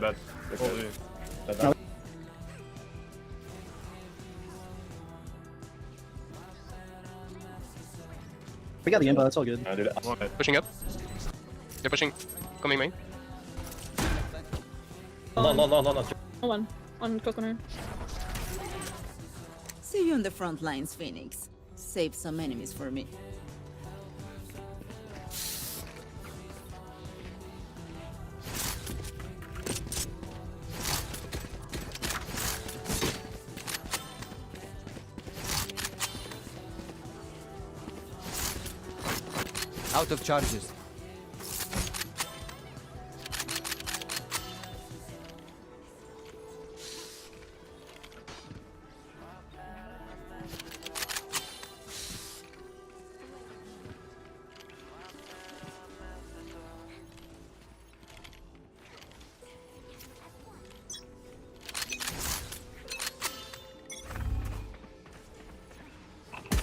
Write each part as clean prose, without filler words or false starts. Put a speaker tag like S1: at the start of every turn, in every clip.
S1: Bad.
S2: No. We got the info, that's all good.
S1: Pushing up. They're pushing. Coming main.
S3: No. One. On close corner.
S4: See you on the front lines, Phoenix. Save some enemies for me.
S5: Out of charges.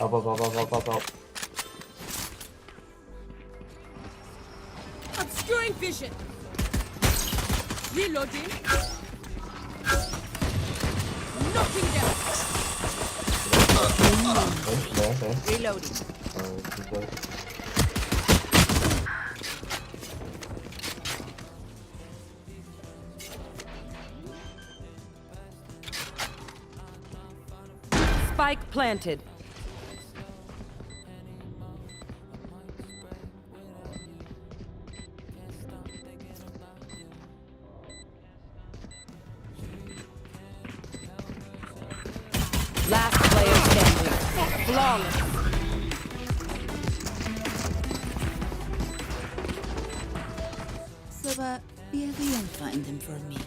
S6: Up.
S4: Obscuring vision. Reloading. Knocking down.
S6: Nice.
S4: Reloading.
S7: Spike planted. Last player standing. Flawless.
S4: So, be able and find them for me.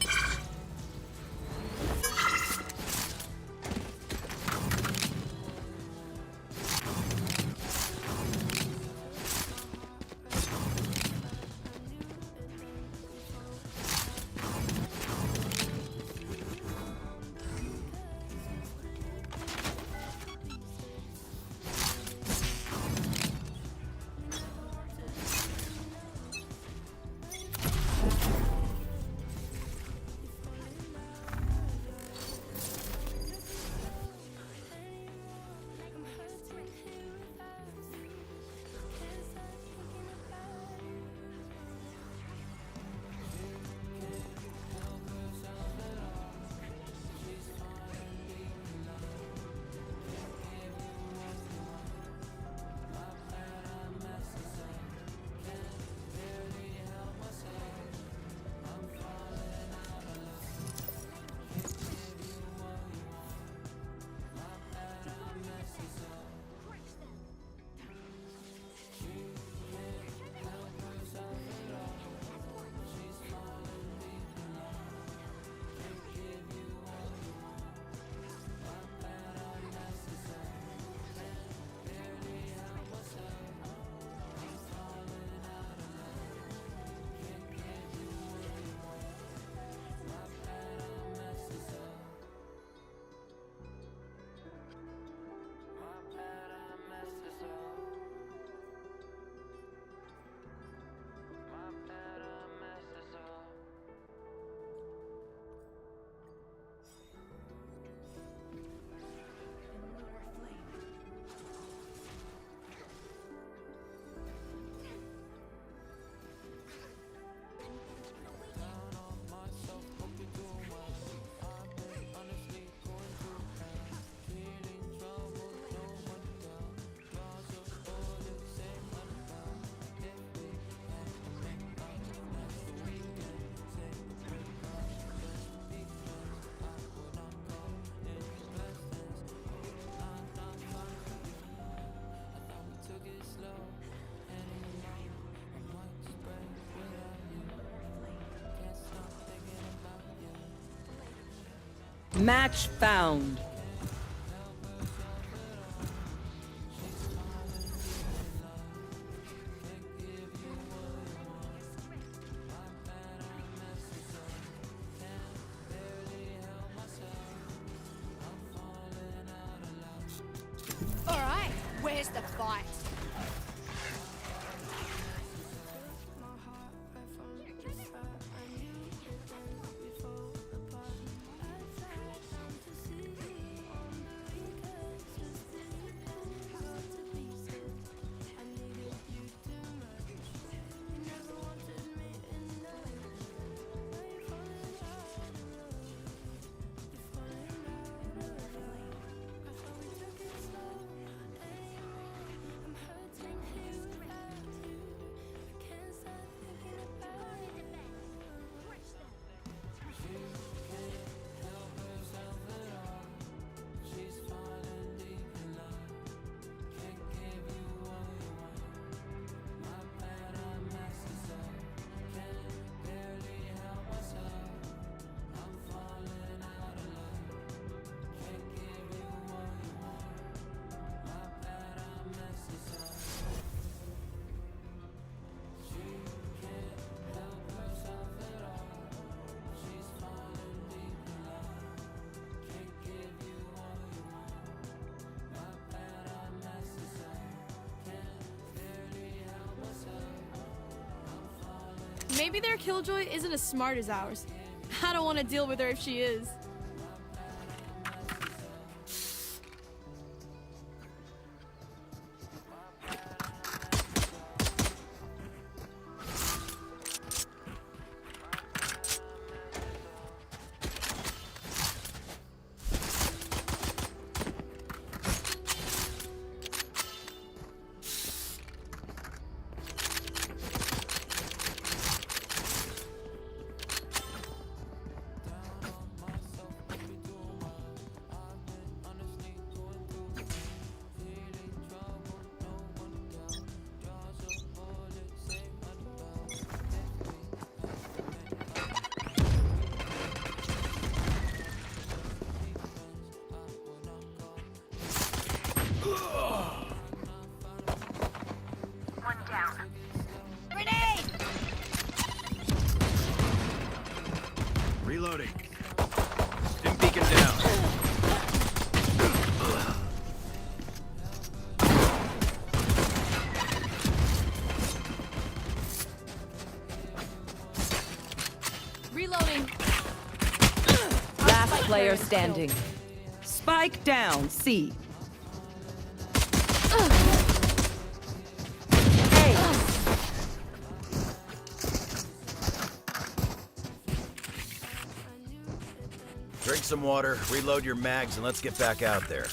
S7: Match found.
S4: All right, where's the fight?
S8: Maybe their killjoy isn't as smart as ours. I don't want to deal with her if she is.
S9: Reloading. Stim beacon down.
S8: Reloading.
S7: Last player standing. Spike down, C.
S9: Drink some water, reload your mags, and let's get back out there.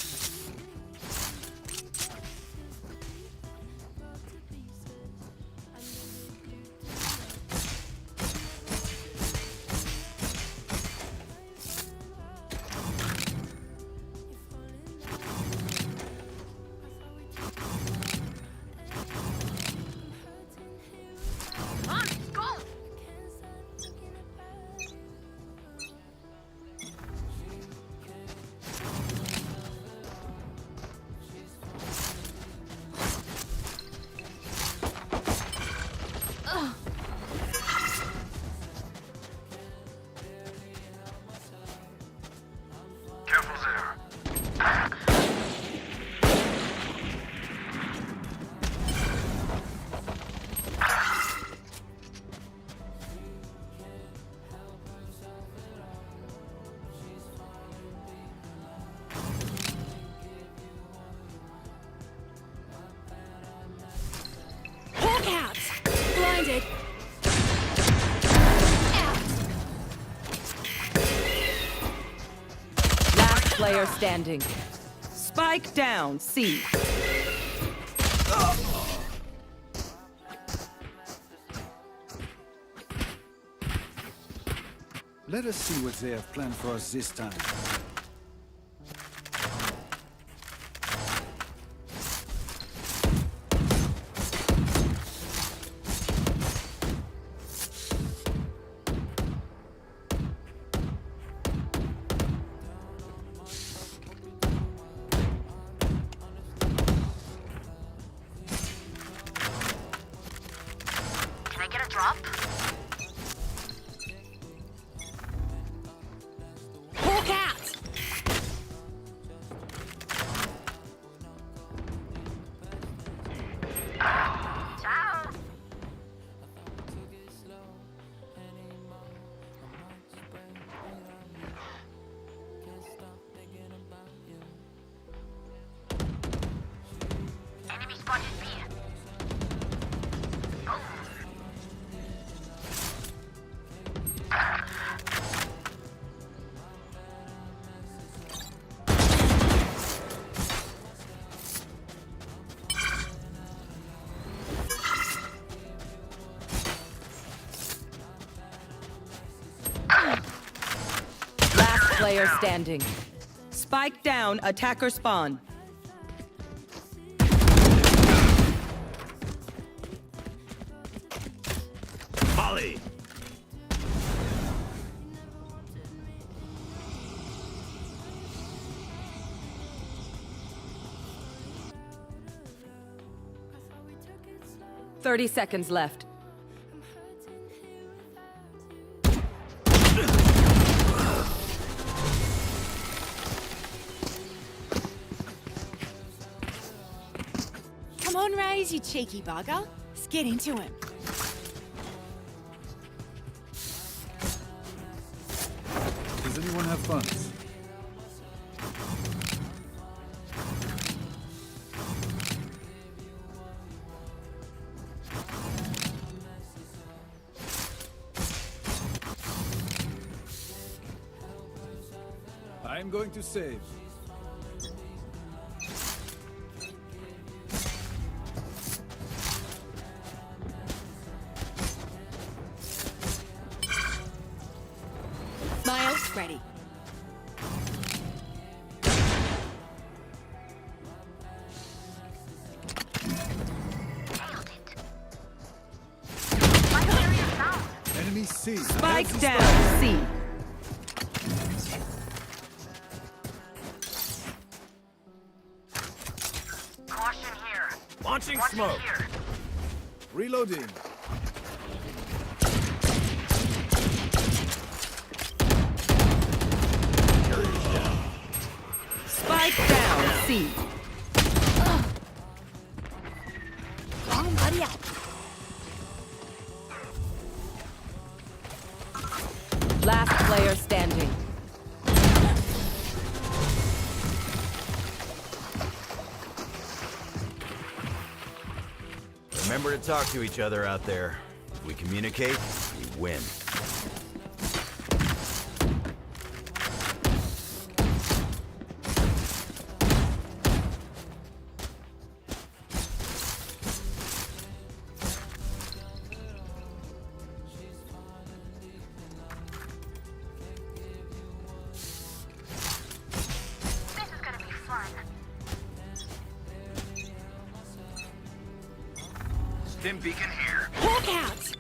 S8: Blinded.
S7: Last player standing. Spike down, C.
S10: Let us see what they have planned for us this time.
S8: Can I get a drop? Hawk out! Ciao! Enemy spotted B.
S7: Last player standing. Spike down, attacker spawn.
S9: Molly!
S7: Thirty seconds left.
S11: Come on, Raze, you cheeky bugger. Let's get into him.
S10: Anyone have funds? I'm going to save.
S8: Miles, ready.
S10: Enemy C.
S7: Spike down, C.
S9: Launching smoke.
S10: Reloading.
S7: Spike down, C. Last player standing.
S9: Remember to talk to each other out there. If we communicate, we win. Stim beacon here.
S8: Hawk out!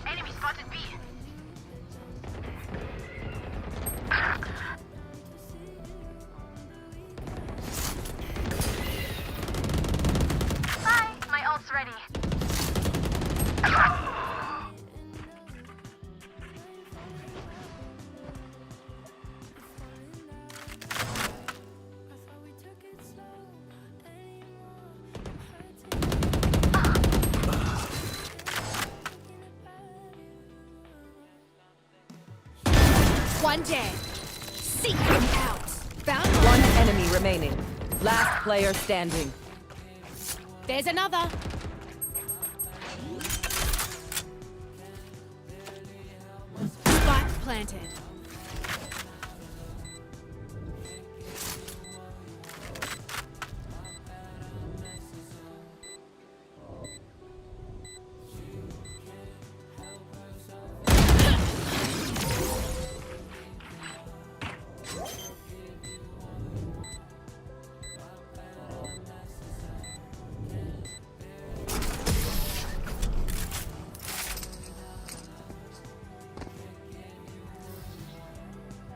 S11: Enemy spotted B. Hi, my ult's ready.
S8: One dead. Seek him out. Found one.
S7: One enemy remaining. Last player standing.
S8: There's another. Spike planted.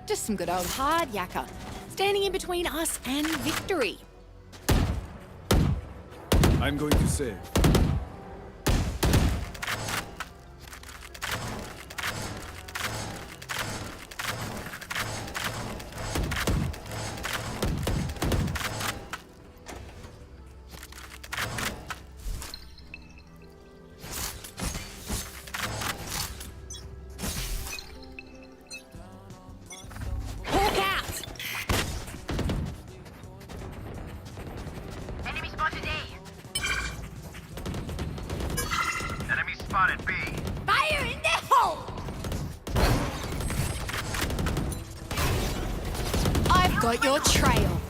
S8: Just some good old hard yakka, standing in between us and victory.
S10: I'm going to save.
S8: Hawk out!
S11: Enemy spotted A.
S9: Enemy spotted B.
S8: Fire in the hole! I've got your trail.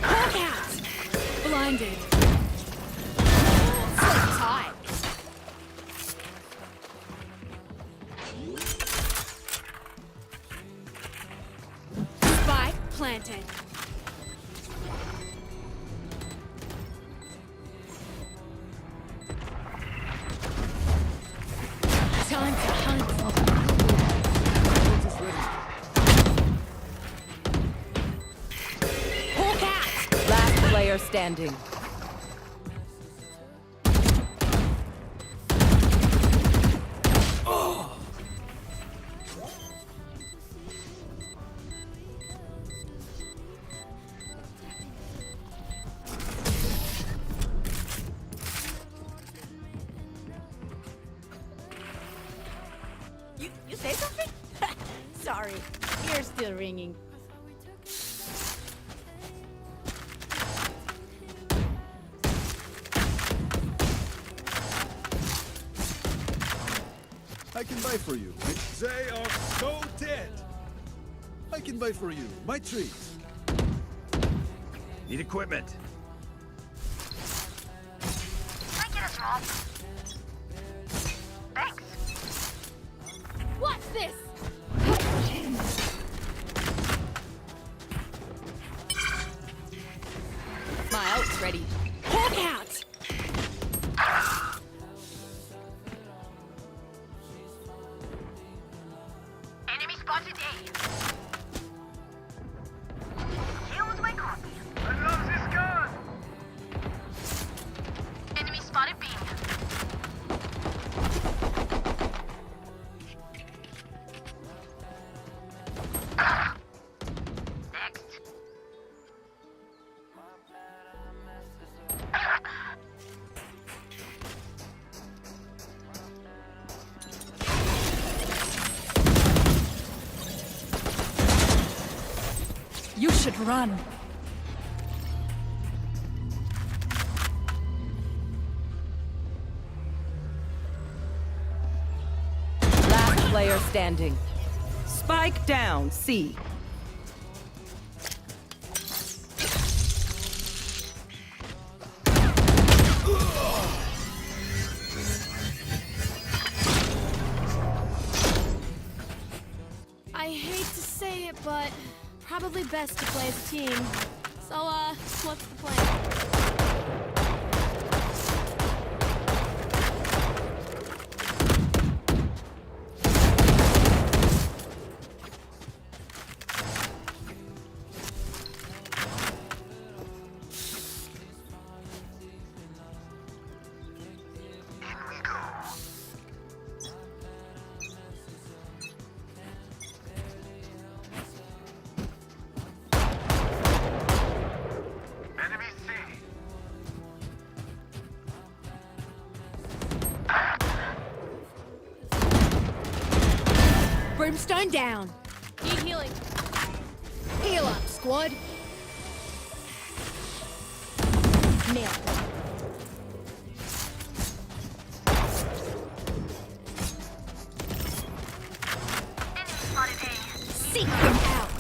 S8: Hawk out! Blinded. Sleep tight. Spike planted. Time to hunt. Hawk out!
S7: Last player standing.
S8: still ringing.
S10: I can buy for you. They are so dead. I can buy for you my treats.
S9: Need equipment.
S11: Can I get us wrong? Thanks.
S8: What's this? My ult's ready. Hawk out!
S11: Enemy spotted A. Here's my copy. I love this gun. Enemy spotted B. Next.
S7: You should run. Last player standing. Spike down, C.
S8: I hate to say it, but probably best to play as a team. So, what's the plan?
S11: Enemy C.
S8: Brimstone down. Need healing. Heal up, squad. Nailed it.
S11: Enemy spotted A.
S8: Seek them out.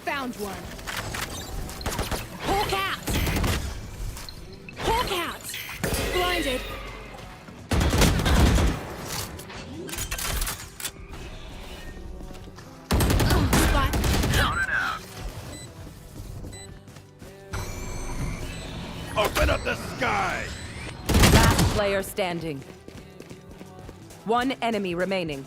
S8: Found one. Hawk out. Hawk out. Blinded. Spot.
S9: Down and out. Open up the sky!
S7: Last player standing. One enemy remaining.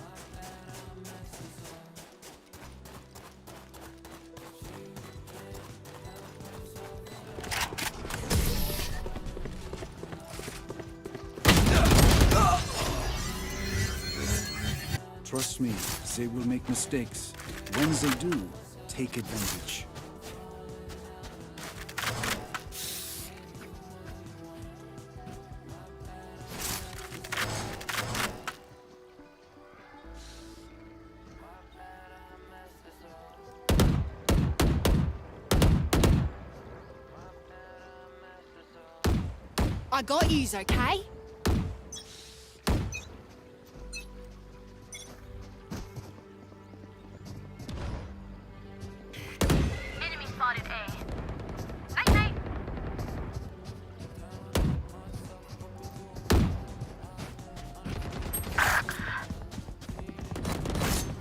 S10: Trust me, they will make mistakes. When they do, take advantage.
S8: I got yous, okay?
S11: Enemy spotted A. Night night.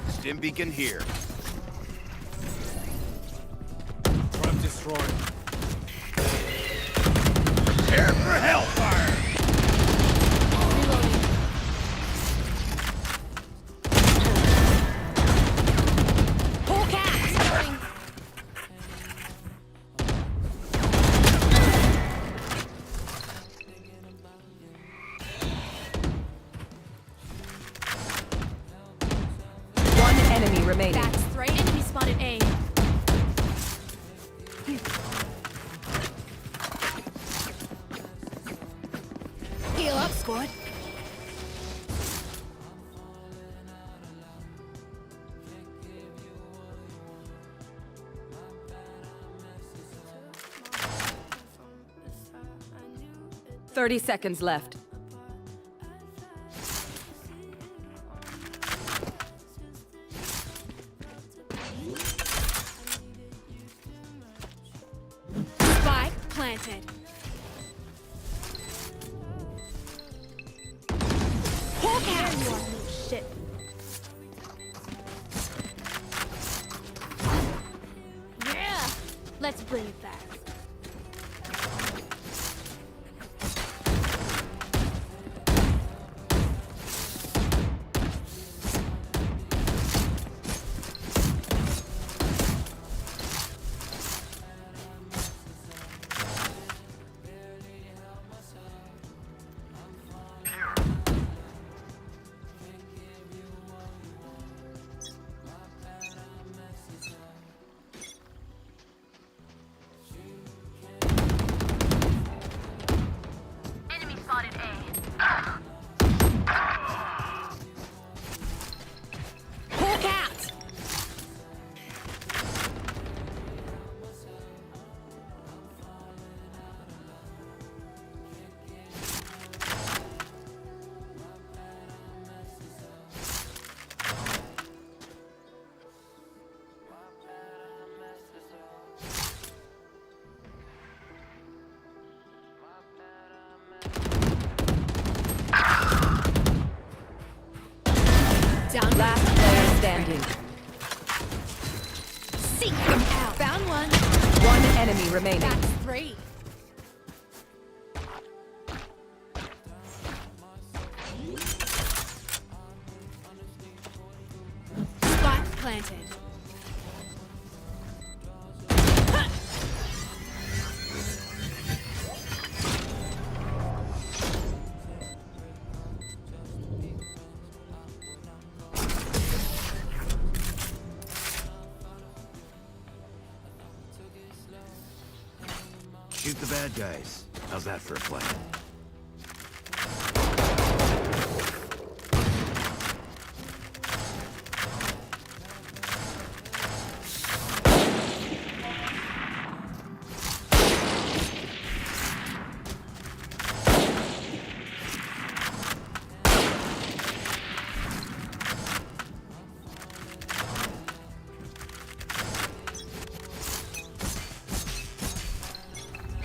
S9: Stim beacon here.
S10: Trap destroyed.
S9: Prepare for hellfire!
S8: Reloading. Hawk out!
S7: One enemy remaining.
S8: That's 3 enemies spotted A.
S7: 30 seconds left.
S8: Spike planted. Hawk out! There you are, little shit. Yeah! Let's bring it back.
S11: Enemy spotted A.
S8: Hawk out! Down.
S7: Last player standing.
S8: Seek them out. Found one.
S7: One enemy remaining.
S8: That's 3. Spike planted.
S9: Shoot the bad guys. How's that for a plan?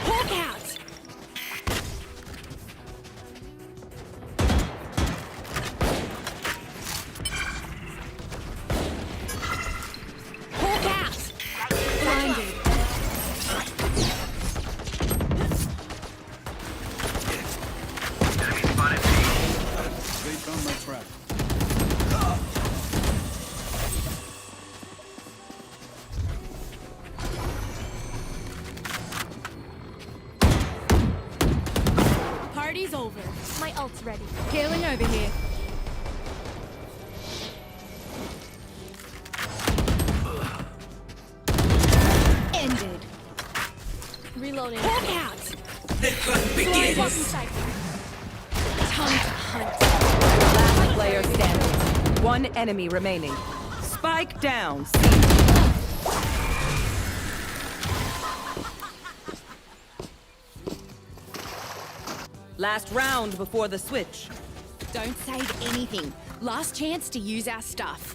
S8: Hawk out! Hawk out! Blinded.
S10: They found my trap.
S8: Party's over.
S11: My ult's ready.
S8: Healing over here. Ended.
S11: Reloading.
S8: Hawk out!
S11: Blocking sight.
S8: Time to hunt.
S7: Last player standing. One enemy remaining. Spike down. C. Last round before the switch.
S4: Don't save anything. Last chance to use our stuff.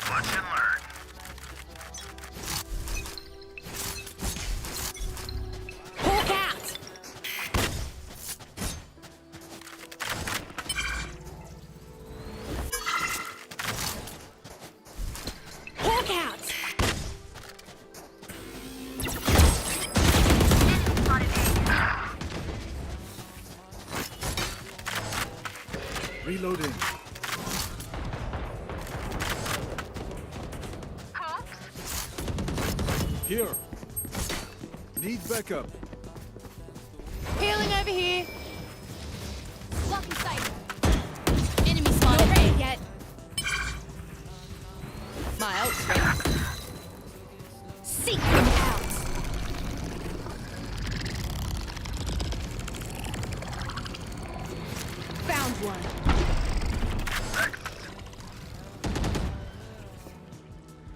S9: Watch and learn.
S8: Hawk out! Hawk out!
S10: Reloading. Here. Need backup.
S8: Healing over here.
S11: Blocking sight.
S8: Enemy spot. Not ready yet.
S4: My ult's ready.
S8: Seek them out. Found one.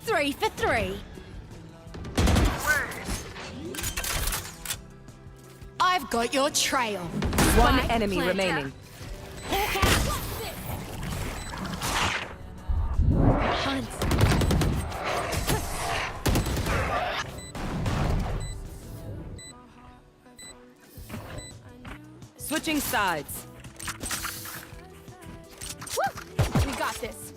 S8: Three for three. I've got your trail.
S7: One
S8: Spike
S7: enemy
S8: planted.
S7: remaining.
S8: Hunt.
S7: Switching sides.
S8: Woo! We got this.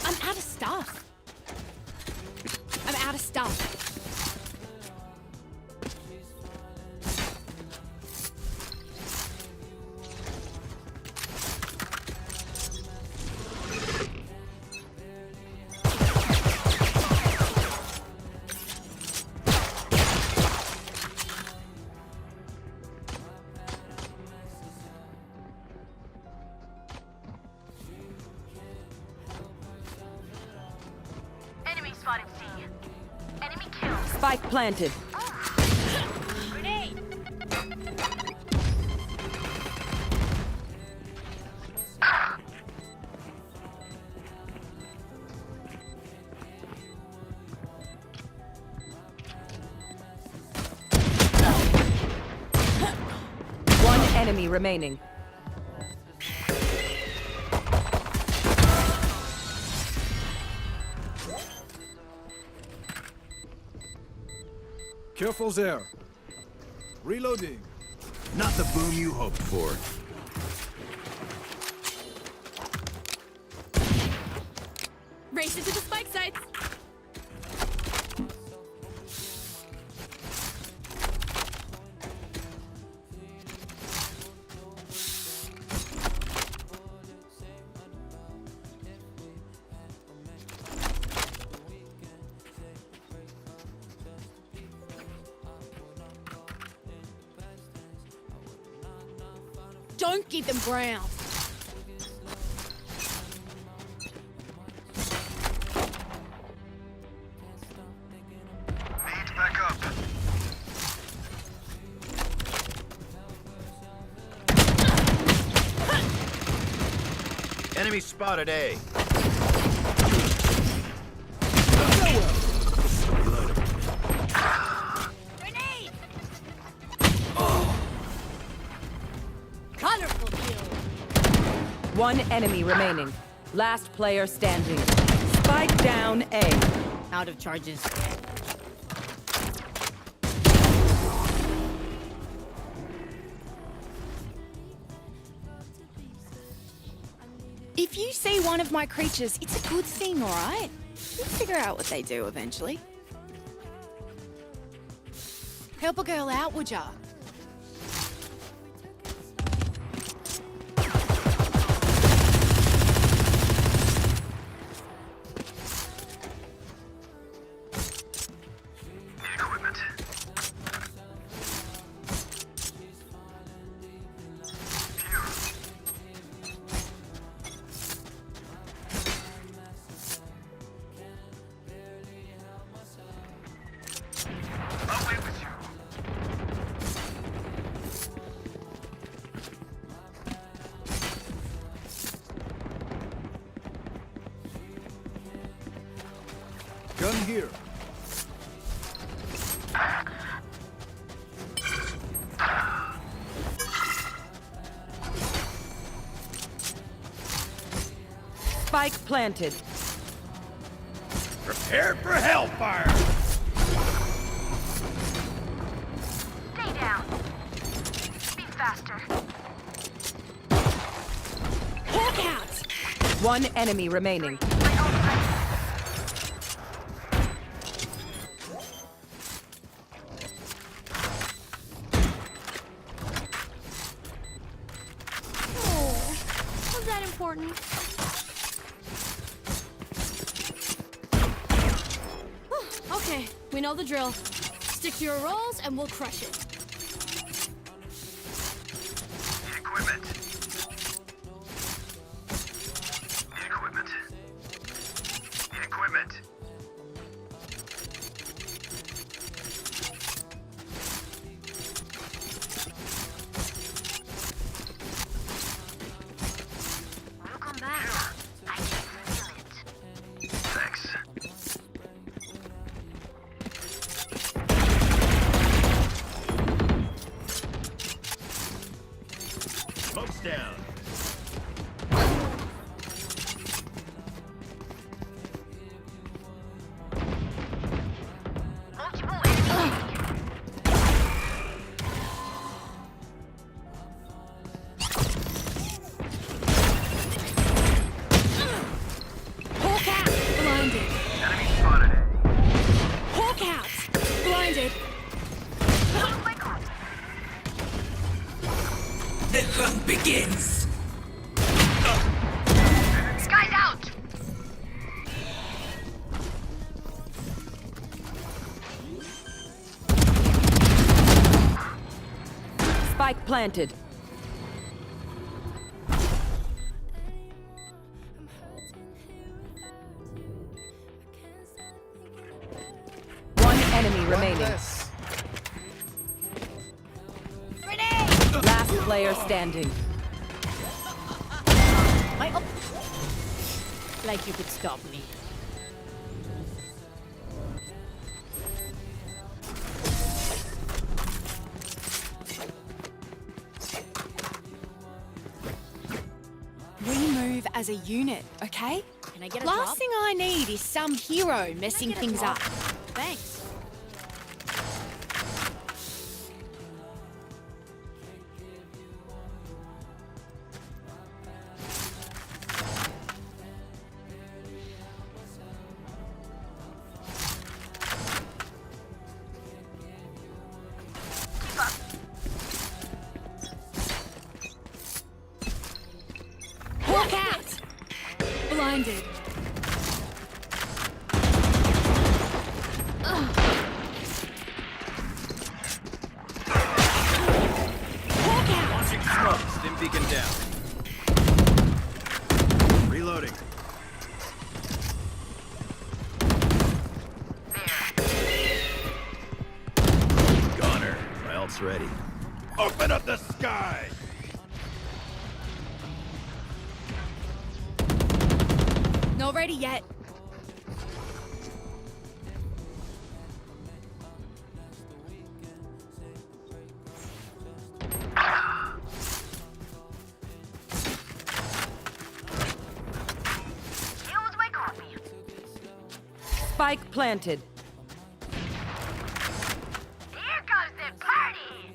S8: I'm out of stuff. I'm out of stuff.
S11: Enemy spotted C. Enemy killed.
S7: Spike planted.
S11: Grenade.
S7: One enemy remaining.
S10: Careful there. Reloading.
S9: Not the boom you hoped for.
S8: Race into the spike sites. Don't give them ground.
S9: Need back up. Enemy spotted A.
S8: Grenade! Colorful kill.
S7: One enemy remaining. Last player standing. Spike down A.
S4: Out of charges.
S12: If you see one of my creatures, it's a good thing, alright? You'll figure out what they do eventually. Help a girl out, would ya?
S10: Gun here.
S7: Spike planted.
S9: Prepare for hellfire!
S11: Stay down. Be faster.
S8: Hawk out!
S7: One enemy remaining.
S8: Oh, was that important? Okay, We know the drill. Stick to your roles and we'll crush it.
S11: Equipment. Equipment. Equipment. We'll come back. I can feel it. Thanks.
S9: Smoke's down.
S11: Multiple enemies.
S8: Hawk out! Blinded.
S11: Enemy spotted A.
S8: Hawk out! Blinded.
S11: Oh my god.
S7: The hunt begins.
S11: Sky's out.
S7: Spike planted. One enemy remaining. Last player standing.
S8: Like you could stop me.
S12: We move as a unit, okay?
S8: Can I get a
S12: Last
S8: drop?
S12: thing I need is some hero messing
S8: Get a
S12: things
S8: drop?
S12: up.
S8: Thanks. Hawk out! Blinded. Hawk out!
S9: Launching smoke. Stim beacon down. Reloading. Goner. My ult's ready. Open up the sky!
S12: Not ready yet.
S11: Here's my coffee.
S7: Spike planted.
S11: Here comes the party.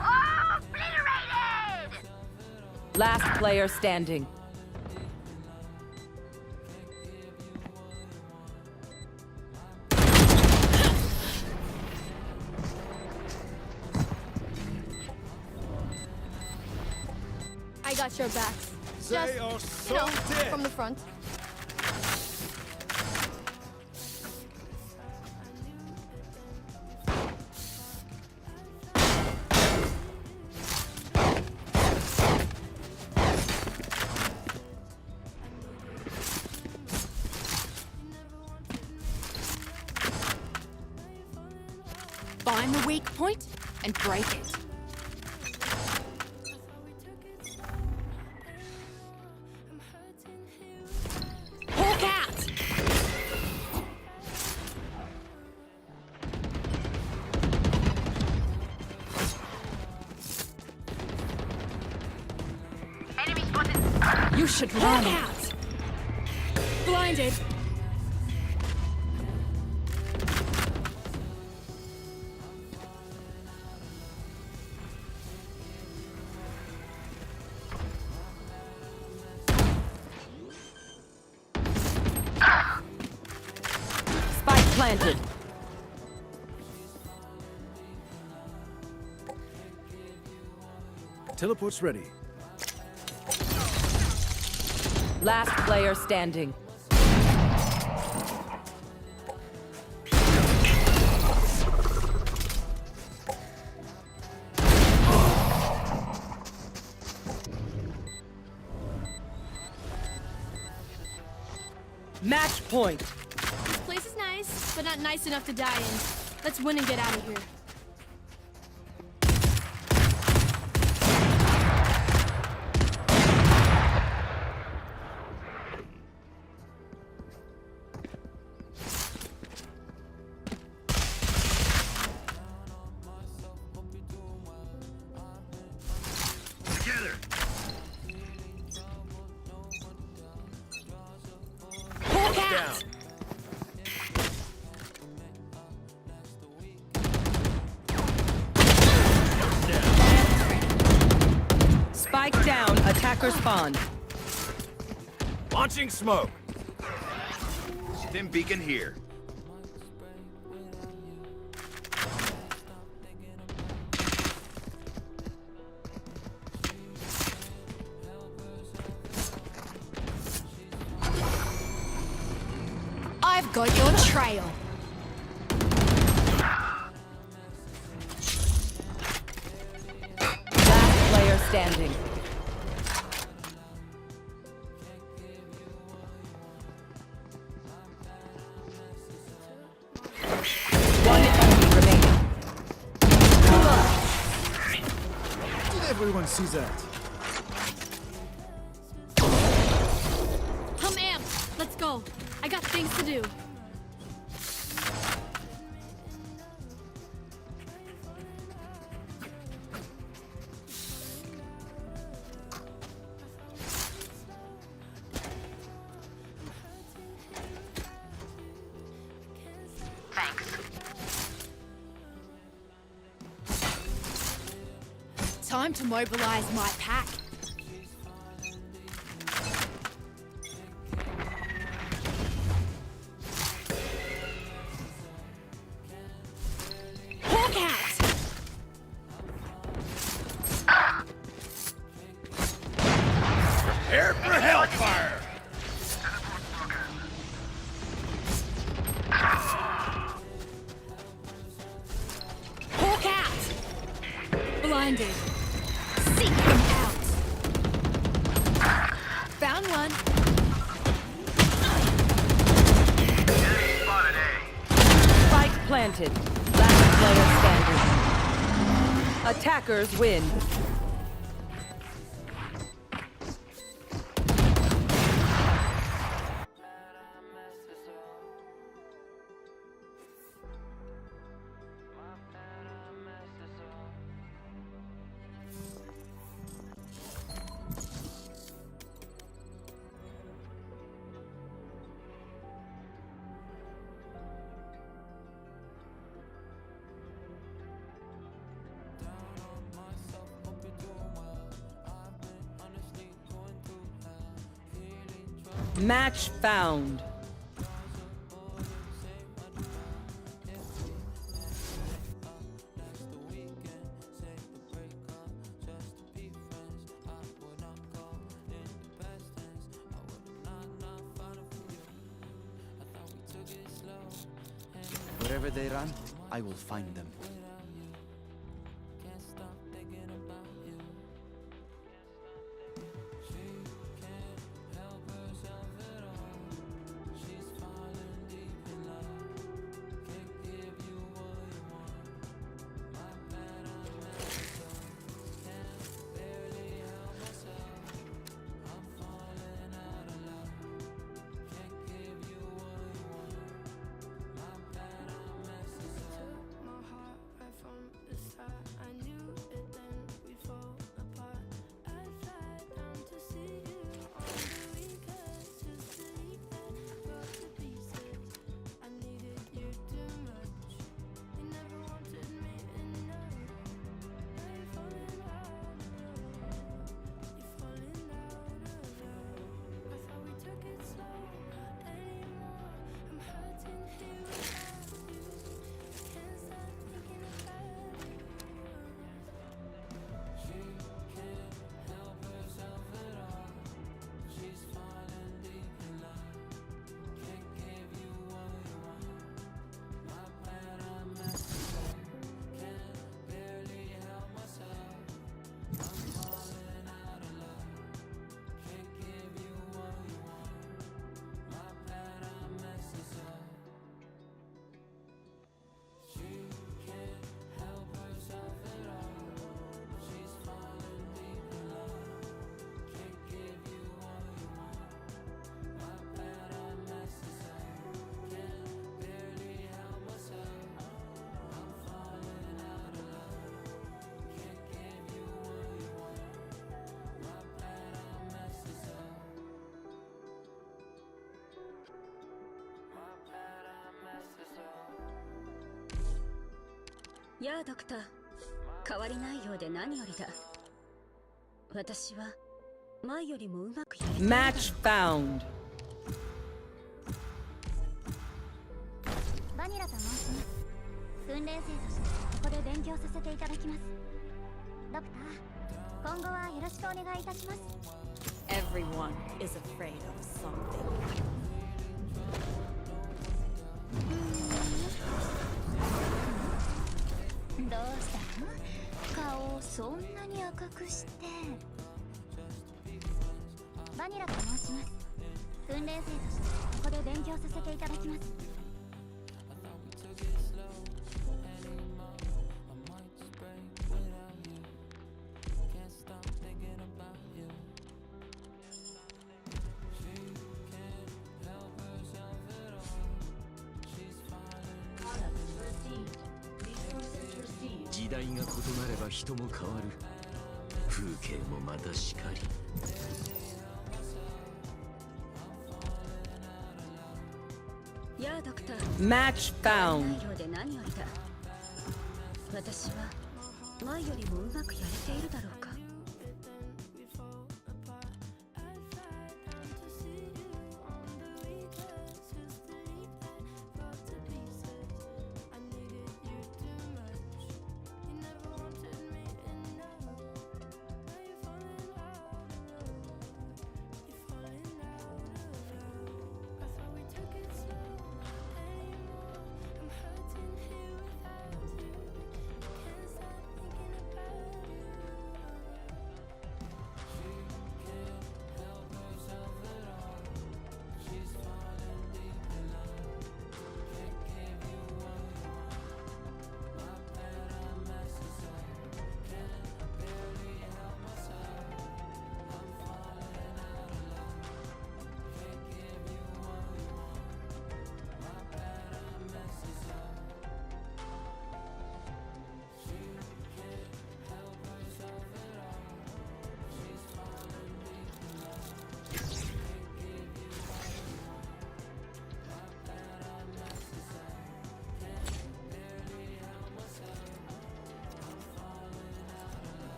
S11: Oh, obliterated.
S7: Last player standing.
S8: I got your back.
S10: They are so dead.
S8: From the front.
S12: Find the weak point and break it.
S8: Hawk out!
S11: Enemy spotted.
S7: You should
S8: Hawk
S7: run.
S8: out! Blinded.
S7: Spike planted.
S10: Teleport's ready.
S7: Last player standing. Match point.
S8: This place is nice, but not nice enough to die in. Let's win and get out of here.
S9: Together.
S8: Hawk
S9: Down.
S8: out!
S7: Spike down. Attacker spawn.
S9: Launching smoke. Stim beacon here.
S8: I've got your trail.
S7: Last player standing. One enemy remaining.
S10: Did everyone see that?
S8: I'm amped. Let's go. I got things to do. Time to mobilize my pack. Hawk out!
S9: Prepare for hellfire.
S8: Hawk out! Blinded. Seek them out. Found one.
S7: Spike planted. Last player standing. Attackers win. Match found.
S5: Wherever they run, I will find them.
S11: My heart やあドクター、変わりないようで何よりだ。私は前よりもうまくやれているだろう。
S7: Match found.
S11: バニラと申します。訓練生としてここで勉強させていただきます。ドクター、今後はよろしくお願いいたします。
S4: Everyone is afraid of something.
S11: どうしたの？顔をそんなに赤くして。バニラと申します。訓練生としてここで勉強させていただきます。
S5: 時代が異なれば人も変わる。風景もまたしかり。
S11: やあドクター。
S7: Match
S11: ない
S7: found.
S11: ようで何よりだ。私は前よりもうまくやれているだろうか。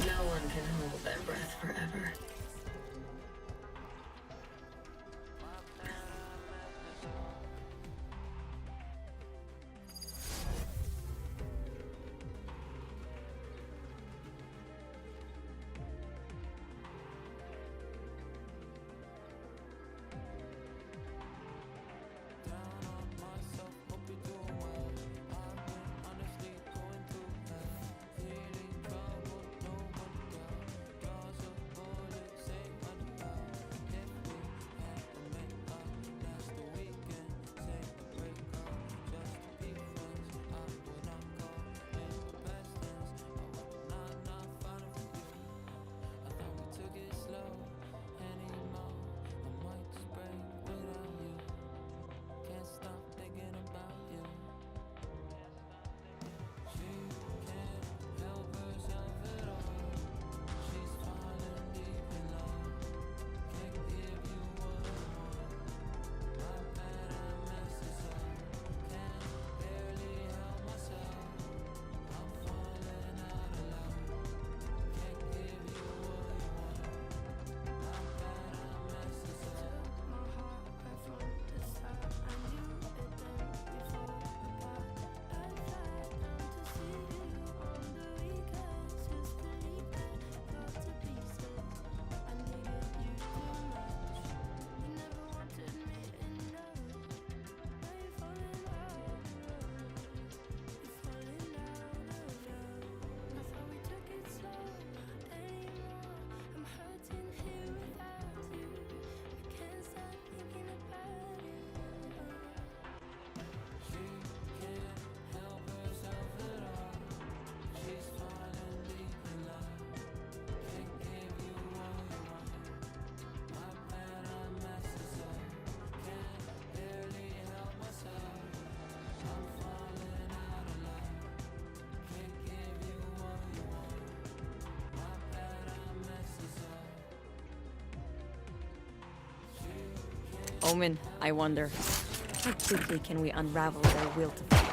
S3: No one can hold their breath forever.
S7: Omen, I wonder, how quickly can we unravel their will to fight?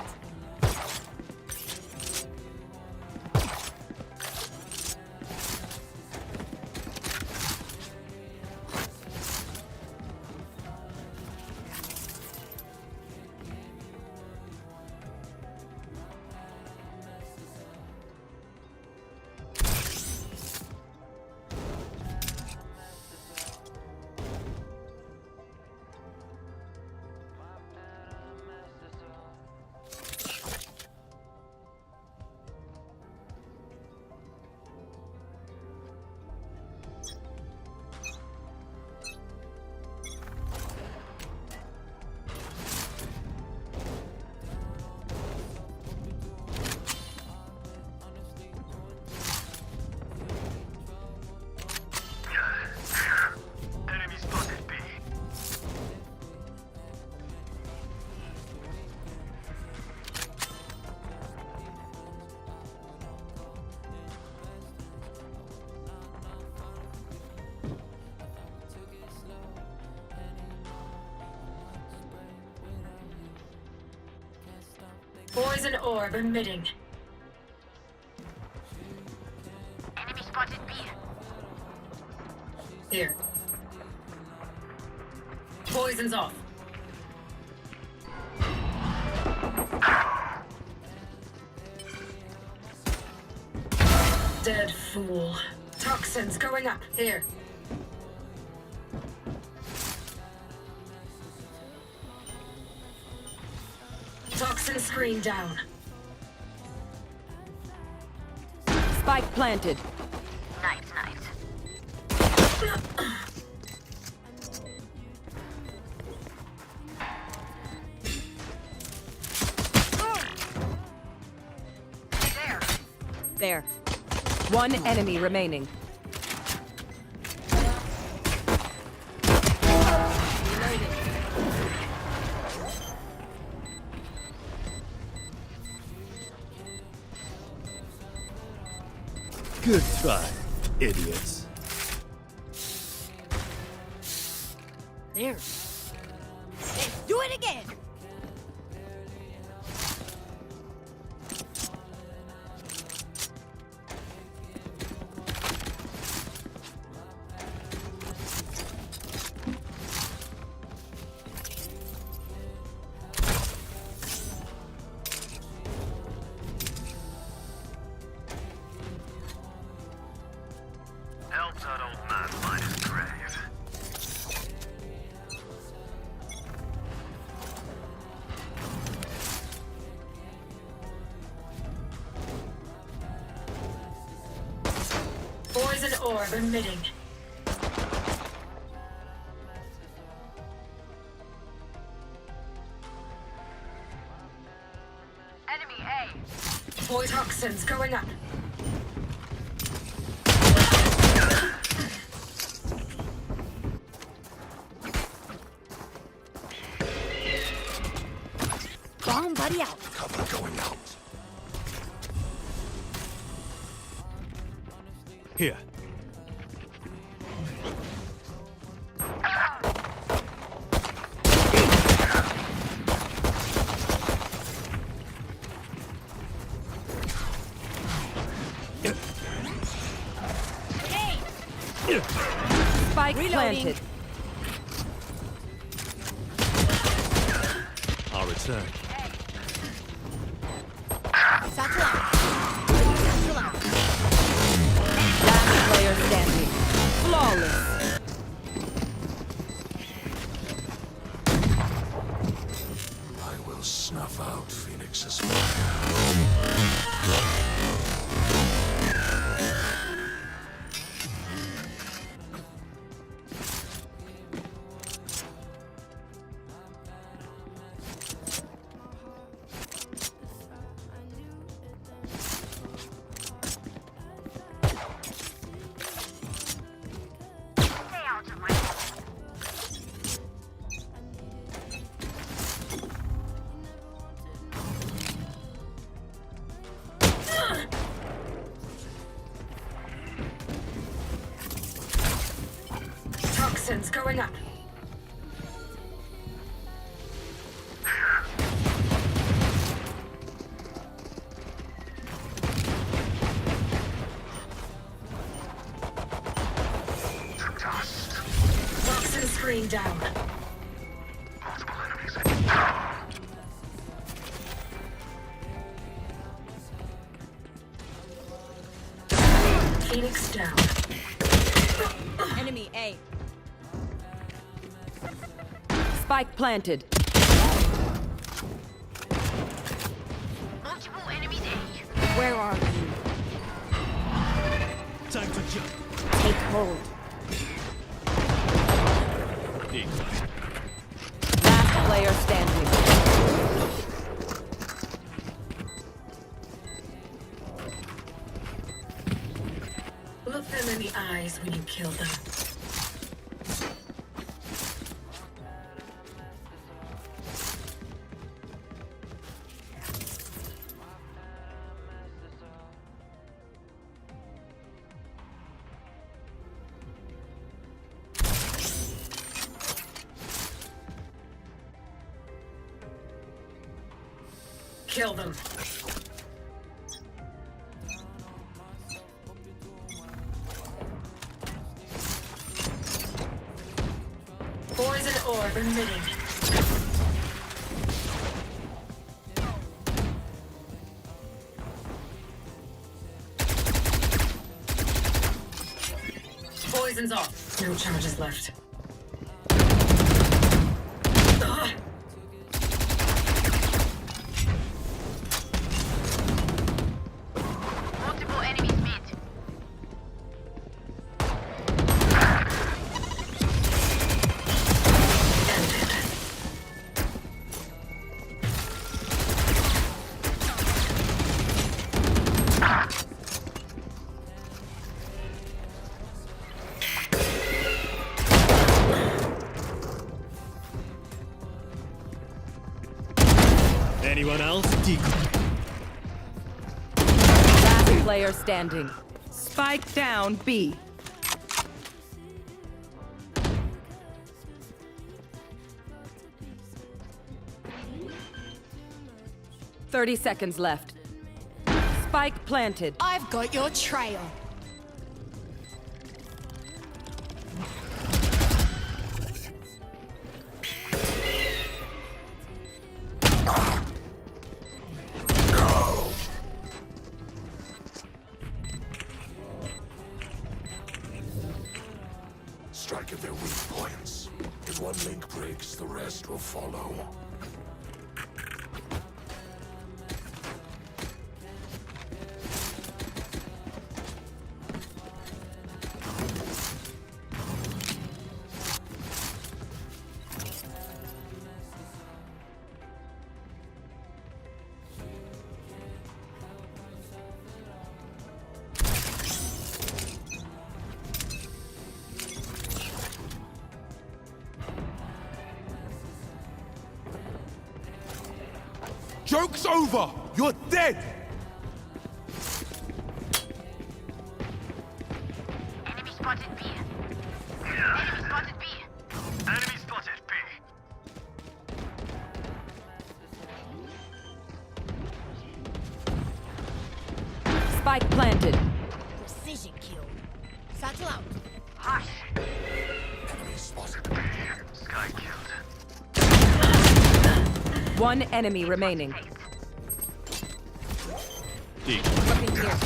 S3: Poison orb emitting.
S11: Enemy spotted B.
S3: Here. Poison's off. Dead fool. Toxins going up. Here. Toxin screen down.
S7: Spike planted.
S11: Nice, nice.
S7: There. One enemy remaining.
S10: Good try, idiots.
S12: There. Let's do it again.
S5: Help that old man find his grave.
S3: Poison orb emitting.
S11: Enemy A.
S3: Boy toxins going up.
S12: Bomb buddy out.
S10: Cover going out. Here.
S7: Spike planted.
S10: I'll return.
S12: Satchel out. Satchel out.
S7: Last player standing. Flawless.
S10: I will snuff out Phoenix's fire.
S11: Stay out of my way.
S3: Toxins going up. Screen down. Phoenix down.
S12: Enemy A.
S7: Spike planted.
S11: Multiple enemies A.
S12: Where are you?
S10: Time to jump.
S12: Take hold.
S7: Last player standing.
S3: Look them in the eyes when you kill them. Kill them. Poison orb emitting. Poison's off. No charges left. Ugh.
S11: Multiple enemies mid.
S10: Anyone else? Decoy.
S7: Last player standing. Spike down B. Thirty seconds left. Spike planted.
S12: I've got your trail.
S5: Strike at their weak points. If one link breaks, the rest will follow.
S10: Joke's over! You're dead!
S11: Enemy spotted B. Enemy spotted B.
S9: Enemy spotted B.
S7: Spike planted.
S12: Precision kill. Satchel out.
S11: Hush.
S5: Enemy spotted B.
S9: Sky killed.
S7: One enemy remaining.
S12: Looking here.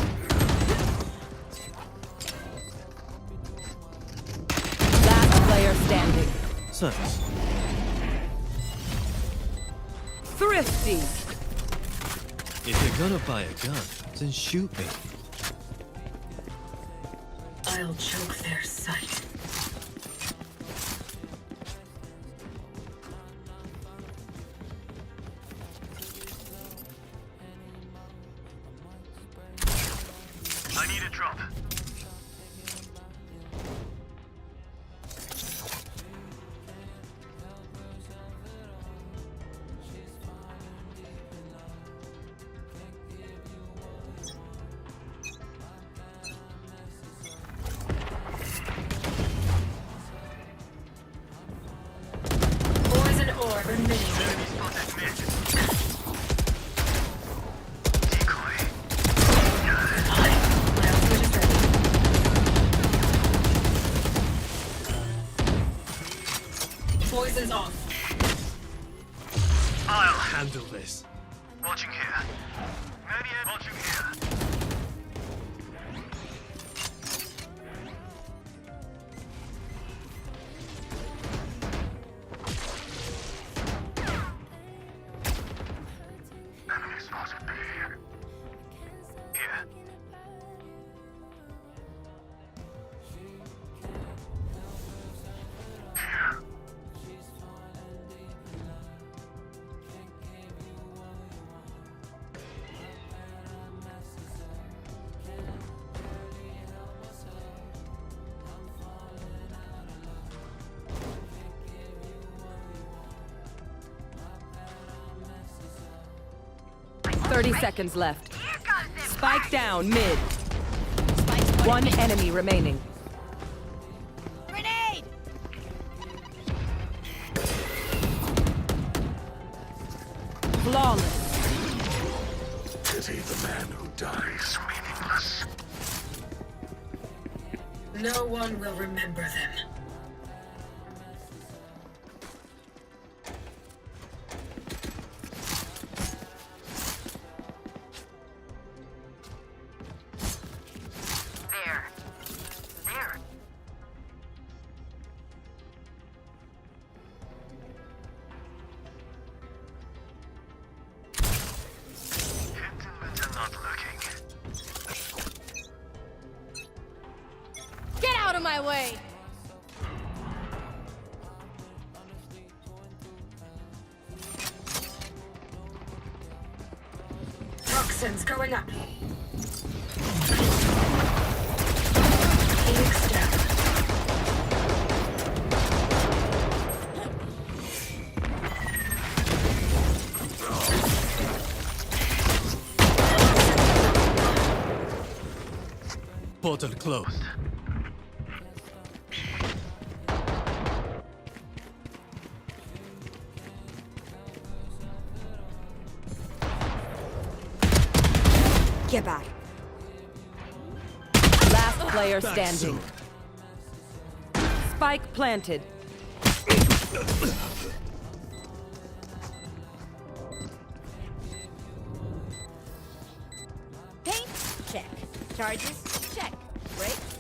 S7: Last player standing.
S10: Service.
S7: Thrifty.
S10: If you're gonna buy a gun, then shoot me.
S3: I'll choke their sight.
S9: I need a drop.
S3: Poison orb emitting.
S9: Enemy spotted mid. Decoy.
S3: My ultimate is ready. Toxins off.
S10: I'll handle this. Watching here. Watching here. Enemy spotted B. Here.
S7: 30 seconds left. Spike down mid. One enemy remaining.
S12: Grenade!
S7: Flawless.
S10: Pity the man who dies meaningless.
S3: No one will remember them.
S8: Get out of my way!
S3: Toxins going up. Phoenix down.
S10: Portal closed.
S12: Get back.
S7: Last player
S10: Back
S7: standing.
S10: soon.
S7: Spike planted.
S12: Paint? Check. Charges? Check. Brakes?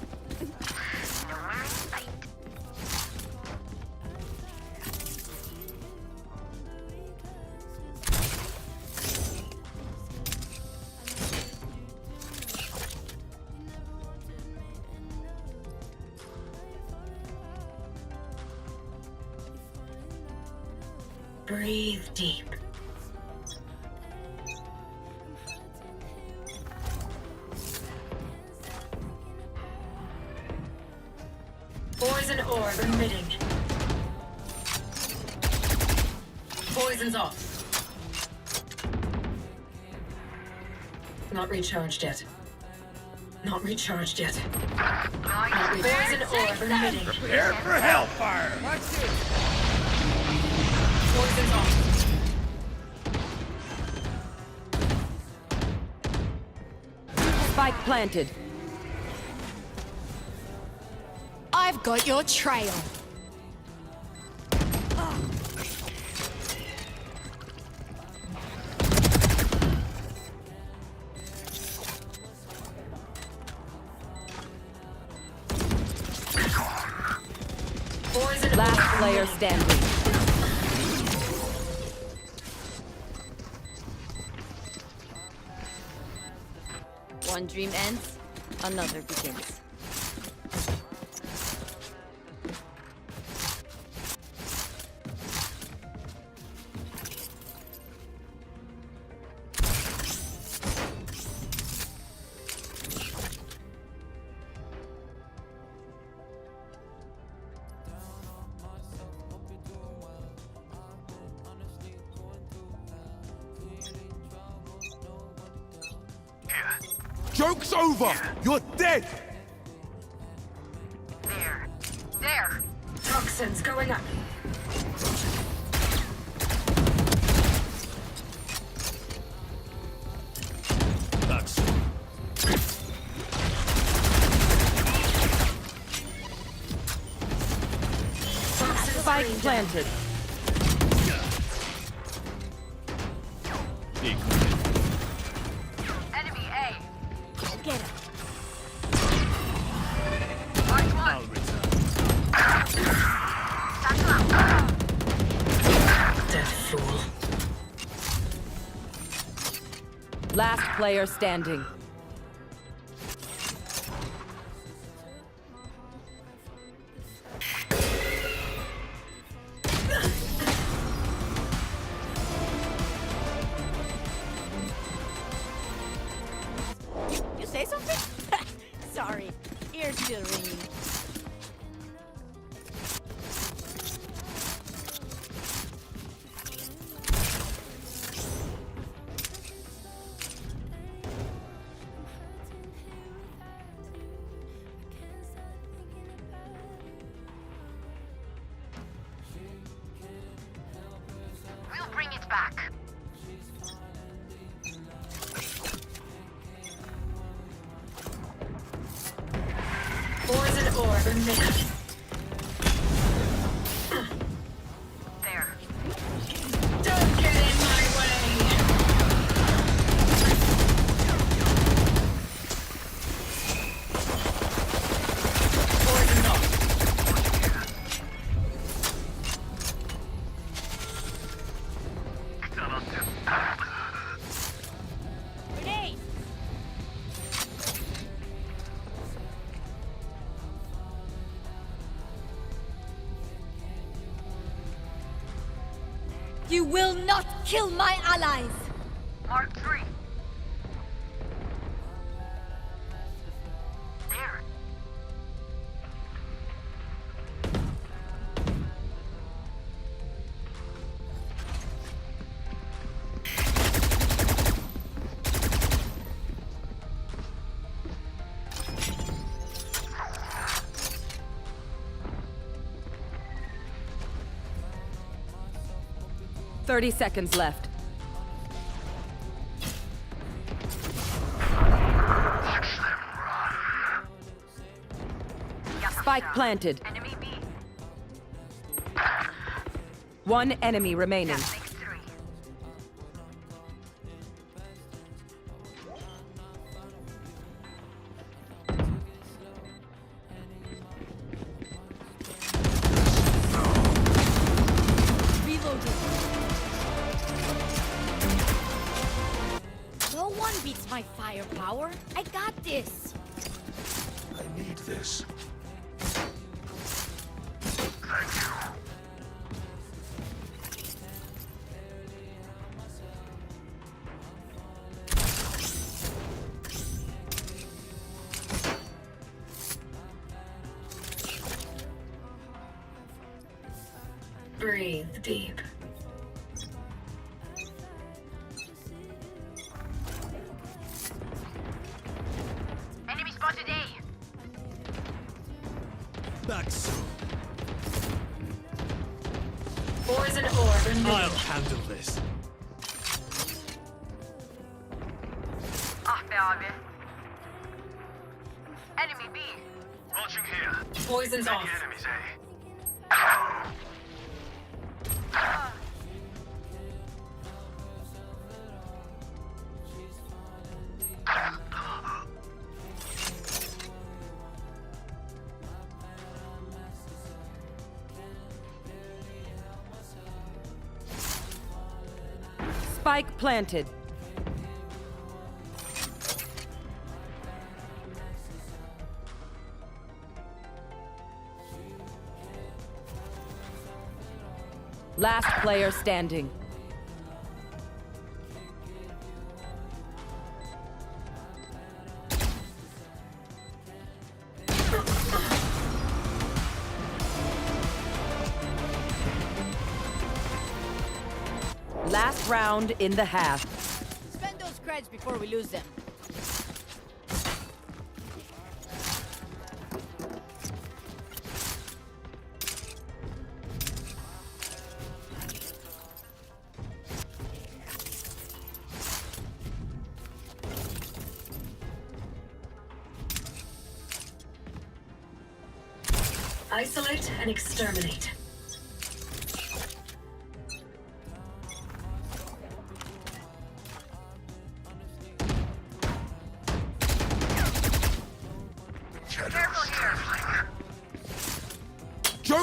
S3: Breathe deep. Poison orb emitting. Poison's off. Not recharged yet. Not recharged yet. Poison orb emitting.
S10: Prepare for hellfire!
S3: Poison's off.
S7: Spike planted.
S8: I've got your trail.
S3: Poison
S7: Last
S3: orb
S7: player
S3: emitting.
S7: standing.
S4: One dream ends, another begins.
S10: Joke's over! You're dead!
S3: There. Toxins going up.
S10: Back soon.
S3: Toxins
S7: Spike
S3: screen down.
S7: planted.
S8: get him.
S10: I'll return.
S3: Dead fool.
S7: Last player standing.
S12: You say something? Sorry, ears still ringing.
S11: We'll bring it back.
S3: Poison orb emitted.
S11: There.
S3: Don't get in my way. Poison off.
S12: Grenade!
S8: You will not kill my allies!
S11: Mark 3. There.
S7: Thirty seconds left. Spike planted.
S11: Enemy B.
S7: One enemy remaining.
S11: Makes 3.
S8: Reloading. No one beats my firepower. I got this.
S10: I need this.
S3: Breathe deep.
S11: Enemy spotted A.
S10: Back soon.
S3: Poison orb emitted.
S10: I'll handle this.
S11: Ah be abi. Enemy B.
S10: Launching here.
S3: Poison's off.
S10: Enemies A.
S7: Spike planted. Last player standing. Last round in the half.
S12: Spend those creds before we lose them.
S3: Isolate and exterminate.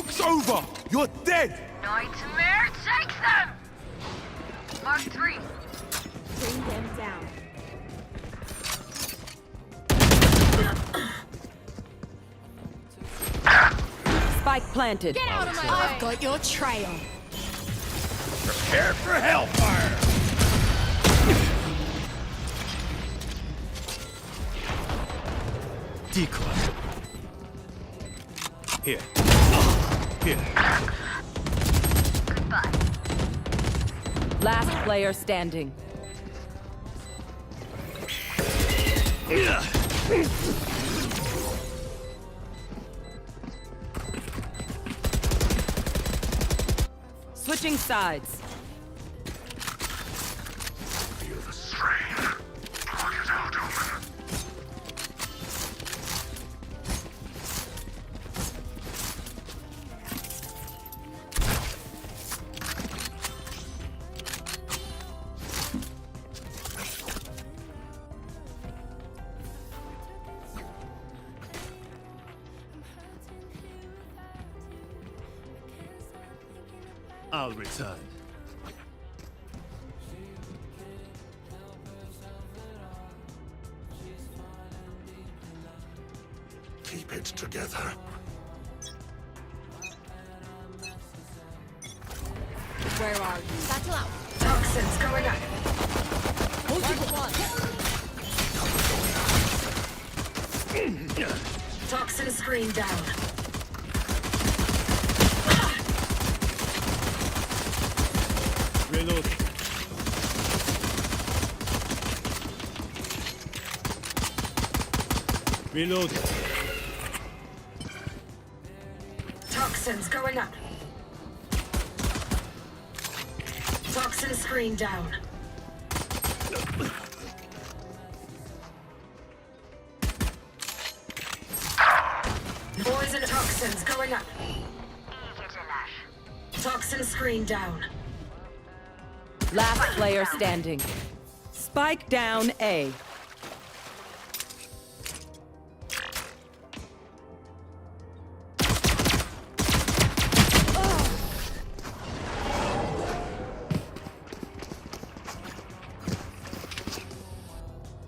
S10: Joke's over! You're dead!
S11: Nightmare, take them! Mark 3.
S12: Bring them down.
S7: Spike planted.
S8: Get out of my way!
S12: I've got your trail.
S9: Prepare for hellfire!
S10: Decoy. Here. Here.
S7: Last player standing. Switching sides.
S10: Feel the strain. Plug it out over. I'll return. Keep it together.
S12: Where are you?
S8: Battle out.
S3: Toxins going up. Toxin screen down.
S10: Reloading. Reloading.
S3: Toxins going up. Toxin screen down. Poison toxins going up. Toxin screen down.
S7: Last player standing. Spike down A.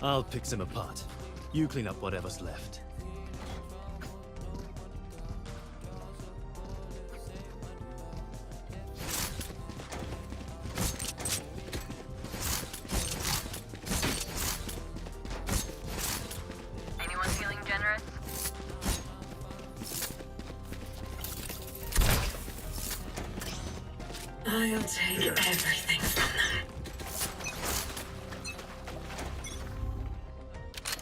S10: I'll pick them apart. You clean up whatever's left.
S11: Anyone feeling generous?
S3: I'll take everything from them.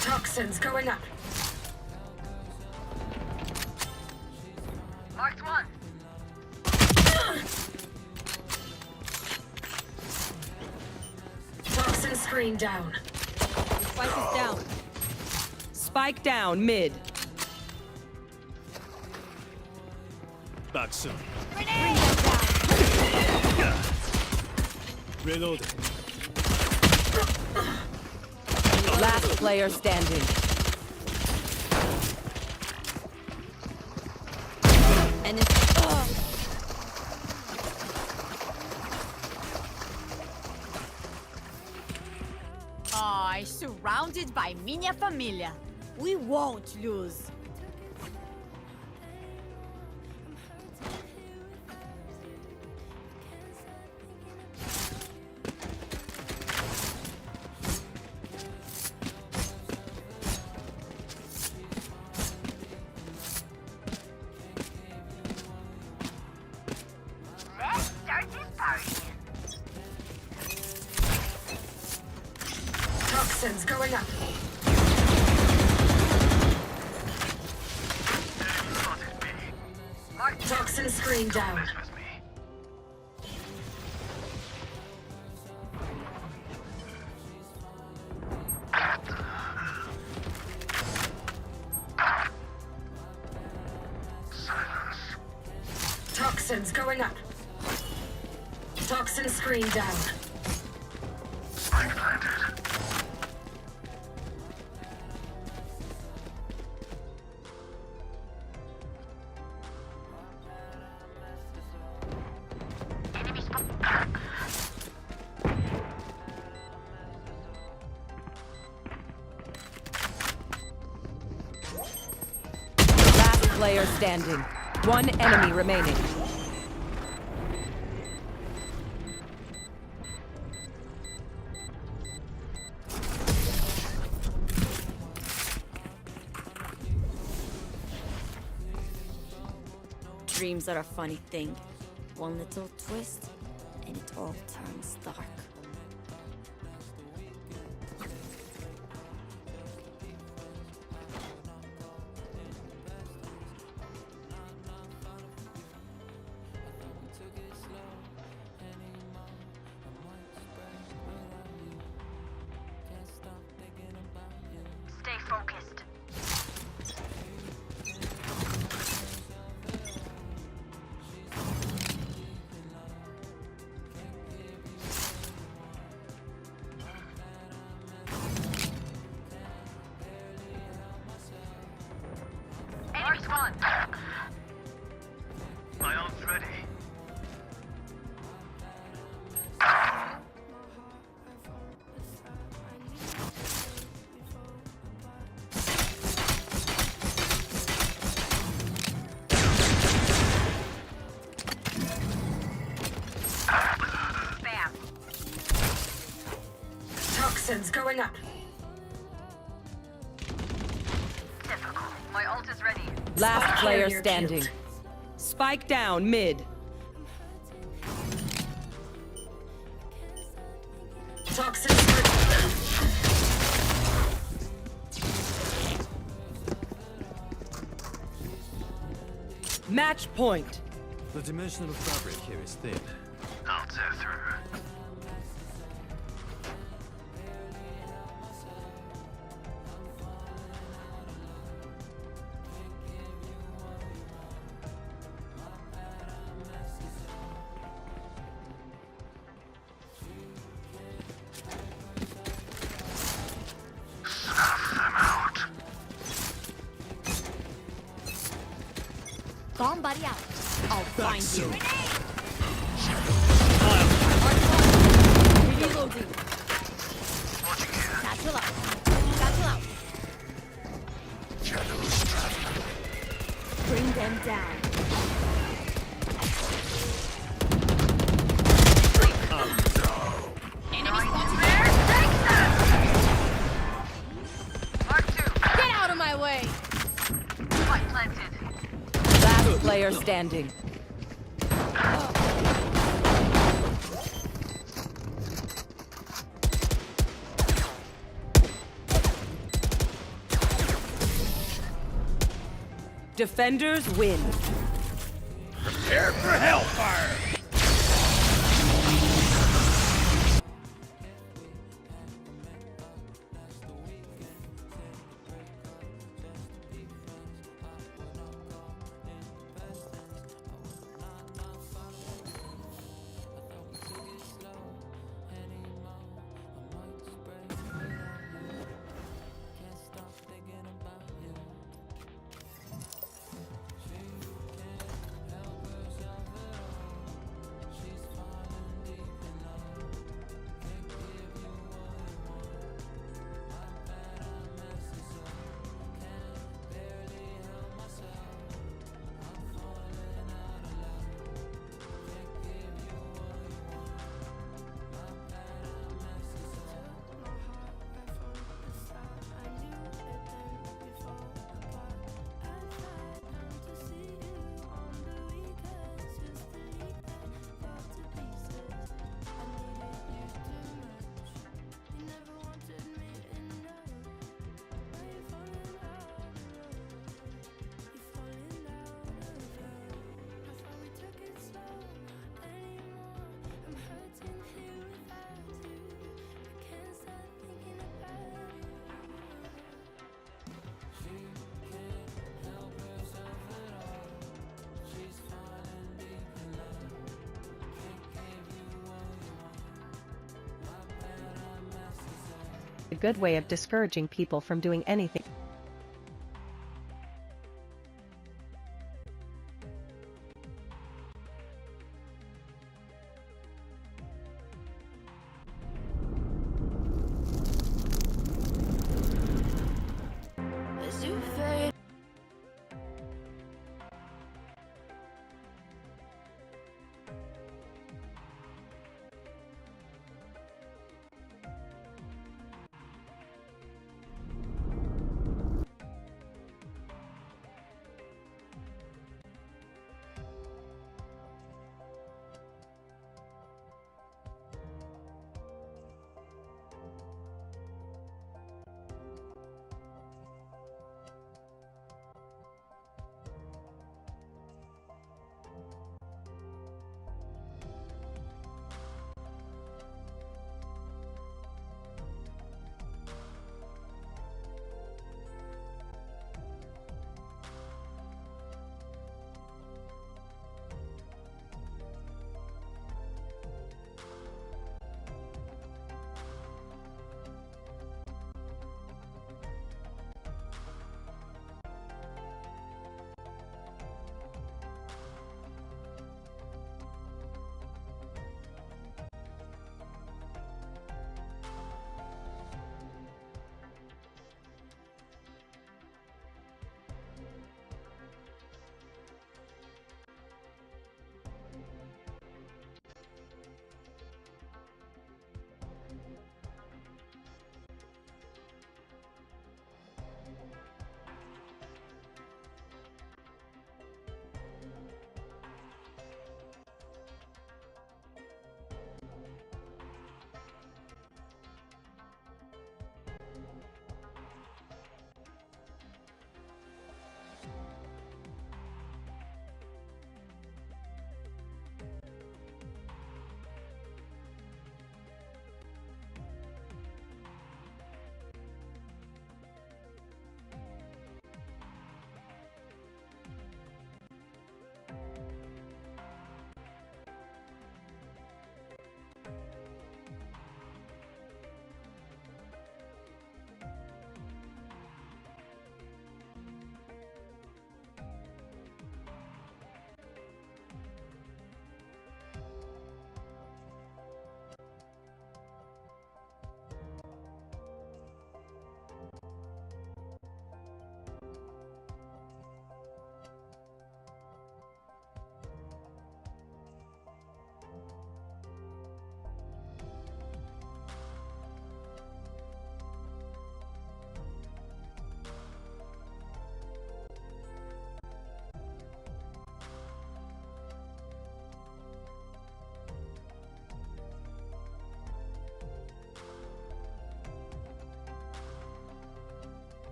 S3: Toxins going up.
S11: Marked 1.
S3: Toxin screen down.
S7: Spike is down. Spike down mid.
S10: Back soon.
S12: Bring them down.
S10: Reloading.
S7: Last player standing.
S12: And it's surrounded by minha família. We won't lose.
S11: Let's start this party.
S3: Toxins going up. Toxin screen down. Toxins going up. Toxin screen down.
S10: Spike planted.
S7: player standing. One enemy remaining.
S4: Dreams are a funny thing. One little twist, and it all turns dark.
S11: Stay focused. Enemy spawn.
S5: My arm's ready.
S11: Bam.
S3: Toxins going up.
S11: Typical. My ult is ready.
S7: Last player
S3: Carrier
S7: standing.
S3: killed.
S7: Spike down mid.
S3: Toxins.
S7: Match point.
S10: The dimensional fabric here is thin.
S5: I'll tear through.
S4: Somebody out. I'll find you. Reloading. Satchel out. Satchel out.
S5: Shadows traveling.
S4: Bring them down. Enemy spotted there.
S11: Mark 2.
S8: Get out of my way!
S11: Spike planted.
S7: Last player standing. Defenders win.
S9: Prepare for hellfire!
S13: A good way of discouraging people from doing anything.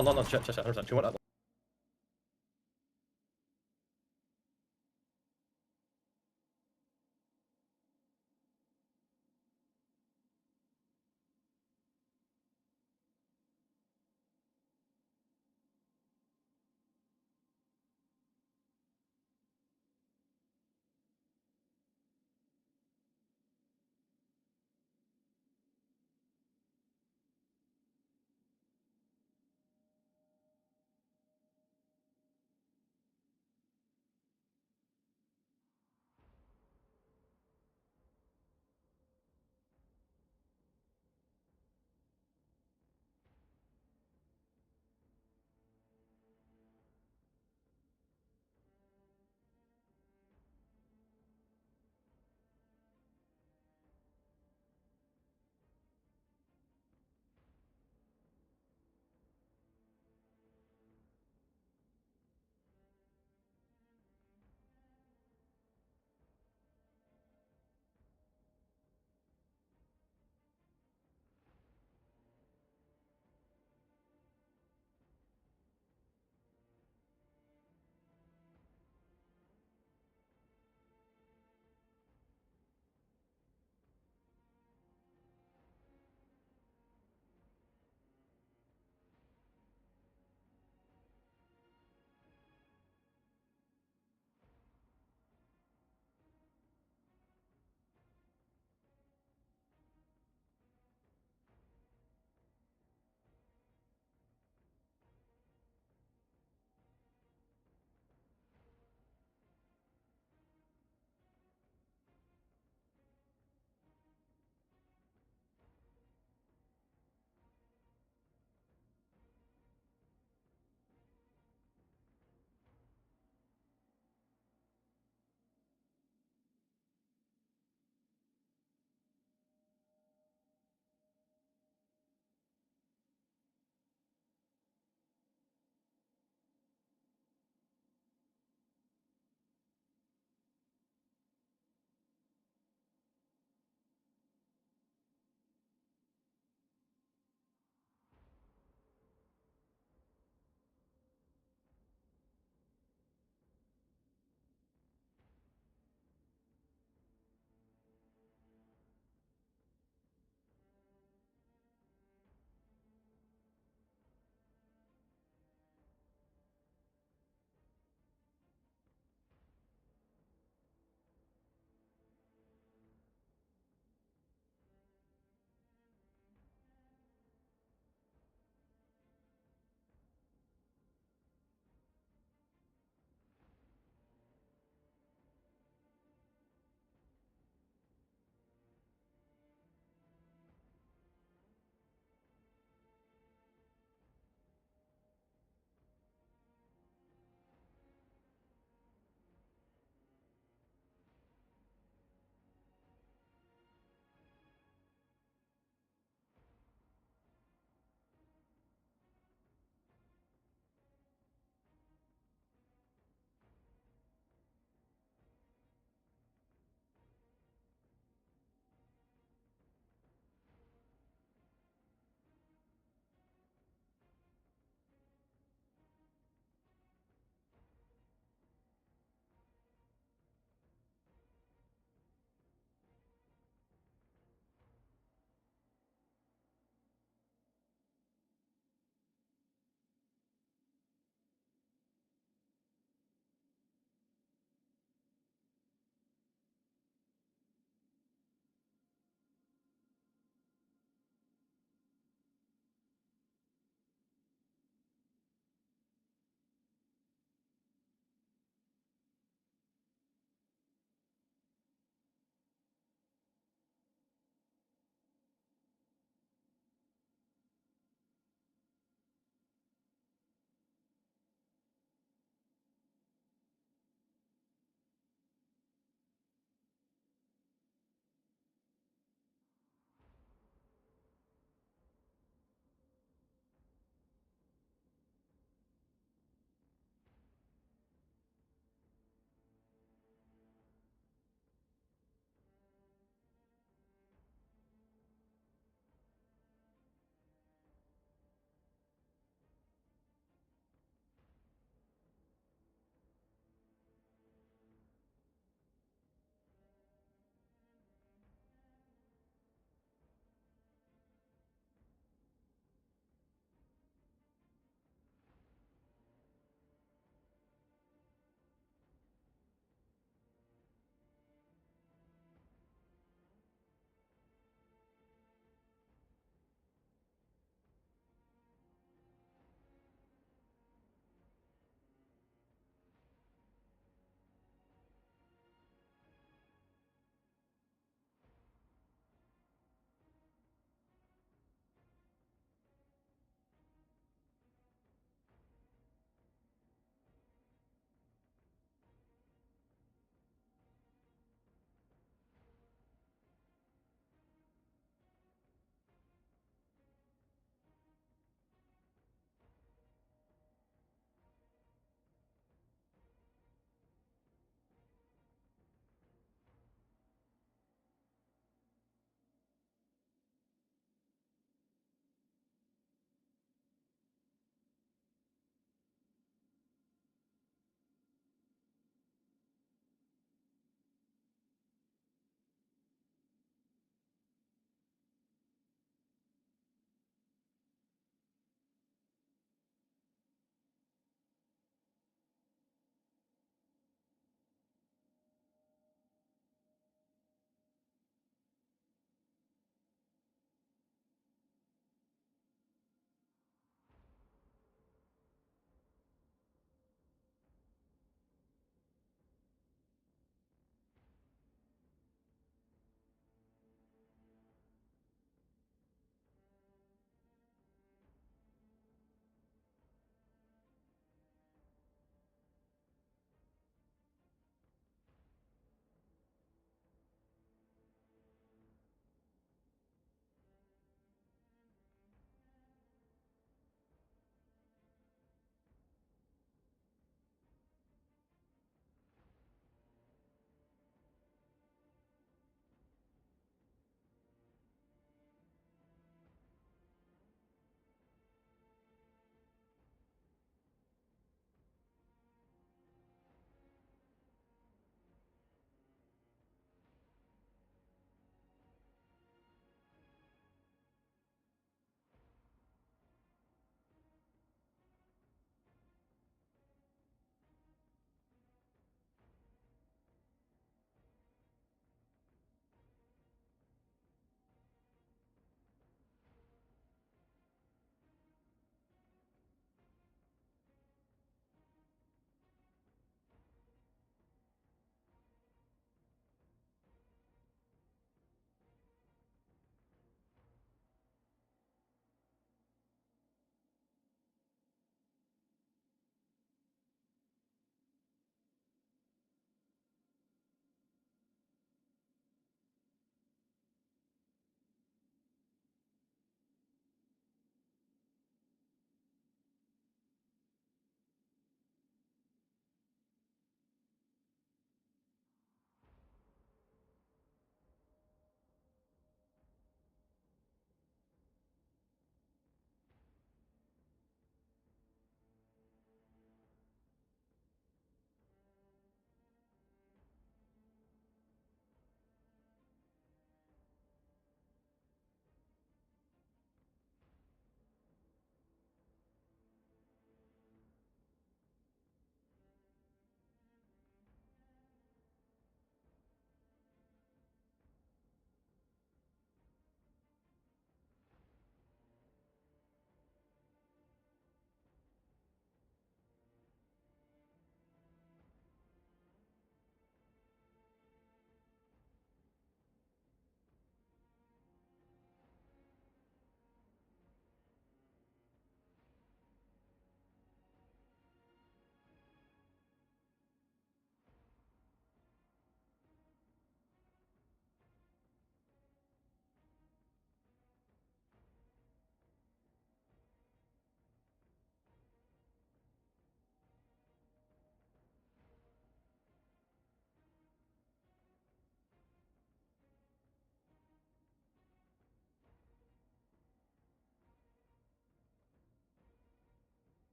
S6: Oh, no, check, 100%. Do you want that?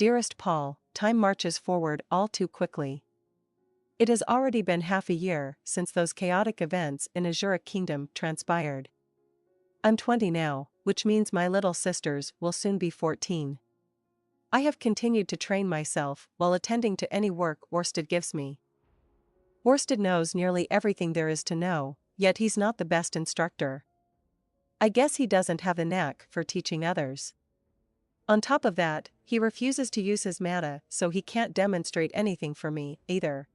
S13: Dearest Paul, time marches forward all too quickly. It has already been half a year since those chaotic events in Azure Kingdom transpired. I'm 20 now, which means my little sisters will soon be 14. I have continued to train myself while attending to any work Orsted gives me. Orsted knows nearly everything there is to know, yet he's not the best instructor. I guess he doesn't have the knack for teaching others. On top of that, he refuses to use his mana, so he can't demonstrate anything for me, either.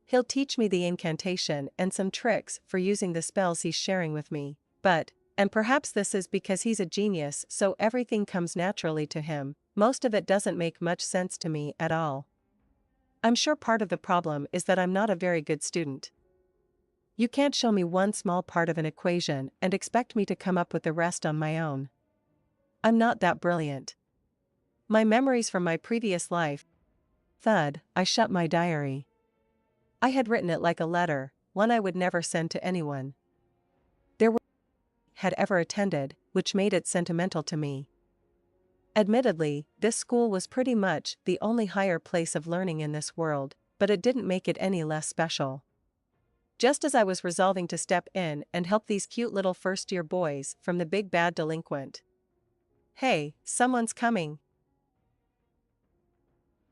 S13: He'll teach me the incantation and some tricks for using the spells he's sharing with me, and perhaps this is because he's a genius, so everything comes naturally to him, most of it doesn't make much sense to me at all. I'm sure part of the problem is that I'm not a very good student. You can't show me one small part of an equation and expect me to come up with the rest on my own. I'm not that brilliant. My memories from my previous life. Thud, I shut my diary. I had written it like a letter, one I would never send to anyone. There were had ever attended, which made it sentimental to me. Admittedly, this school was pretty much the only higher place of learning in this world, but it didn't make it any less special. Just as I was resolving to step in and help these cute little first-year boys from the big bad delinquent. Hey, someone's coming.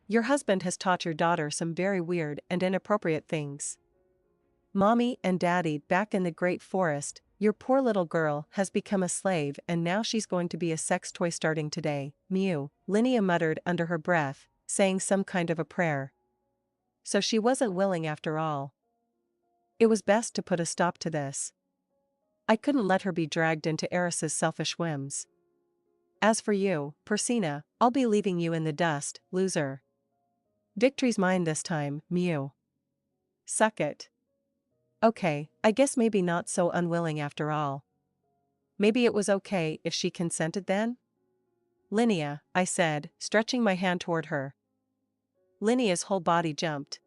S13: Your husband has taught your daughter some very weird and inappropriate things. Mommy and Daddy back in the Great Forest, your poor little girl has become a slave and now she's going to be a sex toy starting today, mew, Linnea muttered under her breath, saying some kind of a prayer. So she wasn't willing after all. It was best to put a stop to this. I couldn't let her be dragged into Eris's selfish whims. As for you, Persina, I'll be leaving you in the dust, loser. Victory's mine this time, mew. Suck it. Okay, I guess maybe not so unwilling after all. Maybe it was okay if she consented then? Linnea, I said, stretching my hand toward her. Linnea's whole body jumped.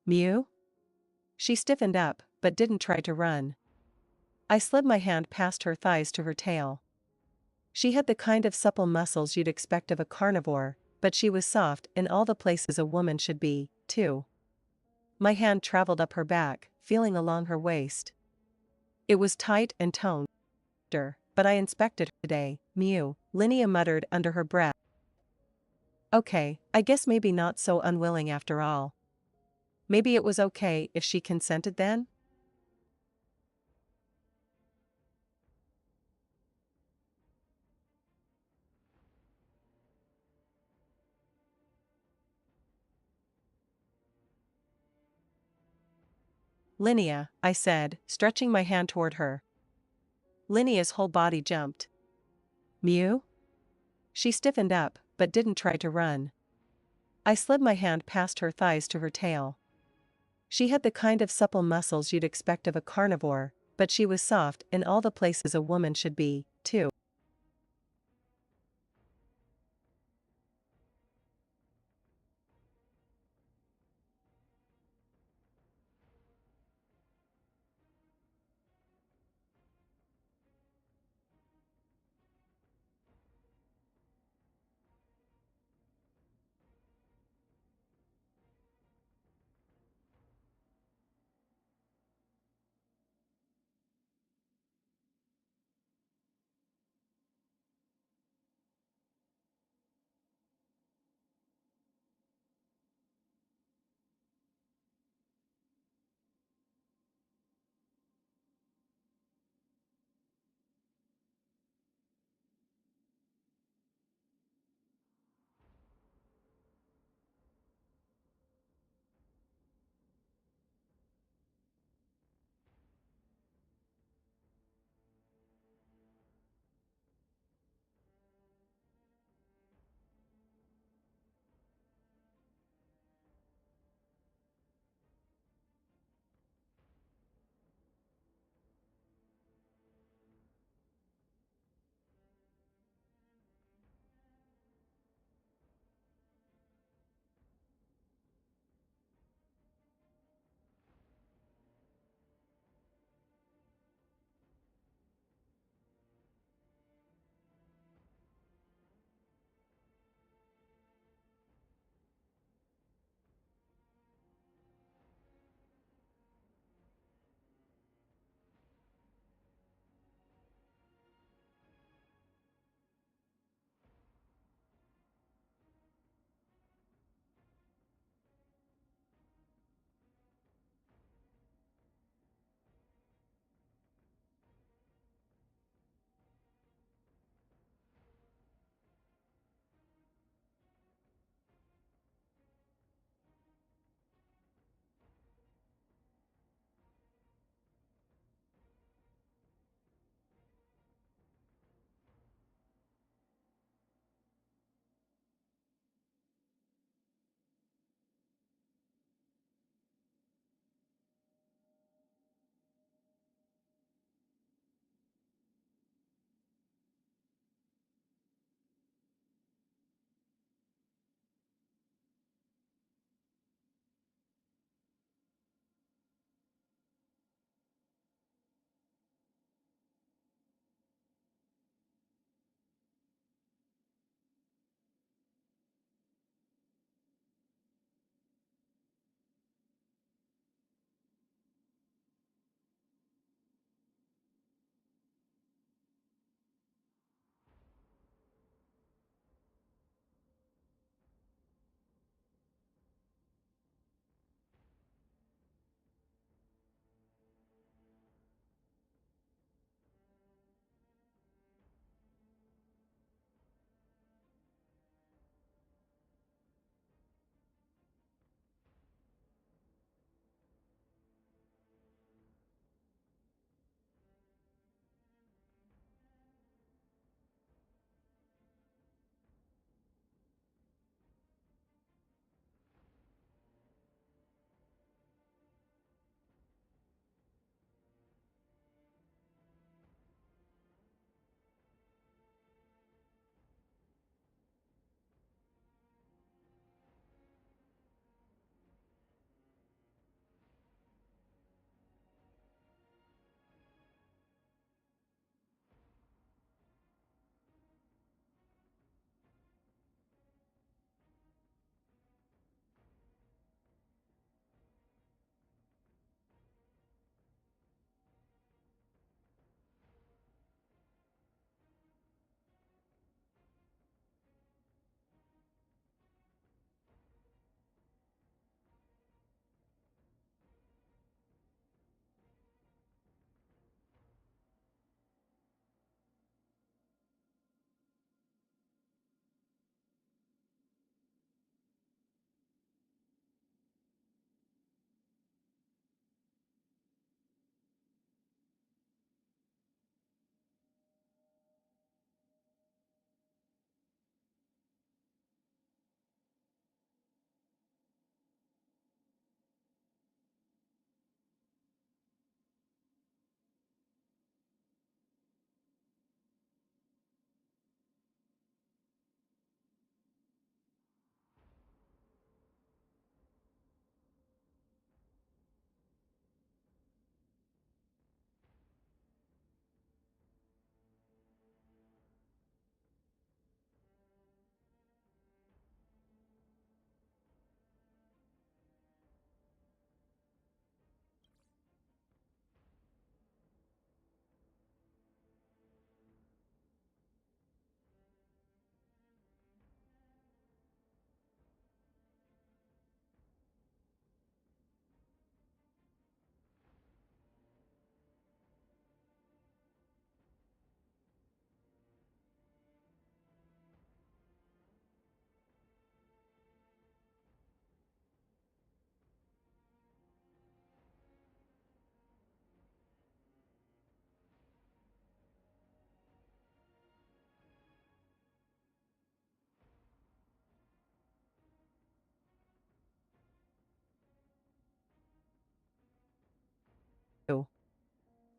S13: Mew? She stiffened up, but didn't try to run. I slid my hand past her thighs to her tail. She had the kind of supple muscles you'd expect of a carnivore, but she was soft in all the places a woman should be, too. My hand traveled up her back, feeling along her waist. It was tight and toned, but I inspected her today, mew, Linnea muttered under her breath. Okay, I guess maybe not so unwilling after all. Maybe it was okay if she consented then? Linnea, I said, stretching my hand toward her. Linnea's whole body jumped. Mew? She stiffened up, but didn't try to run. I slid my hand past her thighs to her tail. She had the kind of supple muscles you'd expect of a carnivore, but she was soft in all the places a woman should be, too.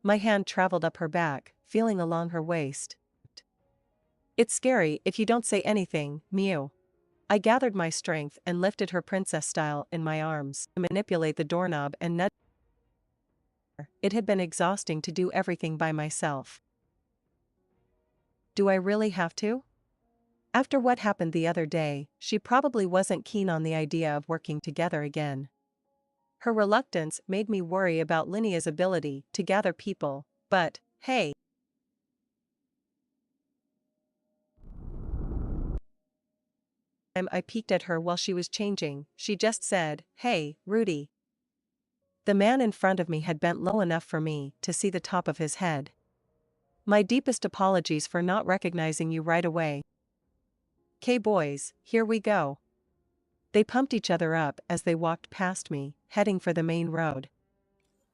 S13: My hand traveled up her back, feeling along her waist. It's scary if you don't say anything, Mew. I gathered my strength and lifted her princess style in my arms to manipulate the doorknob and nudge her. It had been exhausting to do everything by myself. Do I really have to? After what happened the other day, she probably wasn't keen on the idea of working together again. Her reluctance made me worry about Linea's ability to gather people, but, hey. I peeked at her while she was changing, she just said, "Hey, Rudy." The man in front of me had bent low enough for me to see the top of his head. My deepest apologies for not recognizing you right away. "'Kay boys, here we go." They pumped each other up as they walked past me, heading for the main road.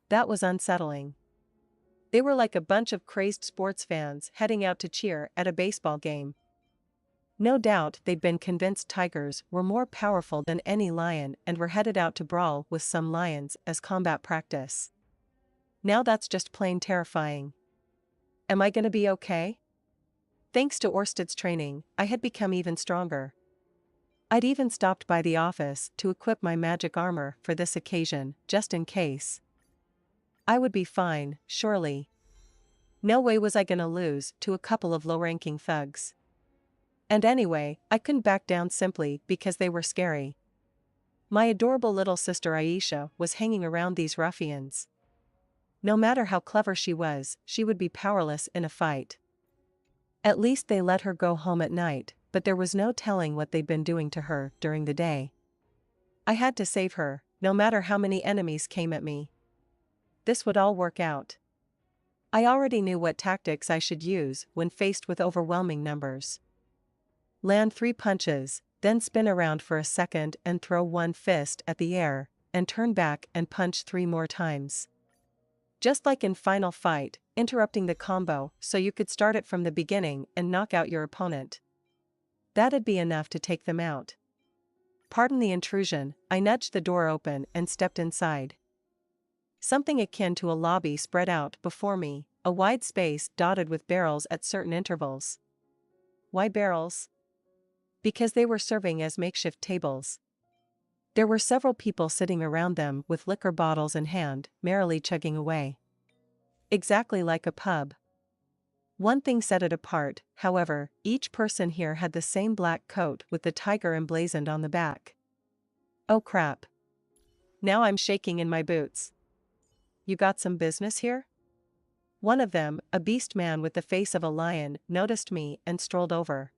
S13: That was unsettling. They were like a bunch of crazed sports fans heading out to cheer at a baseball game. No doubt they'd been convinced tigers were more powerful than any lion and were headed out to brawl with some lions as combat practice. Now that's just plain terrifying. Am I gonna be okay? Thanks to Orsted's training, I had become even stronger. I'd even stopped by the office to equip my magic armor for this occasion, just in case. I would be fine, surely. No way was I gonna lose to a couple of low-ranking thugs. And anyway, I couldn't back down simply because they were scary. My adorable little sister Aisha was hanging around these ruffians. No matter how clever she would be powerless in a fight. At least they let her go home at night, but there was no telling what they'd been doing to her during the day. I had to save her, no matter how many enemies came at me. This would all work out. I already knew what tactics I should use when faced with overwhelming numbers. Land 3 punches, then spin around for a second and throw one fist at the air, and turn back and punch 3 more times. Just like in Final Fight, interrupting the combo so you could start it from the beginning and knock out your opponent. That'd be enough to take them out. Pardon the intrusion, I nudged the door open and stepped inside. Something akin to a lobby spread out before me, a wide space dotted with barrels at certain intervals. Why barrels? Because they were serving as makeshift tables. There were several people sitting around them with liquor bottles in hand, merrily chugging away. Exactly like a pub. One thing set it apart, however, each person here had the same black coat with the tiger emblazoned on the back. Oh crap. Now I'm shaking in my boots. You got some business here? One of them, a beast man with the face of a lion, noticed me and strolled over.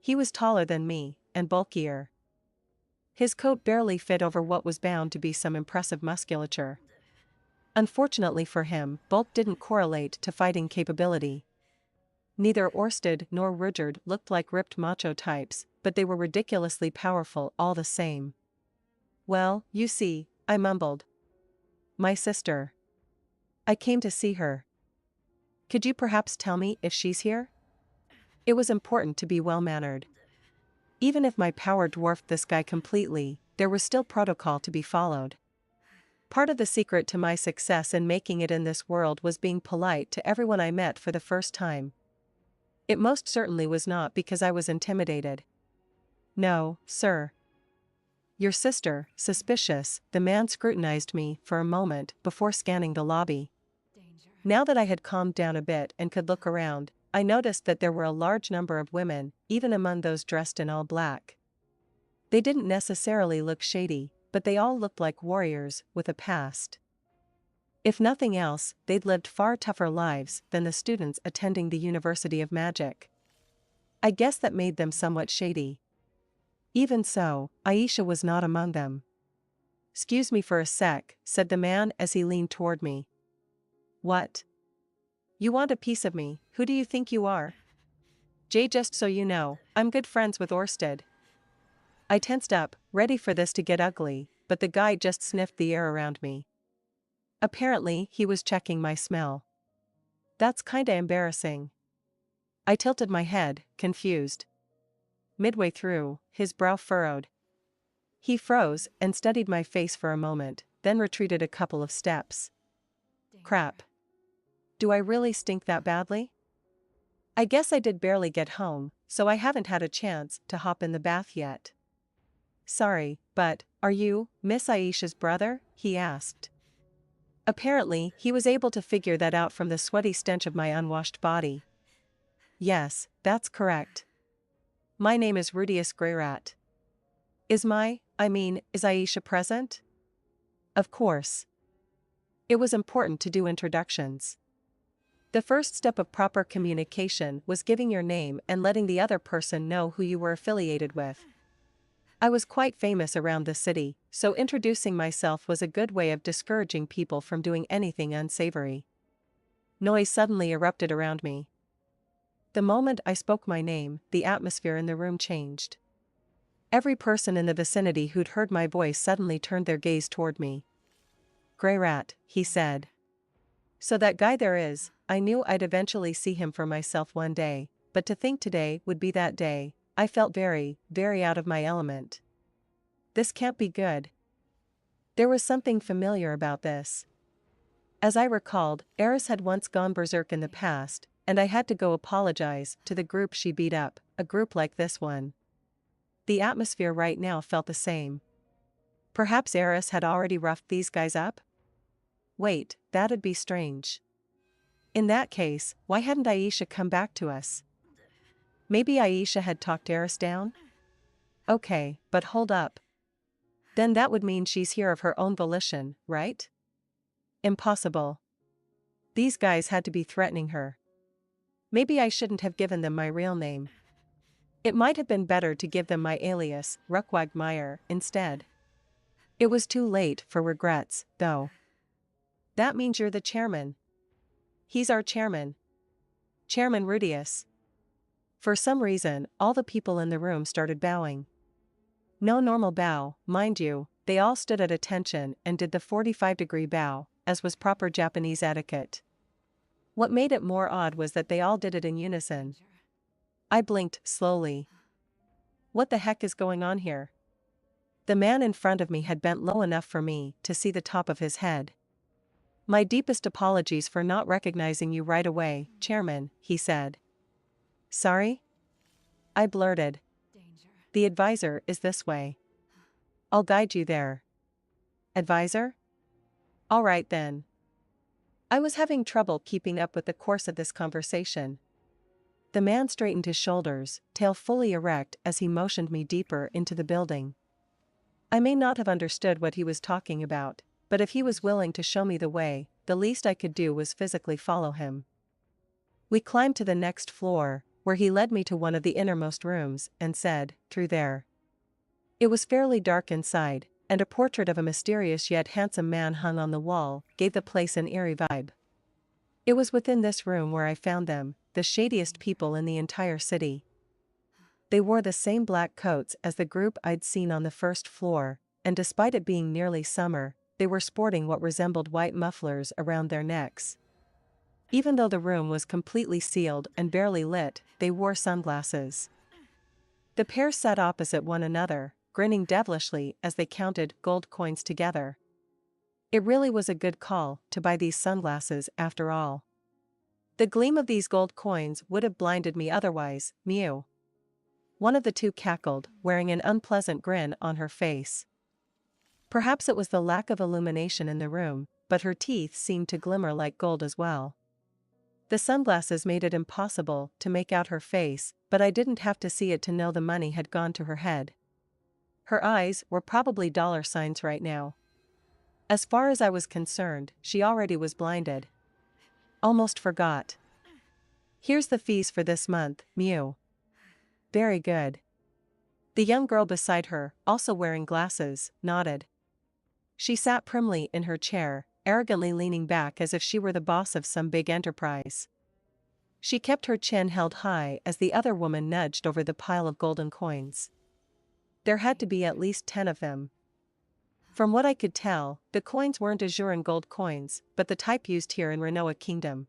S13: He was taller than me, and bulkier. His coat barely fit over what was bound to be some impressive musculature. Unfortunately for him, bulk didn't correlate to fighting capability. Neither Orsted nor Rudyard looked like ripped macho types, but they were ridiculously powerful all the same. "Well, you see," I mumbled. "My sister. I came to see her. Could you perhaps tell me if she's here?" It was important to be well-mannered. Even if my power dwarfed this guy completely, there was still protocol to be followed. Part of the secret to my success in making it in this world was being polite to everyone I met for the first time. It most certainly was not because I was intimidated. "No, sir." "Your sister, suspicious," the man scrutinized me for a moment before scanning the lobby. Now that I had calmed down a bit and could look around, I noticed that there were a large number of women, even among those dressed in all black. They didn't necessarily look shady, but they all looked like warriors with a past. If nothing else, they'd lived far tougher lives than the students attending the University of Magic. I guess that made them somewhat shady. Even so, Aisha was not among them. "Excuse me for a sec," said the man as he leaned toward me. "What? You want a piece of me? Who do you think you are?" "Jay, just so you know, I'm good friends with Orsted." I tensed up, ready for this to get ugly, but the guy just sniffed the air around me. Apparently, he was checking my smell. That's kinda embarrassing. I tilted my head, confused. Midway through, his brow furrowed. He froze and studied my face for a moment, then retreated a couple of steps. Crap. Do I really stink that badly? I guess I did barely get home, so I haven't had a chance to hop in the bath yet. Sorry, but, are you Miss Aisha's brother? He asked. Apparently, he was able to figure that out from the sweaty stench of my unwashed body. Yes, that's correct. My name is Rudius Greyrat. Is Aisha present? Of course. It was important to do introductions. The first step of proper communication was giving your name and letting the other person know who you were affiliated with. I was quite famous around the city, so introducing myself was a good way of discouraging people from doing anything unsavory. Noise suddenly erupted around me. The moment I spoke my name, the atmosphere in the room changed. Every person in the vicinity who'd heard my voice suddenly turned their gaze toward me. Greyrat, he said. So that guy there is, I knew I'd eventually see him for myself one day, but to think today would be that day, I felt very, very out of my element. This can't be good. There was something familiar about this. As I recalled, Eris had once gone berserk in the past, and I had to go apologize to the group she beat up, a group like this one. The atmosphere right now felt the same. Perhaps Eris had already roughed these guys up? Wait, that'd be strange. In that case, why hadn't Aisha come back to us? Maybe Aisha had talked Eris down? Okay, but hold up. Then that would mean she's here of her own volition, right? Impossible. These guys had to be threatening her. Maybe I shouldn't have given them my real name. It might have been better to give them my alias, Ruckwagmeyer, instead. It was too late for regrets, though. That means you're the chairman. He's our chairman. Chairman Rudius. For some reason, all the people in the room started bowing. No normal bow, mind you, they all stood at attention and did the 45-degree bow, as was proper Japanese etiquette. What made it more odd was that they all did it in unison. I blinked slowly. What the heck is going on here? The man in front of me had bent low enough for me to see the top of his head. My deepest apologies for not recognizing you right away, Chairman, he said. Sorry? I blurted. The advisor is this way. I'll guide you there. Advisor? All right then. I was having trouble keeping up with the course of this conversation. The man straightened his shoulders, tail fully erect as he motioned me deeper into the building. I may not have understood what he was talking about, but if he was willing to show me the way, the least I could do was physically follow him. We climbed to the next floor, where he led me to one of the innermost rooms, and said, through there. It was fairly dark inside, and a portrait of a mysterious yet handsome man hung on the wall, gave the place an eerie vibe. It was within this room where I found them, the shadiest people in the entire city. They wore the same black coats as the group I'd seen on the first floor, and despite it being nearly summer, they were sporting what resembled white mufflers around their necks. Even though the room was completely sealed and barely lit, they wore sunglasses. The pair sat opposite one another, grinning devilishly as they counted gold coins together. It really was a good call to buy these sunglasses after all. The gleam of these gold coins would have blinded me otherwise, mew. One of the two cackled, wearing an unpleasant grin on her face. Perhaps it was the lack of illumination in the room, but her teeth seemed to glimmer like gold as well. The sunglasses made it impossible to make out her face, but I didn't have to see it to know the money had gone to her head. Her eyes were probably dollar signs right now. As far as I was concerned, she already was blinded. Almost forgot. Here's the fees for this month, mew. Very good. The young girl beside her, also wearing glasses, nodded. She sat primly in her chair, arrogantly leaning back as if she were the boss of some big enterprise. She kept her chin held high as the other woman nudged over the pile of golden coins. There had to be at least 10 of them. From what I could tell, the coins weren't Azuran gold coins, but the type used here in Renoa Kingdom.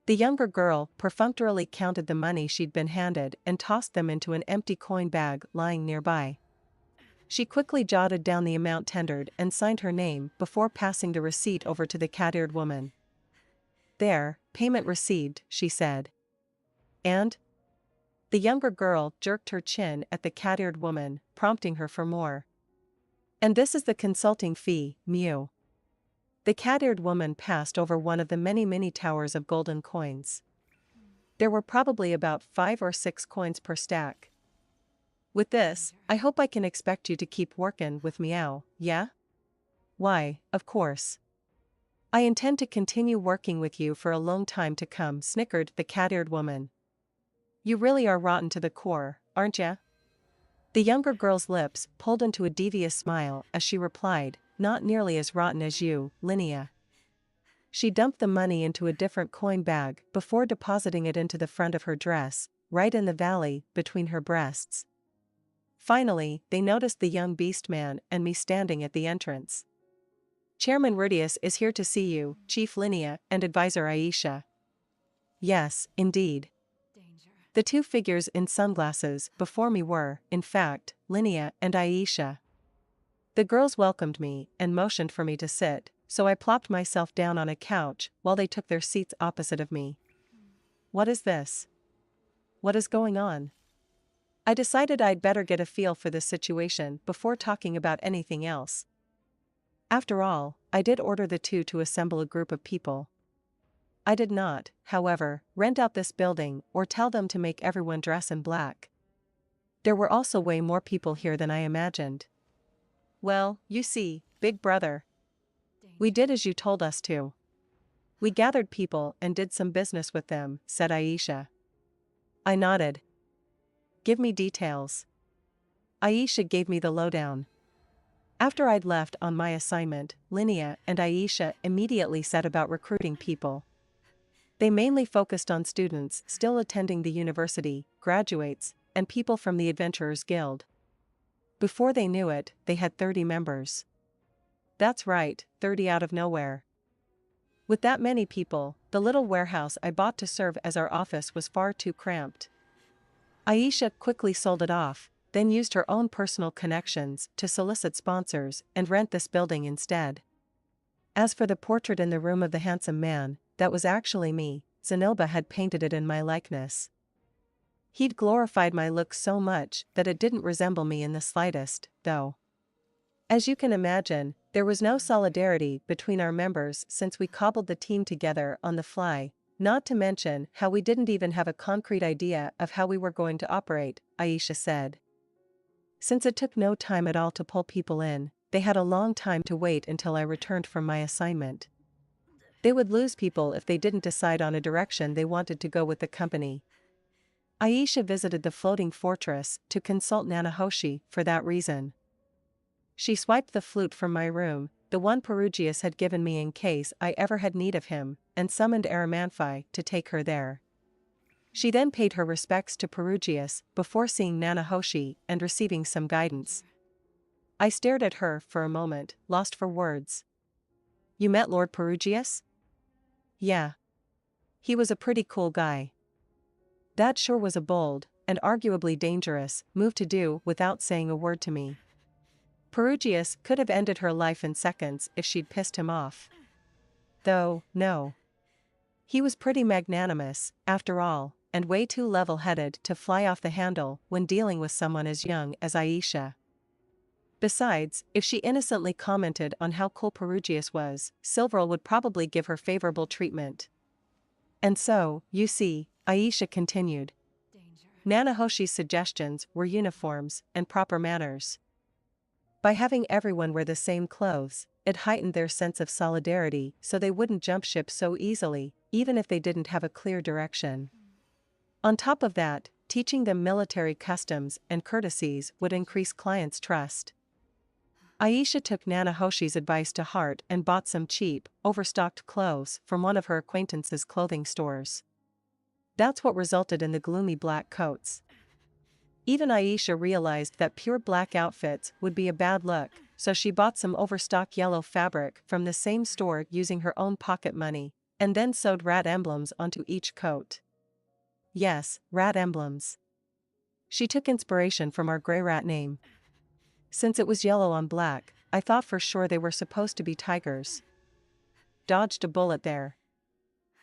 S13: The younger girl perfunctorily counted the money she'd been handed and tossed them into an empty coin bag lying nearby. She quickly jotted down the amount tendered and signed her name before passing the receipt over to the cat-eared woman. There, payment received, she said. And? The younger girl jerked her chin at the cat-eared woman, prompting her for more. And this is the consulting fee, Mew. The cat-eared woman passed over one of the many towers of golden coins. There were probably about 5 or 6 coins per stack. With this, I hope I can expect you to keep workin' with Meow, yeah? Why, of course. I intend to continue working with you for a long time to come, snickered the cat-eared woman. You really are rotten to the core, aren't ya? The younger girl's lips pulled into a devious smile as she replied, not nearly as rotten as you, Linnea. She dumped the money into a different coin bag before depositing it into the front of her dress, right in the valley between her breasts. Finally, they noticed the young beast man and me standing at the entrance. Chairman Rudius is here to see you, Chief Linnea and Advisor Aisha. Yes, indeed. The 2 figures in sunglasses before me were, in fact, Linnea and Aisha. The girls welcomed me and motioned for me to sit, so I plopped myself down on a couch while they took their seats opposite of me. What is this? What is going on? I decided I'd better get a feel for this situation before talking about anything else. After all, I did order the 2 to assemble a group of people. I did not, however, rent out this building or tell them to make everyone dress in black. There were also way more people here than I imagined. Well, you see, big brother. We did as you told us to. We gathered people and did some business with them, said Aisha. I nodded. Give me details. Aisha gave me the lowdown. After I'd left on my assignment, Linnea and Aisha immediately set about recruiting people. They mainly focused on students still attending the university, graduates, and people from the Adventurers Guild. Before they knew it, they had 30 members. That's right, 30 out of nowhere. With that many people, the little warehouse I bought to serve as our office was far too cramped. Aisha quickly sold it off, then used her own personal connections to solicit sponsors and rent this building instead. As for the portrait in the room of the handsome man, that was actually me. Zenilba had painted it in my likeness. He'd glorified my look so much that it didn't resemble me in the slightest, though. As you can imagine, there was no solidarity between our members since we cobbled the team together on the fly, not to mention how we didn't even have a concrete idea of how we were going to operate, Aisha said. Since it took no time at all to pull people in, they had a long time to wait until I returned from my assignment. They would lose people if they didn't decide on a direction they wanted to go with the company. Aisha visited the floating fortress to consult Nanahoshi for that reason. She swiped the flute from my room, the one Perugius had given me in case I ever had need of him, and summoned Aramanthi to take her there. She then paid her respects to Perugius before seeing Nanahoshi and receiving some guidance. I stared at her for a moment, lost for words. You met Lord Perugius? Yeah. He was a pretty cool guy. That sure was a bold, and arguably dangerous, move to do without saying a word to me. Perugius could have ended her life in seconds if she'd pissed him off. Though, no. He was pretty magnanimous, after all, and way too level-headed to fly off the handle when dealing with someone as young as Aisha. Besides, if she innocently commented on how cool Perugius was, Silverl would probably give her favorable treatment. And so, you see, Aisha continued. Nanahoshi's suggestions were uniforms and proper manners. By having everyone wear the same clothes, it heightened their sense of solidarity so they wouldn't jump ship so easily, even if they didn't have a clear direction. On top of that, teaching them military customs and courtesies would increase clients' trust. Aisha took Nanahoshi's advice to heart and bought some cheap, overstocked clothes from one of her acquaintances' clothing stores. That's what resulted in the gloomy black coats. Even Aisha realized that pure black outfits would be a bad look, so she bought some overstock yellow fabric from the same store using her own pocket money, and then sewed rat emblems onto each coat. Yes, rat emblems. She took inspiration from our gray rat name. Since it was yellow on black, I thought for sure they were supposed to be tigers. Dodged a bullet there.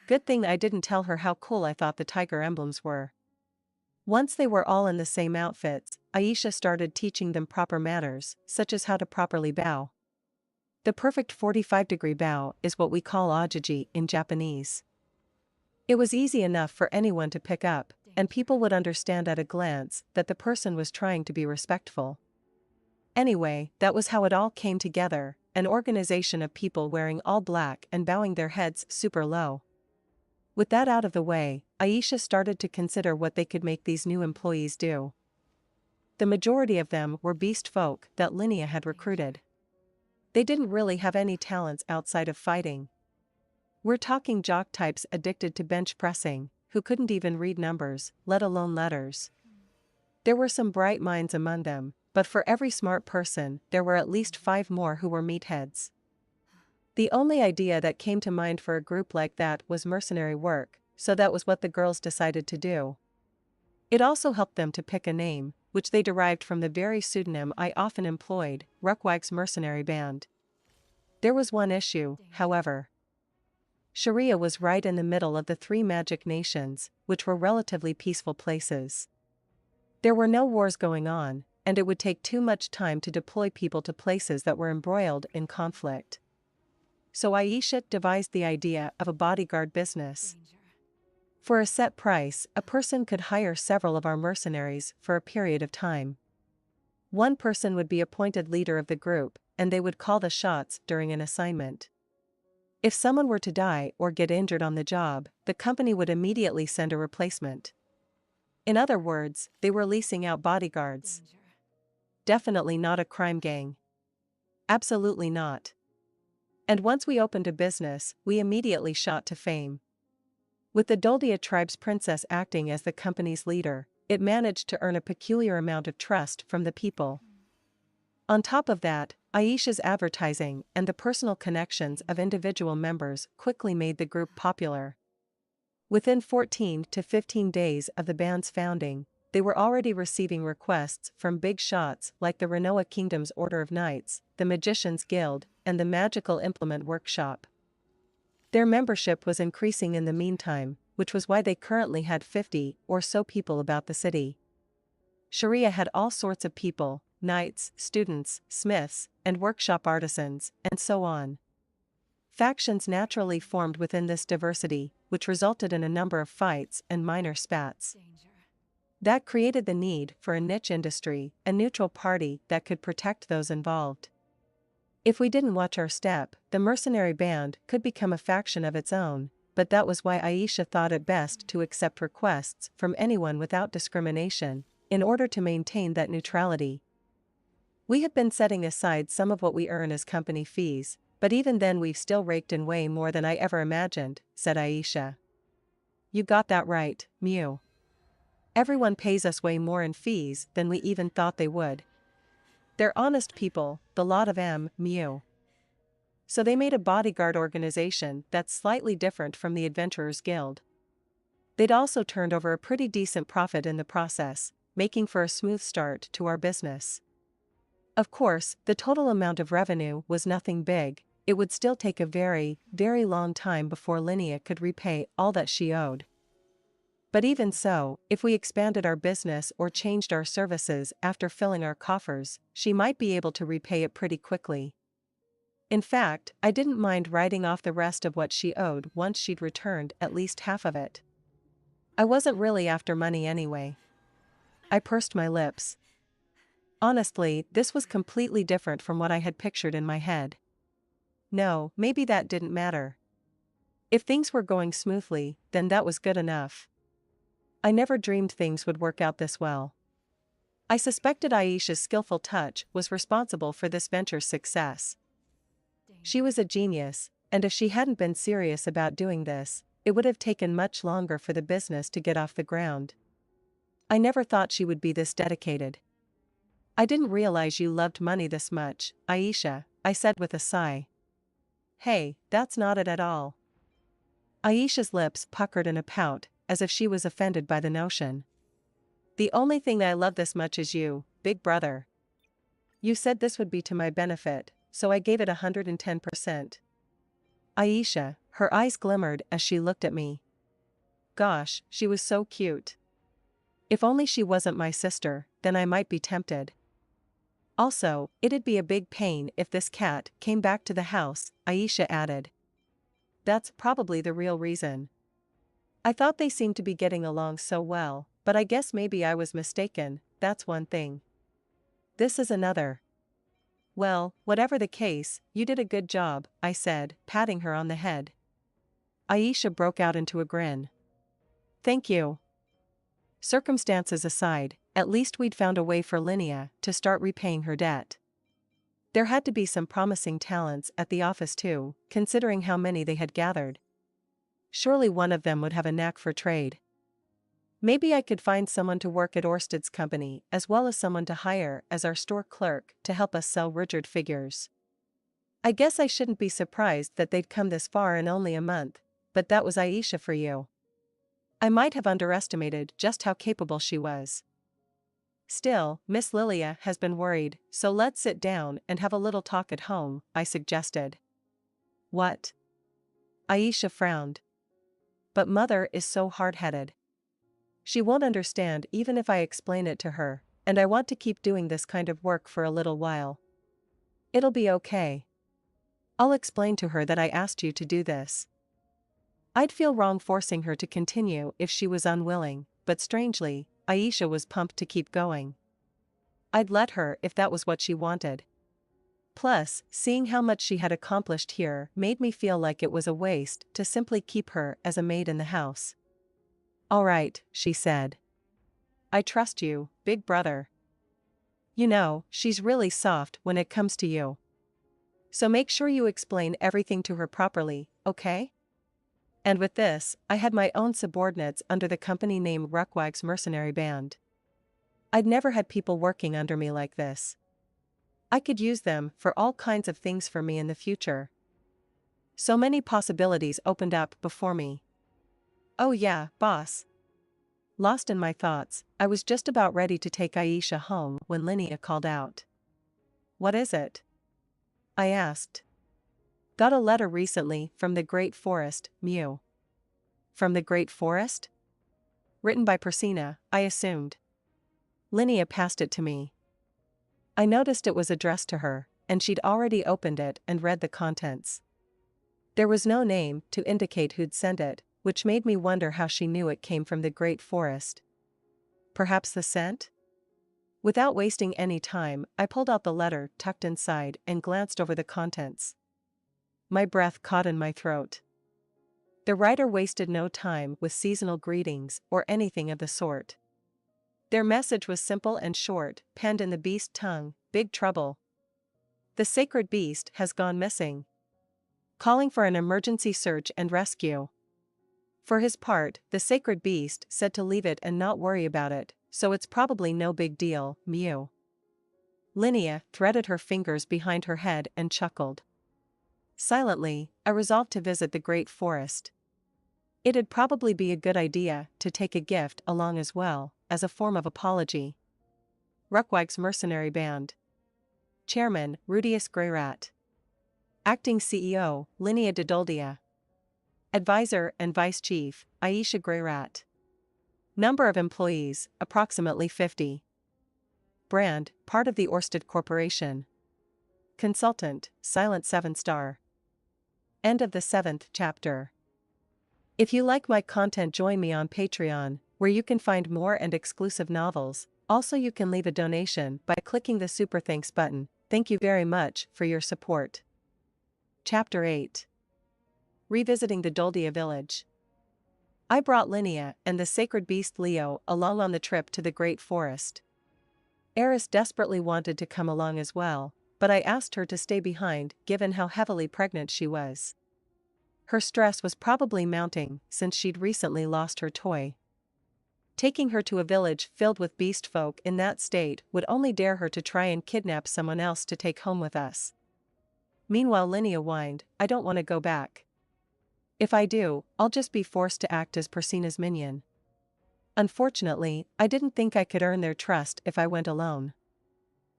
S13: Good thing I didn't tell her how cool I thought the tiger emblems were. Once they were all in the same outfits, Aisha started teaching them proper manners, such as how to properly bow. The perfect 45-degree bow is what we call ojiji in Japanese. It was easy enough for anyone to pick up, and people would understand at a glance that the person was trying to be respectful. Anyway, that was how it all came together, an organization of people wearing all black and bowing their heads super low. With that out of the way, Aisha started to consider what they could make these new employees do. The majority of them were beast folk that Linnea had recruited. They didn't really have any talents outside of fighting. We're talking jock types addicted to bench pressing, who couldn't even read numbers, let alone letters. There were some bright minds among them, but for every smart person, there were at least 5 more who were meatheads. The only idea that came to mind for a group like that was mercenary work, so that was what the girls decided to do. It also helped them to pick a name, which they derived from the very pseudonym I often employed, Ruckwag's Mercenary Band. There was one issue, however. Sharia was right in the middle of the 3 magic nations, which were relatively peaceful places. There were no wars going on, and it would take too much time to deploy people to places that were embroiled in conflict. So Aisha devised the idea of a bodyguard business. For a set price, a person could hire several of our mercenaries for a period of time. One person would be appointed leader of the group, and they would call the shots during an assignment. If someone were to die or get injured on the job, the company would immediately send a replacement. In other words, they were leasing out bodyguards. Definitely not a crime gang. Absolutely not. And once we opened a business, we immediately shot to fame. With the Doldia tribe's princess acting as the company's leader, it managed to earn a peculiar amount of trust from the people. On top of that, Aisha's advertising and the personal connections of individual members quickly made the group popular. Within 14 to 15 days of the band's founding, they were already receiving requests from big shots like the Renoa Kingdom's Order of Knights, the Magicians Guild, and the Magical Implement Workshop. Their membership was increasing in the meantime, which was why they currently had 50 or so people about the city. Sharia had all sorts of people, knights, students, smiths, and workshop artisans, and so on. Factions naturally formed within this diversity, which resulted in a number of fights and minor spats. That created the need for a niche industry, a neutral party that could protect those involved. If we didn't watch our step, the mercenary band could become a faction of its own, but that was why Aisha thought it best to accept requests from anyone without discrimination, in order to maintain that neutrality. We have been setting aside some of what we earn as company fees, but even then we've still raked in way more than I ever imagined, said Aisha. You got that right, Mew. Everyone pays us way more in fees than we even thought they would. They're honest people, the lot of them, Mew. So they made a bodyguard organization that's slightly different from the Adventurers Guild. They'd also turned over a pretty decent profit in the process, making for a smooth start to our business. Of course, the total amount of revenue was nothing big. It would still take a very, very long time before Linnea could repay all that she owed. But even so, if we expanded our business or changed our services after filling our coffers, she might be able to repay it pretty quickly. In fact, I didn't mind writing off the rest of what she owed once she'd returned at least half of it. I wasn't really after money anyway. I pursed my lips. Honestly, this was completely different from what I had pictured in my head. No, maybe that didn't matter. If things were going smoothly, then that was good enough. I never dreamed things would work out this well. I suspected Aisha's skillful touch was responsible for this venture's success. She was a genius, and if she hadn't been serious about doing this, it would have taken much longer for the business to get off the ground. I never thought she would be this dedicated. I didn't realize you loved money this much, Aisha, I said with a sigh. Hey, that's not it at all. Aisha's lips puckered in a pout, as if she was offended by the notion. The only thing I love this much is you, big brother. You said this would be to my benefit, so I gave it 110%. Aisha, Her eyes glimmered as she looked at me. Gosh, she was so cute. If only she wasn't my sister, then I might be tempted. Also, it'd be a big pain if this cat came back to the house, Aisha added. That's probably the real reason. I thought they seemed to be getting along so well, but I guess maybe I was mistaken. That's one thing. This is another. Well, whatever the case, you did a good job, I said, patting her on the head. Aisha broke out into a grin. Thank you. Circumstances aside, at least we'd found a way for Linnea to start repaying her debt. There had to be some promising talents at the office too, considering how many they had gathered. Surely one of them would have a knack for trade. Maybe I could find someone to work at Orsted's company as well as someone to hire as our store clerk to help us sell Richard figures. I guess I shouldn't be surprised that they'd come this far in only a month, but that was Aisha for you. I might have underestimated just how capable she was. Still, Miss Lilia has been worried, so let's sit down and have a little talk at home, I suggested. What? Aisha frowned. But Mother is so hard-headed. She won't understand even if I explain it to her, and I want to keep doing this kind of work for a little while. It'll be okay. I'll explain to her that I asked you to do this. I'd feel wrong forcing her to continue if she was unwilling, but strangely, Aisha was pumped to keep going. I'd let her if that was what she wanted. Plus, seeing how much she had accomplished here made me feel like it was a waste to simply keep her as a maid in the house. All right, she said. I trust you, big brother. You know, she's really soft when it comes to you. So make sure you explain everything to her properly, okay? And with this, I had my own subordinates under the company name Ruckwag's Mercenary Band. I'd never had people working under me like this. I could use them for all kinds of things for me in the future. So many possibilities opened up before me. Oh yeah, boss. Lost in my thoughts, I was just about ready to take Aisha home when Linnea called out. What is it? I asked. Got a letter recently from the Great Forest, Mew. From the Great Forest? Written by Persina, I assumed. Linnea passed it to me. I noticed it was addressed to her, and she'd already opened it and read the contents. There was no name to indicate who'd sent it, which made me wonder how she knew it came from the Great Forest. Perhaps the scent? Without wasting any time, I pulled out the letter tucked inside and glanced over the contents. My breath caught in my throat. The writer wasted no time with seasonal greetings or anything of the sort. Their message was simple and short, penned in the beast tongue: big trouble. The sacred beast has gone missing. Calling for an emergency search and rescue. For his part, the sacred beast said to leave it and not worry about it, so it's probably no big deal, Mew. Linnea threaded her fingers behind her head and chuckled. Silently, I resolved to visit the Great Forest. It'd probably be a good idea to take a gift along as well, as a form of apology. Ruckwag's Mercenary Band. Chairman, Rudius Greyrat. Acting CEO, Linnea Didoldia. Advisor and Vice Chief, Aisha Greyrat. Number of employees, approximately 50. Brand, part of the Orsted Corporation. Consultant, Silent 7-star. End of the 7th chapter. If you like my content, join me on Patreon, where you can find more and exclusive novels. Also, you can leave a donation by clicking the Super Thanks button. Thank you very much for your support. Chapter 8. Revisiting the Doldia village. I brought Linnea and the sacred beast Leo along on the trip to the Great Forest. Eris desperately wanted to come along as well, but I asked her to stay behind given how heavily pregnant she was. Her stress was probably mounting since she'd recently lost her toy. Taking her to a village filled with beast folk in that state would only dare her to try and kidnap someone else to take home with us. Meanwhile, Linnea whined, I don't want to go back. If I do, I'll just be forced to act as Persina's minion. Unfortunately, I didn't think I could earn their trust if I went alone.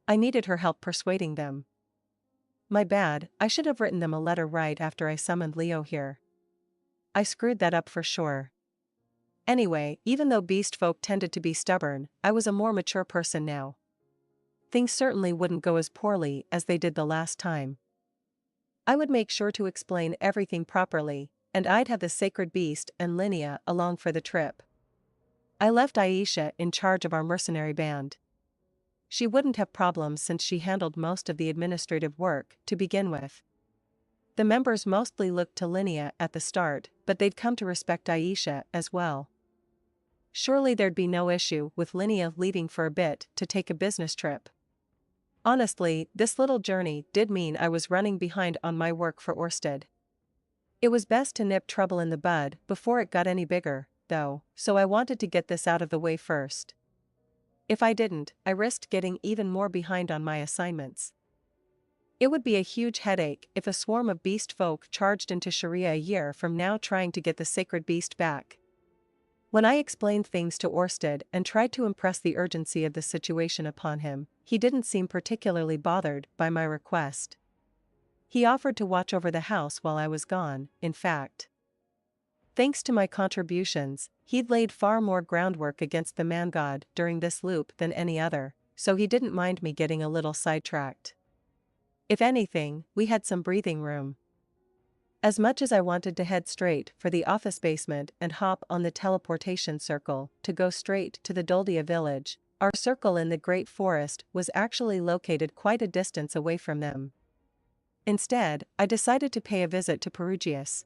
S13: I needed her help persuading them. My bad, I should have written them a letter right after I summoned Leo here. I screwed that up for sure. Anyway, even though beast folk tended to be stubborn, I was a more mature person now. Things certainly wouldn't go as poorly as they did the last time. I would make sure to explain everything properly, and I'd have the sacred beast and Linnea along for the trip. I left Aisha in charge of our mercenary band. She wouldn't have problems since she handled most of the administrative work to begin with. The members mostly looked to Linnea at the start, but they'd come to respect Aisha as well. Surely there'd be no issue with Linnea leaving for a bit to take a business trip. Honestly, this little journey did mean I was running behind on my work for Ørsted. It was best to nip trouble in the bud before it got any bigger, though, so I wanted to get this out of the way first. If I didn't, I risked getting even more behind on my assignments. It would be a huge headache if a swarm of beast folk charged into Sharia a year from now trying to get the sacred beast back. When I explained things to Ørsted and tried to impress the urgency of the situation upon him, he didn't seem particularly bothered by my request. He offered to watch over the house while I was gone, in fact. Thanks to my contributions, he'd laid far more groundwork against the man god during this loop than any other, so he didn't mind me getting a little sidetracked. If anything, we had some breathing room. As much as I wanted to head straight for the office basement and hop on the teleportation circle to go straight to the Doldia village, our circle in the Great Forest was actually located quite a distance away from them. Instead, I decided to pay a visit to Perugius.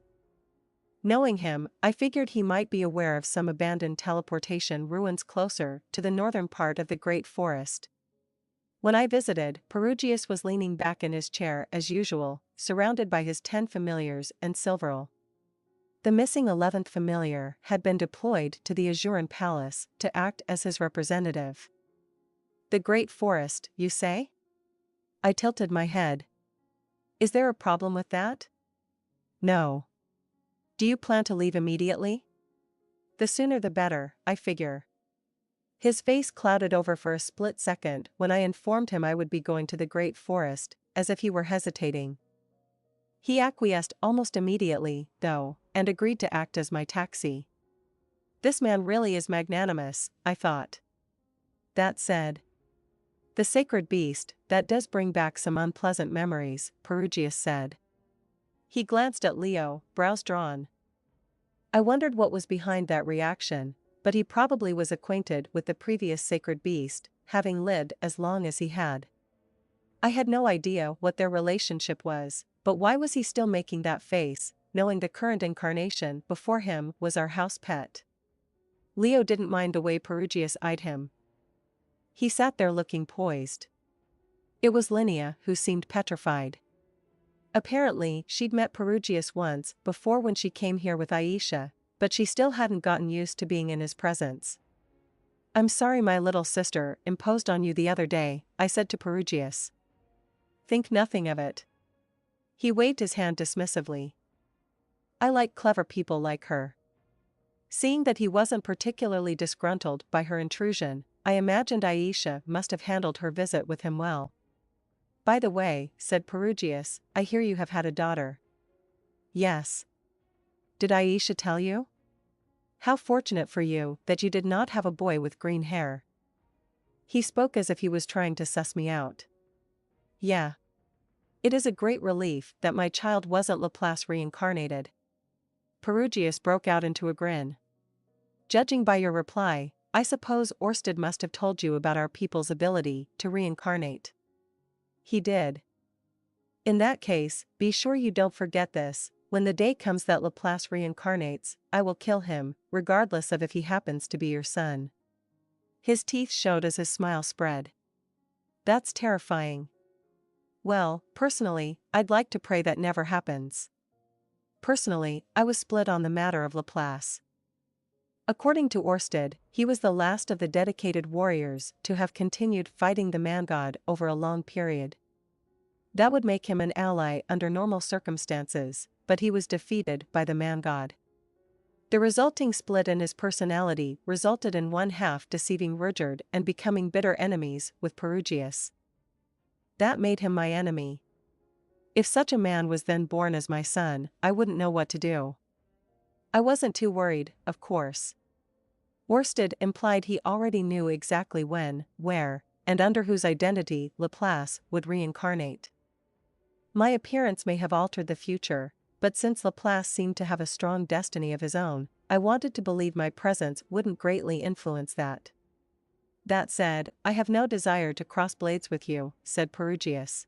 S13: Knowing him, I figured he might be aware of some abandoned teleportation ruins closer to the northern part of the Great Forest. When I visited, Perugius was leaning back in his chair as usual, surrounded by his 10 familiars and Silverl. The missing 11th familiar had been deployed to the Azuran Palace to act as his representative. The Great Forest, you say? I tilted my head. Is there a problem with that? No. Do you plan to leave immediately? The sooner the better, I figure. His face clouded over for a split second when I informed him I would be going to the Great Forest, as if he were hesitating. He acquiesced almost immediately, though, and agreed to act as my taxi. This man really is magnanimous, I thought. That said, the sacred beast, that does bring back some unpleasant memories, Perugius said. He glanced at Leo, brows drawn. I wondered what was behind that reaction, but he probably was acquainted with the previous sacred beast, having lived as long as he had. I had no idea what their relationship was, but why was he still making that face, knowing the current incarnation before him was our house pet? Leo didn't mind the way Perugius eyed him. He sat there looking poised. It was Linnea who seemed petrified. Apparently, she'd met Perugius once before when she came here with Aisha, but she still hadn't gotten used to being in his presence. I'm sorry my little sister imposed on you the other day, I said to Perugius. Think nothing of it. He waved his hand dismissively. I like clever people like her. Seeing that he wasn't particularly disgruntled by her intrusion, I imagined Aisha must have handled her visit with him well. By the way, said Perugius, I hear you have had a daughter. Yes. Did Aisha tell you? How fortunate for you that you did not have a boy with green hair. He spoke as if he was trying to suss me out. Yeah. It is a great relief that my child wasn't Laplace reincarnated. Perugius broke out into a grin. Judging by your reply, I suppose Ørsted must have told you about our people's ability to reincarnate. He did. In that case, be sure you don't forget this. When the day comes that Laplace reincarnates, I will kill him, regardless of if he happens to be your son. His teeth showed as his smile spread. That's terrifying. Well, personally, I'd like to pray that never happens. Personally, I was split on the matter of Laplace. According to Ørsted, he was the last of the dedicated warriors to have continued fighting the man-god over a long period. That would make him an ally under normal circumstances, but he was defeated by the man-god. The resulting split in his personality resulted in one half deceiving Rudyard and becoming bitter enemies with Perugius. That made him my enemy. If such a man was then born as my son, I wouldn't know what to do. I wasn't too worried, of course. Worsted implied he already knew exactly when, where, and under whose identity Laplace would reincarnate. My appearance may have altered the future, but since Laplace seemed to have a strong destiny of his own, I wanted to believe my presence wouldn't greatly influence that. That said, I have no desire to cross blades with you, said Perugius.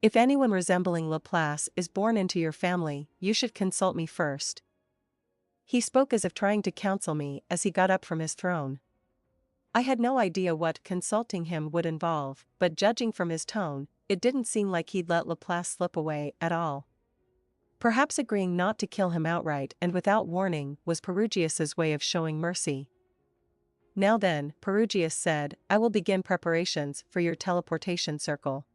S13: If anyone resembling Laplace is born into your family, you should consult me first. He spoke as if trying to counsel me as he got up from his throne. I had no idea what consulting him would involve, but judging from his tone, it didn't seem like he'd let Laplace slip away at all. Perhaps agreeing not to kill him outright and without warning was Perugius's way of showing mercy. Now then, Perugius said, I will begin preparations for your teleportation circle.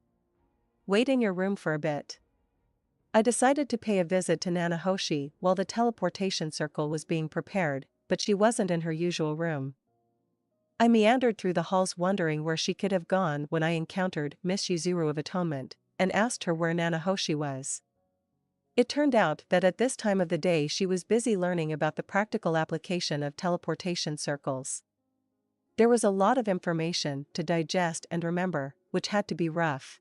S13: Wait in your room for a bit. I decided to pay a visit to Nanahoshi while the teleportation circle was being prepared, but she wasn't in her usual room. I meandered through the halls wondering where she could have gone when I encountered Miss Yuzuru of Atonement, and asked her where Nanahoshi was. It turned out that at this time of the day she was busy learning about the practical application of teleportation circles. There was a lot of information to digest and remember, which had to be rough.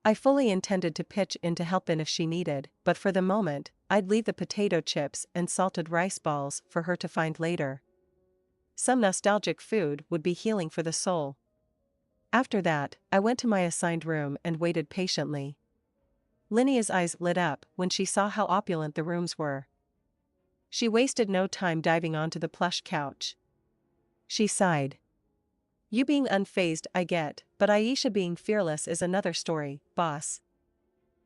S13: I fully intended to pitch in to help if she needed, but for the moment, I'd leave the potato chips and salted rice balls for her to find later. Some nostalgic food would be healing for the soul. After that, I went to my assigned room and waited patiently. Linnea's eyes lit up when she saw how opulent the rooms were. She wasted no time diving onto the plush couch. She sighed. You being unfazed I get, but Aisha being fearless is another story, boss.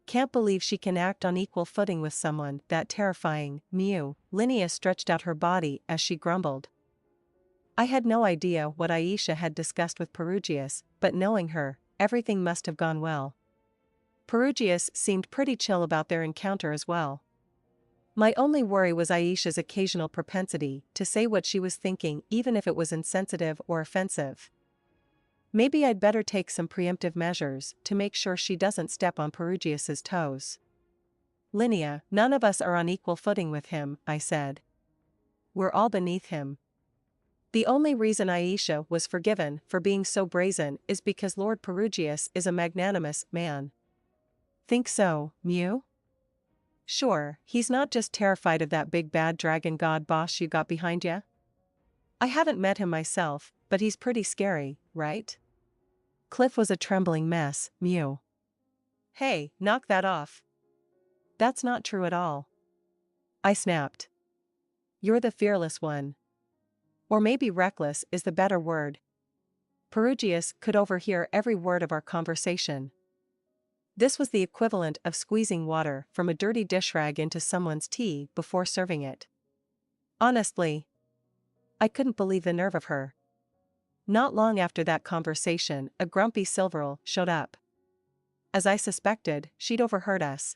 S13: Can't believe she can act on equal footing with someone that terrifying, Mew. Linnea stretched out her body as she grumbled. I had no idea what Aisha had discussed with Perugius, but knowing her, everything must have gone well. Perugius seemed pretty chill about their encounter as well. My only worry was Aisha's occasional propensity to say what she was thinking even if it was insensitive or offensive. Maybe I'd better take some preemptive measures to make sure she doesn't step on Perugius's toes. Linnea, none of us are on equal footing with him, I said. We're all beneath him. The only reason Aisha was forgiven for being so brazen is because Lord Perugius is a magnanimous man. Think so, Mew? Sure, he's not just terrified of that big bad dragon god boss you got behind ya? I haven't met him myself, but he's pretty scary, right? Cliff was a trembling mess, Mew. Hey, knock that off. That's not true at all. I snapped. You're the fearless one. Or maybe reckless is the better word. Perugius could overhear every word of our conversation. This was the equivalent of squeezing water from a dirty dish rag into someone's tea before serving it. Honestly, I couldn't believe the nerve of her. Not long after that conversation, a grumpy Silverl showed up. As I suspected, she'd overheard us.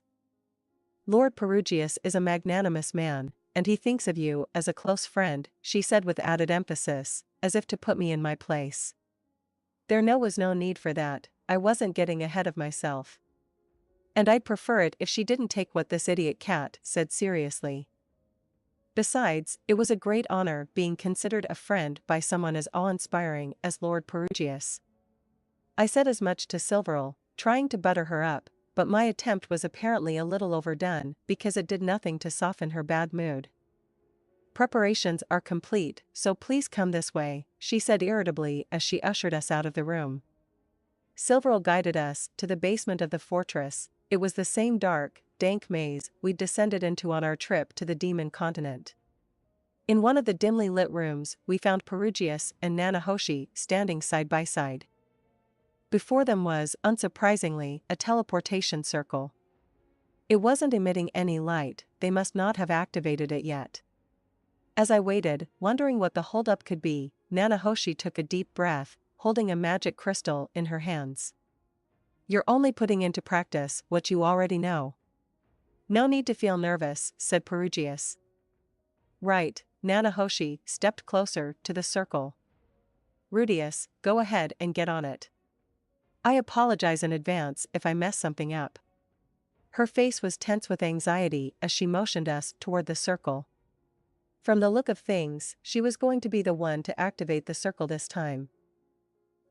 S13: Lord Perugius is a magnanimous man, and he thinks of you as a close friend, she said with added emphasis, as if to put me in my place. There was no need for that, I wasn't getting ahead of myself. And I'd prefer it if she didn't take what this idiot cat said seriously. Besides, it was a great honor being considered a friend by someone as awe-inspiring as Lord Perugius. I said as much to Silverl, trying to butter her up, but my attempt was apparently a little overdone because it did nothing to soften her bad mood. Preparations are complete, so please come this way, she said irritably as she ushered us out of the room. Silverl guided us to the basement of the fortress. It was the same dark, dank maze we'd descended into on our trip to the Demon Continent. In one of the dimly lit rooms, we found Perugius and Nanahoshi standing side by side. Before them was, unsurprisingly, a teleportation circle. It wasn't emitting any light, they must not have activated it yet. As I waited, wondering what the holdup could be, Nanahoshi took a deep breath, holding a magic crystal in her hands. You're only putting into practice what you already know. No need to feel nervous, said Perugius. Right, Nanahoshi stepped closer to the circle. Rudius, go ahead and get on it. I apologize in advance if I mess something up. Her face was tense with anxiety as she motioned us toward the circle. From the look of things, she was going to be the one to activate the circle this time.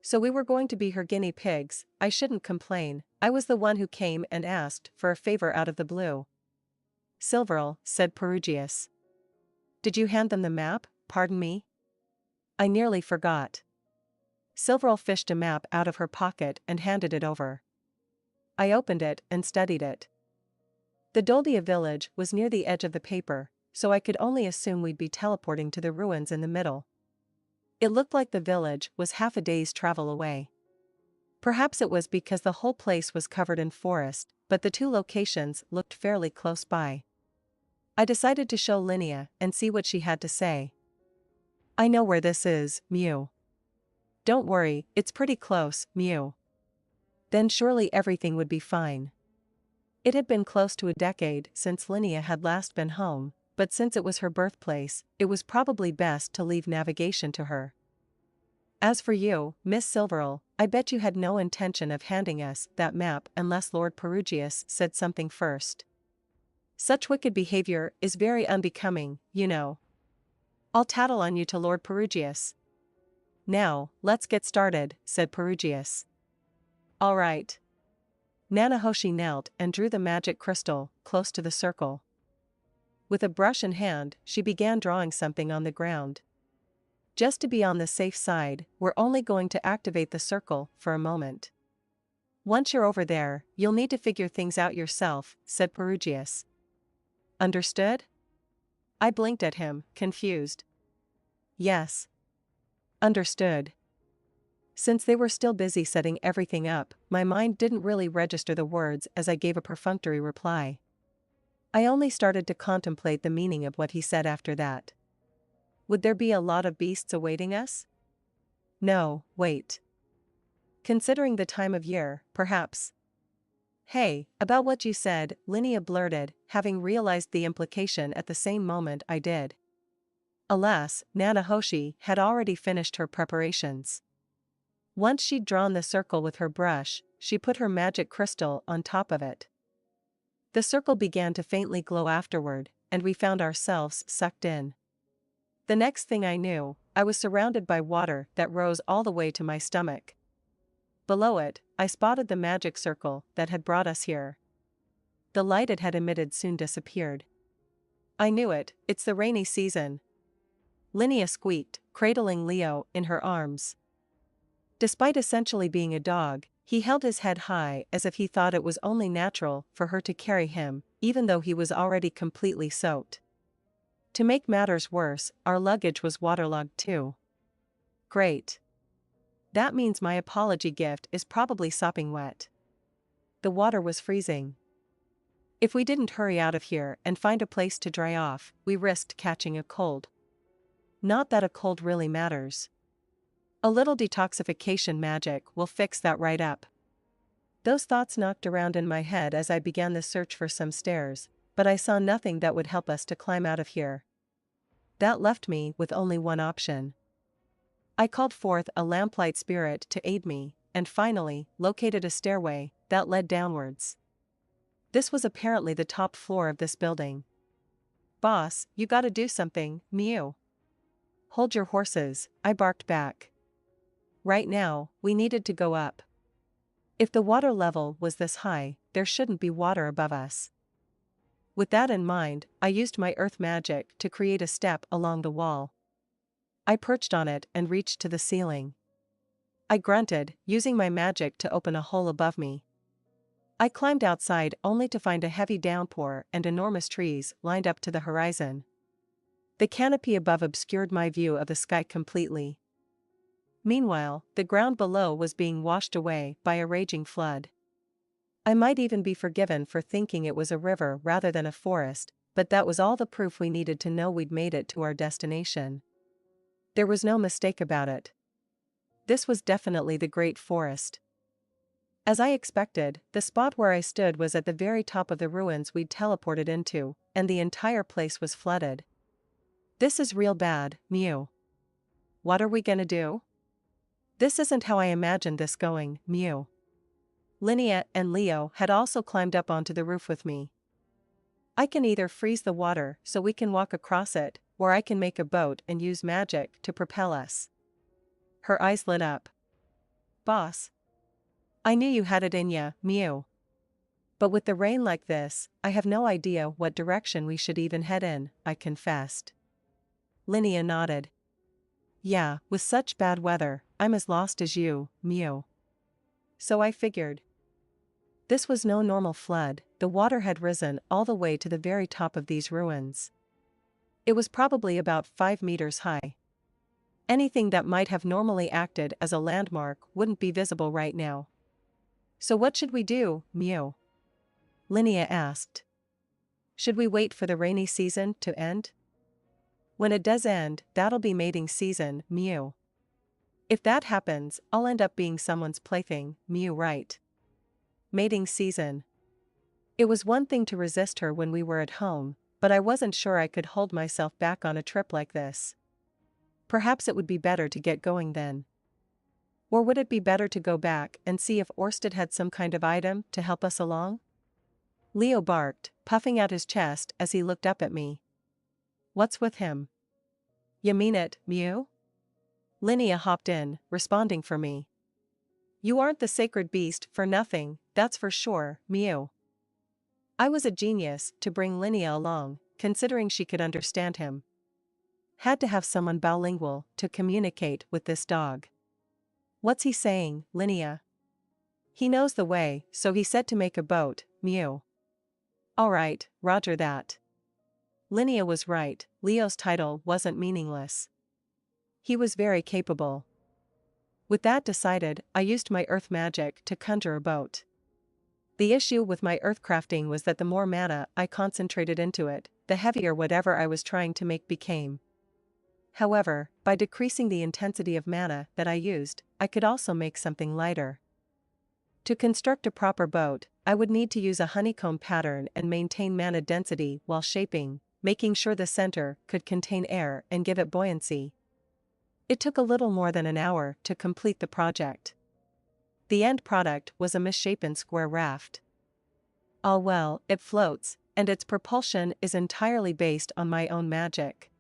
S13: So we were going to be her guinea pigs. I shouldn't complain, I was the one who came and asked for a favor out of the blue. Silverl, said Perugius. Did you hand them the map? Pardon me? I nearly forgot. Silverl fished a map out of her pocket and handed it over. I opened it and studied it. The Doldia village was near the edge of the paper, so I could only assume we'd be teleporting to the ruins in the middle. It looked like the village was half a day's travel away. Perhaps it was because the whole place was covered in forest, but the two locations looked fairly close by. I decided to show Linnea and see what she had to say. I know where this is, Mew. Don't worry, it's pretty close, Mew. Then surely everything would be fine. It had been close to a decade since Linnea had last been home, but since it was her birthplace, it was probably best to leave navigation to her. As for you, Miss Silverl, I bet you had no intention of handing us that map unless Lord Perugius said something first. Such wicked behavior is very unbecoming, you know. I'll tattle on you to Lord Perugius. Now, let's get started, said Perugius. All right. Nanahoshi knelt and drew the magic crystal close to the circle. With a brush in hand, she began drawing something on the ground. Just to be on the safe side, we're only going to activate the circle for a moment. Once you're over there, you'll need to figure things out yourself, said Perugius. Understood? I blinked at him, confused. Yes. Understood. Since they were still busy setting everything up, my mind didn't really register the words as I gave a perfunctory reply. I only started to contemplate the meaning of what he said after that. Would there be a lot of beasts awaiting us? No, wait. Considering the time of year, perhaps. Hey, about what you said, Linnea blurted, having realized the implication at the same moment I did. Alas, Nanahoshi had already finished her preparations. Once she'd drawn the circle with her brush, she put her magic crystal on top of it. The circle began to faintly glow afterward, and we found ourselves sucked in. The next thing I knew, I was surrounded by water that rose all the way to my stomach. Below it, I spotted the magic circle that had brought us here. The light it had emitted soon disappeared. I knew it, it's the rainy season. Linnea squeaked, cradling Leo in her arms. Despite essentially being a dog, he held his head high as if he thought it was only natural for her to carry him, even though he was already completely soaked. To make matters worse, our luggage was waterlogged too. Great. That means my apology gift is probably sopping wet. The water was freezing. If we didn't hurry out of here and find a place to dry off, we risked catching a cold. Not that a cold really matters. A little detoxification magic will fix that right up. Those thoughts knocked around in my head as I began the search for some stairs, but I saw nothing that would help us to climb out of here. That left me with only one option. I called forth a lamplight spirit to aid me, and finally, located a stairway that led downwards. This was apparently the top floor of this building. Boss, you gotta do something, Mew. Hold your horses, I barked back. Right now, we needed to go up. If the water level was this high, there shouldn't be water above us. With that in mind, I used my earth magic to create a step along the wall. I perched on it and reached to the ceiling. I grunted, using my magic to open a hole above me. I climbed outside only to find a heavy downpour and enormous trees lined up to the horizon. The canopy above obscured my view of the sky completely. Meanwhile, the ground below was being washed away by a raging flood. I might even be forgiven for thinking it was a river rather than a forest, but that was all the proof we needed to know we'd made it to our destination. There was no mistake about it. This was definitely the Great Forest. As I expected, the spot where I stood was at the very top of the ruins we'd teleported into, and the entire place was flooded. This is real bad, Mew. What are we gonna do? This isn't how I imagined this going, Mew. Linnea and Leo had also climbed up onto the roof with me. I can either freeze the water so we can walk across it, or I can make a boat and use magic to propel us. Her eyes lit up. Boss. I knew you had it in ya, Mew. But with the rain like this, I have no idea what direction we should even head in, I confessed. Linnea nodded. Yeah, with such bad weather, I'm as lost as you, Mew. So I figured. This was no normal flood, the water had risen all the way to the very top of these ruins. It was probably about 5 meters high. Anything that might have normally acted as a landmark wouldn't be visible right now. So what should we do, Mew? Linnea asked. Should we wait for the rainy season to end? When it does end, that'll be mating season, Mew. If that happens, I'll end up being someone's plaything, Mew, right? Mating season. It was one thing to resist her when we were at home, but I wasn't sure I could hold myself back on a trip like this. Perhaps it would be better to get going then. Or would it be better to go back and see if Orsted had some kind of item to help us along? Leo barked, puffing out his chest as he looked up at me. What's with him? You mean it, Mew? Linnea hopped in, responding for me. You aren't the sacred beast for nothing, that's for sure, Mew. I was a genius to bring Linnea along, considering she could understand him. Had to have someone bilingual to communicate with this dog. What's he saying, Linnea? He knows the way, so he said to make a boat, Mew. Alright, roger that. Linnea was right, Leo's title wasn't meaningless. He was very capable. With that decided, I used my earth magic to conjure a boat. The issue with my earth crafting was that the more mana I concentrated into it, the heavier whatever I was trying to make became. However, by decreasing the intensity of mana that I used, I could also make something lighter. To construct a proper boat, I would need to use a honeycomb pattern and maintain mana density while shaping, making sure the center could contain air and give it buoyancy. It took a little more than an hour to complete the project. The end product was a misshapen square raft. All well, it floats, and its propulsion is entirely based on my own magic.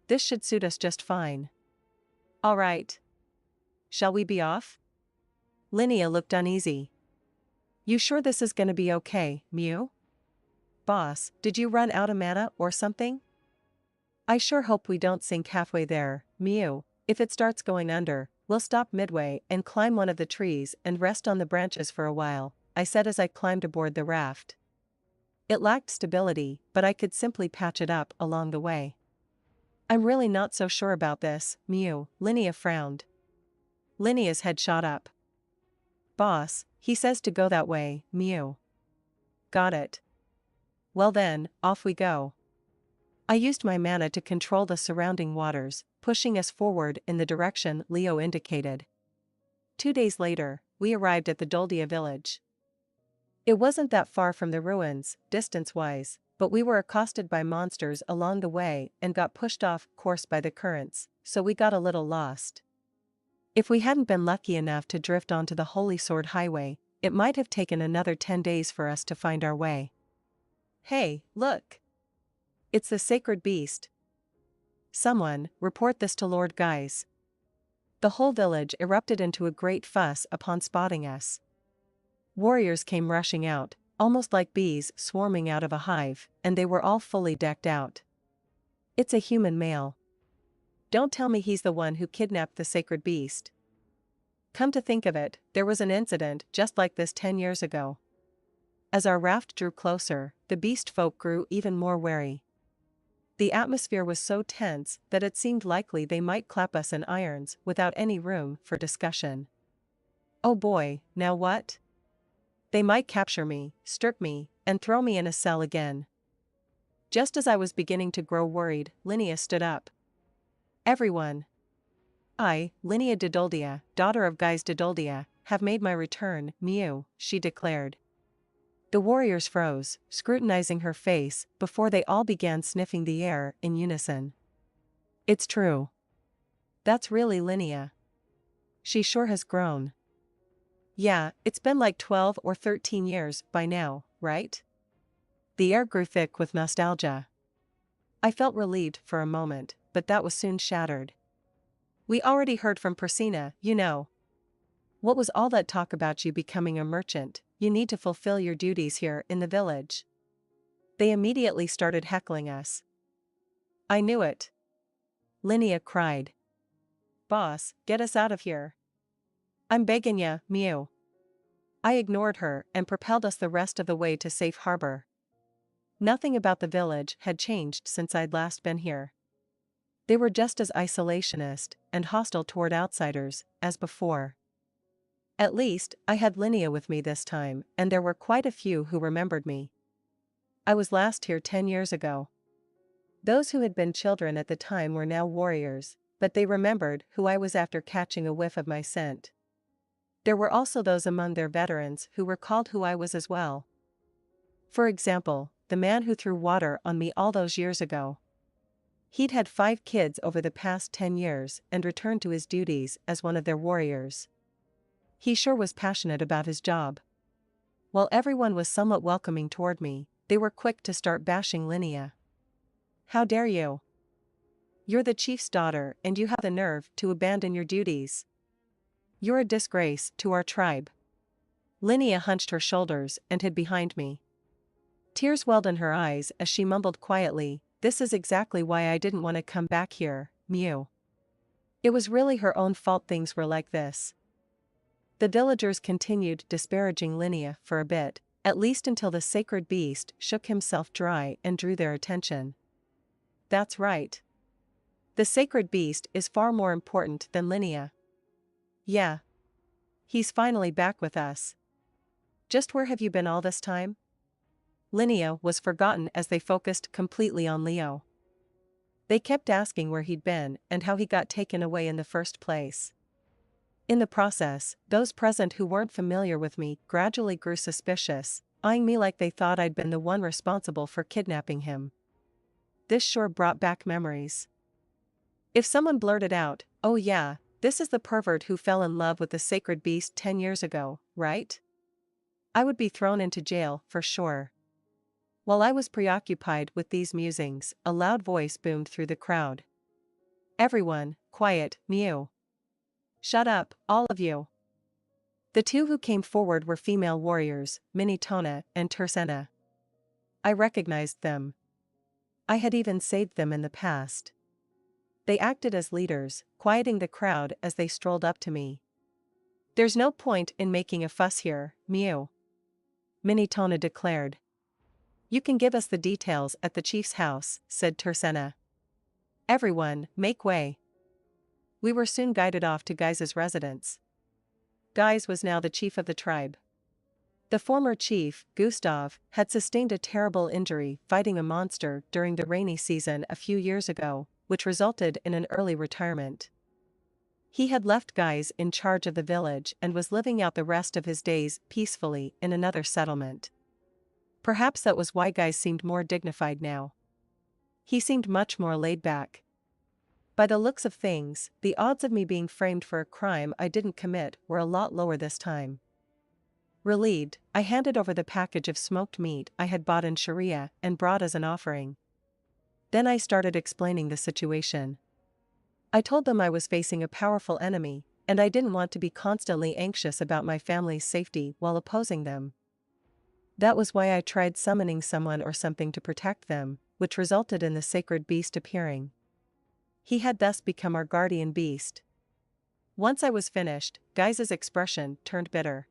S13: This should suit us just fine. All right. Shall we be off? Linnea looked uneasy. You sure this is gonna be okay, Mew? Boss, did you run out of mana or something? I sure hope we don't sink halfway there, Mew. If it starts going under, we'll stop midway and climb one of the trees and rest on the branches for a while, I said as I climbed aboard the raft. It lacked stability, but I could simply patch it up along the way. I'm really not so sure about this, Mew, Linnea frowned. Linnea's head shot up. Boss, he says to go that way, Mew. Got it. Well then, off we go. I used my mana to control the surrounding waters, pushing us forward in the direction Leo indicated. 2 days later, we arrived at the Doldia village. It wasn't that far from the ruins, distance-wise, but we were accosted by monsters along the way and got pushed off course by the currents, so we got a little lost. If we hadn't been lucky enough to drift onto the Holy Sword Highway, it might have taken another 10 days for us to find our way. Hey, look! It's the sacred beast. Someone, report this to Lord Guys. The whole village erupted into a great fuss upon spotting us. Warriors came rushing out, almost like bees swarming out of a hive, and they were all fully decked out. It's a human male. Don't tell me he's the one who kidnapped the sacred beast. Come to think of it, there was an incident just like this 10 years ago. As our raft drew closer, the beast folk grew even more wary. The atmosphere was so tense that it seemed likely they might clap us in irons without any room for discussion. Oh boy, now what? They might capture me, strip me, and throw me in a cell again. Just as I was beginning to grow worried, Linnea stood up. Everyone. I, Linnea de Doldia, daughter of Guys de Doldia, have made my return, Mew, she declared. The warriors froze, scrutinizing her face, before they all began sniffing the air in unison. It's true. That's really Linnea. She sure has grown. Yeah, it's been like 12 or 13 years by now, right? The air grew thick with nostalgia. I felt relieved for a moment, but that was soon shattered. We already heard from Persina, you know. What was all that talk about you becoming a merchant? You need to fulfill your duties here in the village. They immediately started heckling us. I knew it. Linnea cried. Boss, get us out of here. I'm begging ya, Mew. I ignored her and propelled us the rest of the way to safe harbor. Nothing about the village had changed since I'd last been here. They were just as isolationist and hostile toward outsiders as before. At least, I had Linnea with me this time, and there were quite a few who remembered me. I was last here 10 years ago. Those who had been children at the time were now warriors, but they remembered who I was after catching a whiff of my scent. There were also those among their veterans who recalled who I was as well. For example, the man who threw water on me all those years ago. He'd had 5 kids over the past 10 years and returned to his duties as one of their warriors. He sure was passionate about his job. While everyone was somewhat welcoming toward me, they were quick to start bashing Linnea. How dare you? You're the chief's daughter and you have the nerve to abandon your duties. You're a disgrace to our tribe. Linnea hunched her shoulders and hid behind me. Tears welled in her eyes as she mumbled quietly, "This is exactly why I didn't want to come back here, Mew." It was really her own fault things were like this. The villagers continued disparaging Linnea for a bit, at least until the sacred beast shook himself dry and drew their attention. That's right. The sacred beast is far more important than Linnea. Yeah. He's finally back with us. Just where have you been all this time? Linnea was forgotten as they focused completely on Leo. They kept asking where he'd been and how he got taken away in the first place. In the process, those present who weren't familiar with me gradually grew suspicious, eyeing me like they thought I'd been the one responsible for kidnapping him. This sure brought back memories. If someone blurted out, "Oh yeah, this is the pervert who fell in love with the sacred beast 10 years ago, right?" I would be thrown into jail for sure. While I was preoccupied with these musings, a loud voice boomed through the crowd. "Everyone, quiet, Mew. Shut up, all of you." The 2 who came forward were female warriors, Minitona and Tersena. I recognized them. I had even saved them in the past. They acted as leaders, quieting the crowd as they strolled up to me. "There's no point in making a fuss here, Mew," Minitona declared. "You can give us the details at the chief's house," said Tersena. "Everyone, make way." We were soon guided off to Guy's residence. Guy was now the chief of the tribe. The former chief, Gustav, had sustained a terrible injury fighting a monster during the rainy season a few years ago, which resulted in an early retirement. He had left Guy in charge of the village and was living out the rest of his days peacefully in another settlement. Perhaps that was why Guy seemed more dignified now. He seemed much more laid back. By the looks of things, the odds of me being framed for a crime I didn't commit were a lot lower this time. Relieved, I handed over the package of smoked meat I had bought in Sharia and brought as an offering. Then I started explaining the situation. I told them I was facing a powerful enemy, and I didn't want to be constantly anxious about my family's safety while opposing them. That was why I tried summoning someone or something to protect them, which resulted in the sacred beast appearing. He had thus become our guardian beast. Once I was finished, Guy's expression turned bitter.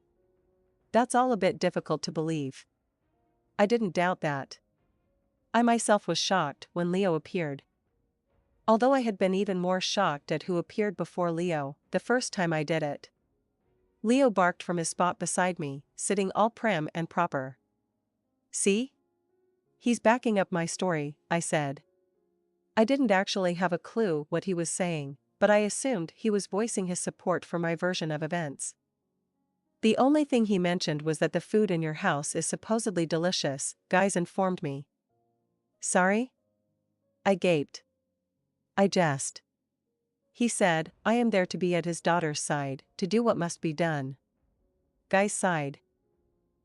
S13: "That's all a bit difficult to believe." I didn't doubt that. I myself was shocked when Leo appeared. Although I had been even more shocked at who appeared before Leo, the first time I did it. Leo barked from his spot beside me, sitting all prim and proper. "See? He's backing up my story," I said. I didn't actually have a clue what he was saying, but I assumed he was voicing his support for my version of events. "The only thing he mentioned was that the food in your house is supposedly delicious," Guy informed me. "Sorry?" I gaped. "I jest. He said, I am there to be at his daughter's side, to do what must be done." Guys sighed.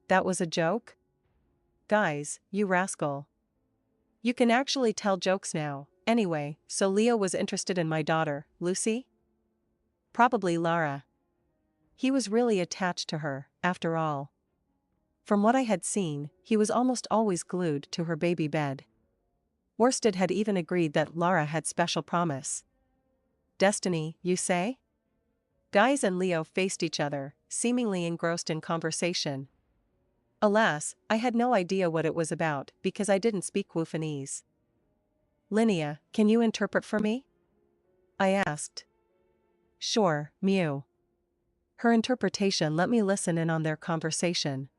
S13: That was a joke? Guys, you rascal. You can actually tell jokes now. Anyway, so Leo was interested in my daughter, Lucy? Probably Lara. He was really attached to her, after all. From what I had seen, he was almost always glued to her baby bed. Worsted had even agreed that Lara had special promise. Destiny, you say? Guys and Leo faced each other, seemingly engrossed in conversation. Alas, I had no idea what it was about because I didn't speak Wufanese. Linnea, can you interpret for me? I asked. Sure, Mew. Her interpretation let me listen in on their conversation.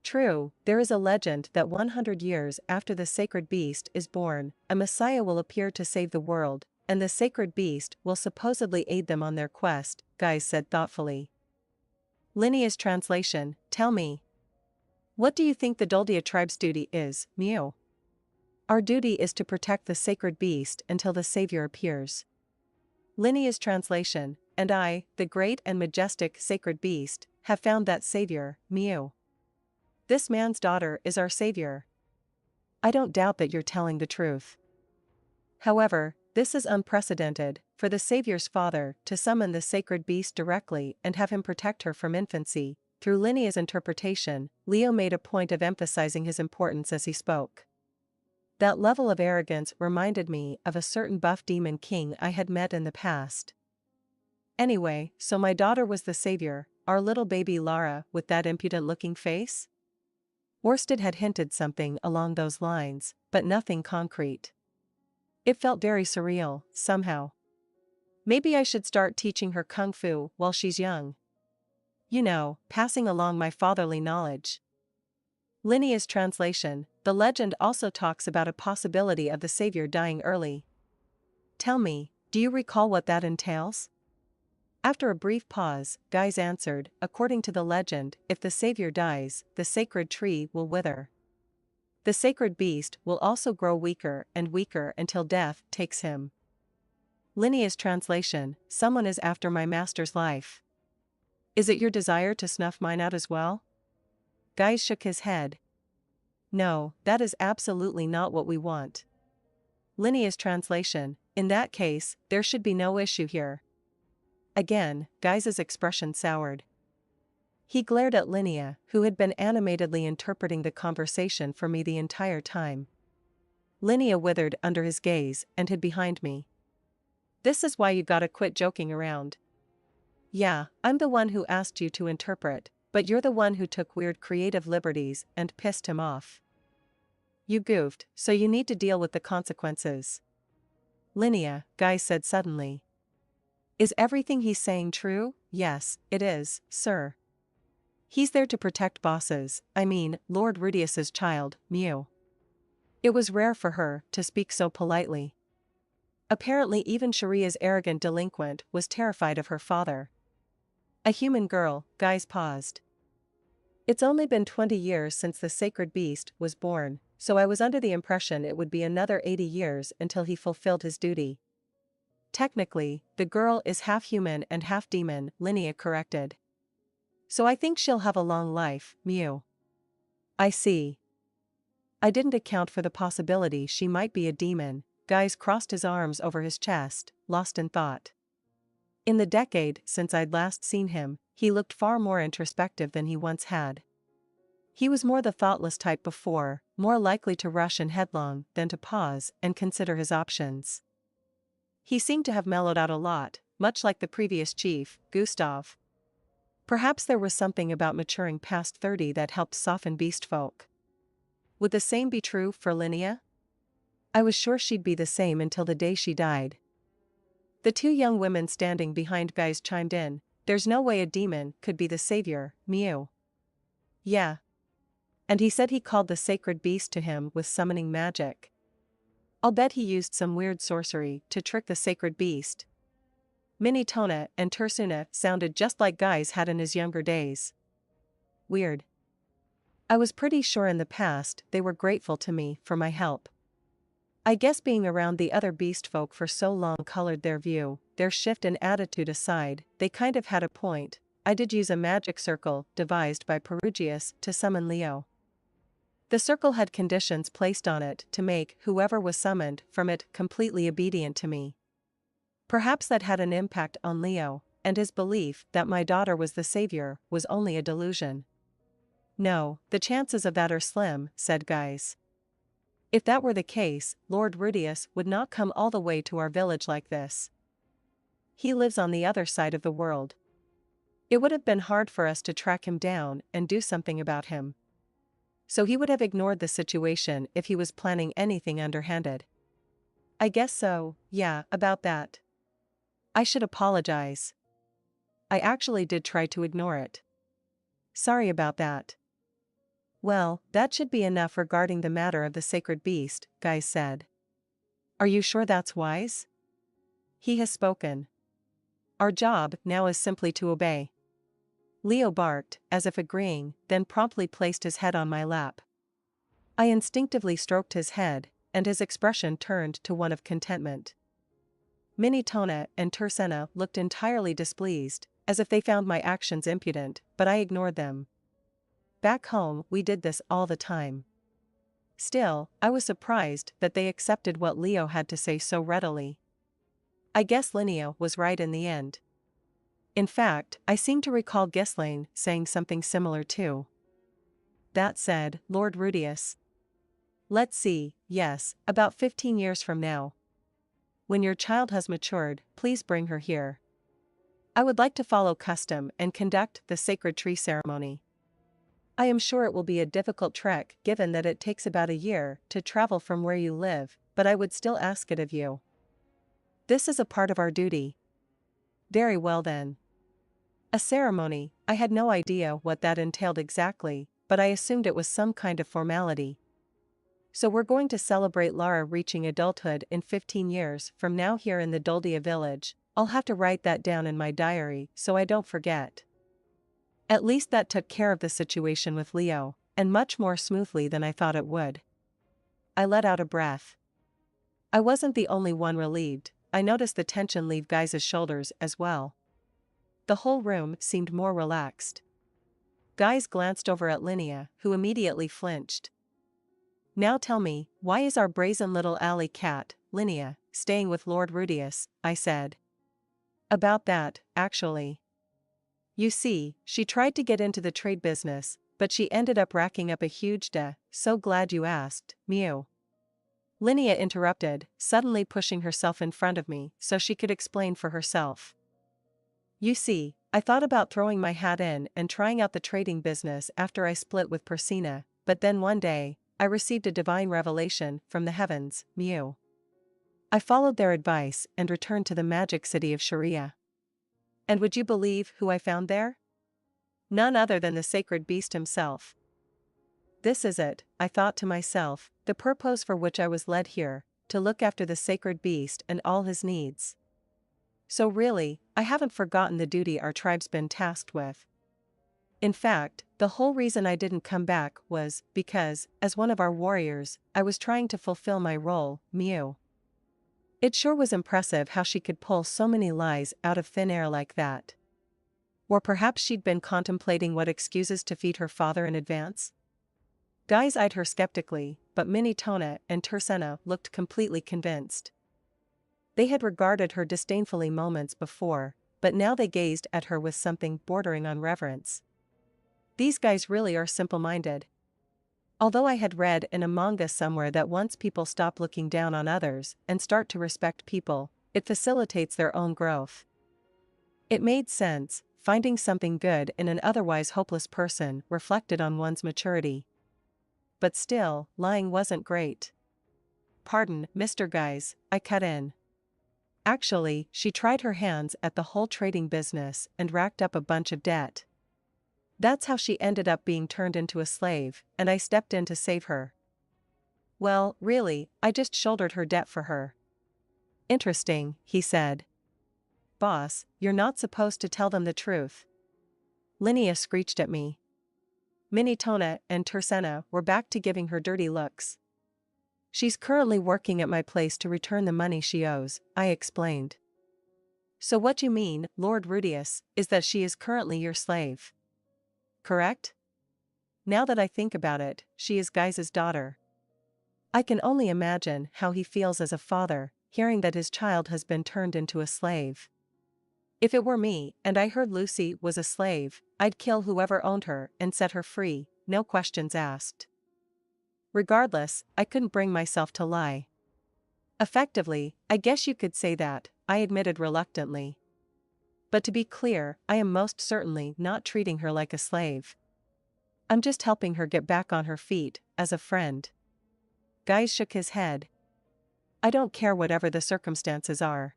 S13: True, there is a legend that 100 years after the sacred beast is born, a messiah will appear to save the world, and the sacred beast will supposedly aid them on their quest, Guys said thoughtfully. Linnea's translation, tell me. What do you think the Doldia tribe's duty is, Mew? Our duty is to protect the sacred beast until the savior appears. Linnea's translation, and I, the great and majestic sacred beast, have found that savior, Mew. This man's daughter is our savior. I don't doubt that you're telling the truth. However, this is unprecedented, for the savior's father to summon the sacred beast directly and have him protect her from infancy. Through Linnea's interpretation, Leo made a point of emphasizing his importance as he spoke. That level of arrogance reminded me of a certain buff demon king I had met in the past. Anyway, so my daughter was the savior, our little baby Lara with that impudent-looking face? Worsted had hinted something along those lines, but nothing concrete. It felt very surreal, somehow. Maybe I should start teaching her kung fu while she's young. You know, passing along my fatherly knowledge. Linnea's translation, the legend also talks about a possibility of the savior dying early. Tell me, do you recall what that entails? After a brief pause, Guys answered, according to the legend, if the savior dies, the sacred tree will wither. The sacred beast will also grow weaker and weaker until death takes him. Linnea's translation, someone is after my master's life. Is it your desire to snuff mine out as well? Guys shook his head. No, that is absolutely not what we want. Linnea's translation, in that case, there should be no issue here. Again, Guys' expression soured. He glared at Linnea, who had been animatedly interpreting the conversation for me the entire time. Linnea withered under his gaze and hid behind me. This is why you gotta quit joking around. Yeah, I'm the one who asked you to interpret, but you're the one who took weird creative liberties and pissed him off. You goofed, so you need to deal with the consequences. Linnea, Guy said suddenly. Is everything he's saying true? Yes, it is, sir. He's there to protect bosses, I mean, Lord Rudius's child, Mew. It was rare for her to speak so politely. Apparently even Sharia's arrogant delinquent was terrified of her father. A human girl, Guys paused. It's only been 20 years since the sacred beast was born, so I was under the impression it would be another 80 years until he fulfilled his duty. Technically, the girl is half human and half demon, Linnea corrected. So I think she'll have a long life, Mew. I see. I didn't account for the possibility she might be a demon. Guys crossed his arms over his chest, lost in thought. In the decade since I'd last seen him, he looked far more introspective than he once had. He was more the thoughtless type before, more likely to rush in headlong than to pause and consider his options. He seemed to have mellowed out a lot, much like the previous chief, Gustav. Perhaps there was something about maturing past 30 that helped soften beast folk. Would the same be true for Linnea? I was sure she'd be the same until the day she died. The two young women standing behind Guys chimed in, there's no way a demon could be the savior, Mew. Yeah. And he said he called the sacred beast to him with summoning magic. I'll bet he used some weird sorcery to trick the sacred beast. Minitona and Tursuna sounded just like Guys had in his younger days. Weird. I was pretty sure in the past they were grateful to me for my help. I guess being around the other beast folk for so long colored their view, their shift in attitude aside, they kind of had a point, I did use a magic circle devised by Perugius to summon Leo. The circle had conditions placed on it to make whoever was summoned from it completely obedient to me. Perhaps that had an impact on Leo, and his belief that my daughter was the savior was only a delusion. No, the chances of that are slim, said Guys. If that were the case, Lord Rudius would not come all the way to our village like this. He lives on the other side of the world. It would have been hard for us to track him down and do something about him. So he would have ignored the situation if he was planning anything underhanded. I guess so, yeah, about that. I should apologize. I actually did try to ignore it. Sorry about that. Well, that should be enough regarding the matter of the sacred beast, Guy said. Are you sure that's wise? He has spoken. Our job now is simply to obey. Leo barked, as if agreeing, then promptly placed his head on my lap. I instinctively stroked his head, and his expression turned to one of contentment. Minitona and Tersena looked entirely displeased, as if they found my actions impudent, but I ignored them. Back home, we did this all the time. Still, I was surprised that they accepted what Leo had to say so readily. I guess Linnea was right in the end. In fact, I seem to recall Ghislaine saying something similar too. That said, Lord Rudius. Let's see, yes, about 15 years from now. When your child has matured, please bring her here. I would like to follow custom and conduct the sacred tree ceremony. I am sure it will be a difficult trek given that it takes about a year to travel from where you live, but I would still ask it of you. This is a part of our duty. Very well then. A ceremony, I had no idea what that entailed exactly, but I assumed it was some kind of formality. So we're going to celebrate Lara reaching adulthood in 15 years from now here in the Doldia village. I'll have to write that down in my diary so I don't forget. At least that took care of the situation with Leo, and much more smoothly than I thought it would. I let out a breath. I wasn't the only one relieved. I noticed the tension leave Guy's shoulders as well. The whole room seemed more relaxed. Guys glanced over at Linnea, who immediately flinched. Now tell me, why is our brazen little alley cat, Linnea, staying with Lord Rudius? I said. About that, actually. You see, she tried to get into the trade business, but she ended up racking up a huge debt. So glad you asked, Mew. Linnea interrupted, suddenly pushing herself in front of me so she could explain for herself. You see, I thought about throwing my hat in and trying out the trading business after I split with Persina, but then one day, I received a divine revelation from the heavens, Mew. I followed their advice and returned to the magic city of Sharia. And would you believe who I found there? None other than the sacred beast himself. This is it, I thought to myself, the purpose for which I was led here, to look after the sacred beast and all his needs. So really, I haven't forgotten the duty our tribe's been tasked with. In fact, the whole reason I didn't come back was because, as one of our warriors, I was trying to fulfill my role, Mew. It sure was impressive how she could pull so many lies out of thin air like that. Or perhaps she'd been contemplating what excuses to feed her father in advance? Guys eyed her skeptically, but Minitona and Tersena looked completely convinced. They had regarded her disdainfully moments before, but now they gazed at her with something bordering on reverence. These guys really are simple-minded. Although I had read in a manga somewhere that once people stop looking down on others and start to respect people, it facilitates their own growth. It made sense, finding something good in an otherwise hopeless person reflected on one's maturity. But still, lying wasn't great. Pardon, Mr. Guys, I cut in. Actually, she tried her hands at the whole trading business and racked up a bunch of debt. That's how she ended up being turned into a slave, and I stepped in to save her. Well, really, I just shouldered her debt for her. Interesting, he said. Boss, you're not supposed to tell them the truth. Linnea screeched at me. Minitona and Tersena were back to giving her dirty looks. She's currently working at my place to return the money she owes, I explained. So what you mean, Lord Rudius, is that she is currently your slave. Correct? Now that I think about it, she is Guy's daughter. I can only imagine how he feels as a father, hearing that his child has been turned into a slave. If it were me, and I heard Lucy was a slave, I'd kill whoever owned her and set her free, no questions asked. Regardless, I couldn't bring myself to lie. Effectively, I guess you could say that, I admitted reluctantly. But to be clear, I am most certainly not treating her like a slave. I'm just helping her get back on her feet, as a friend. Guy shook his head. I don't care whatever the circumstances are.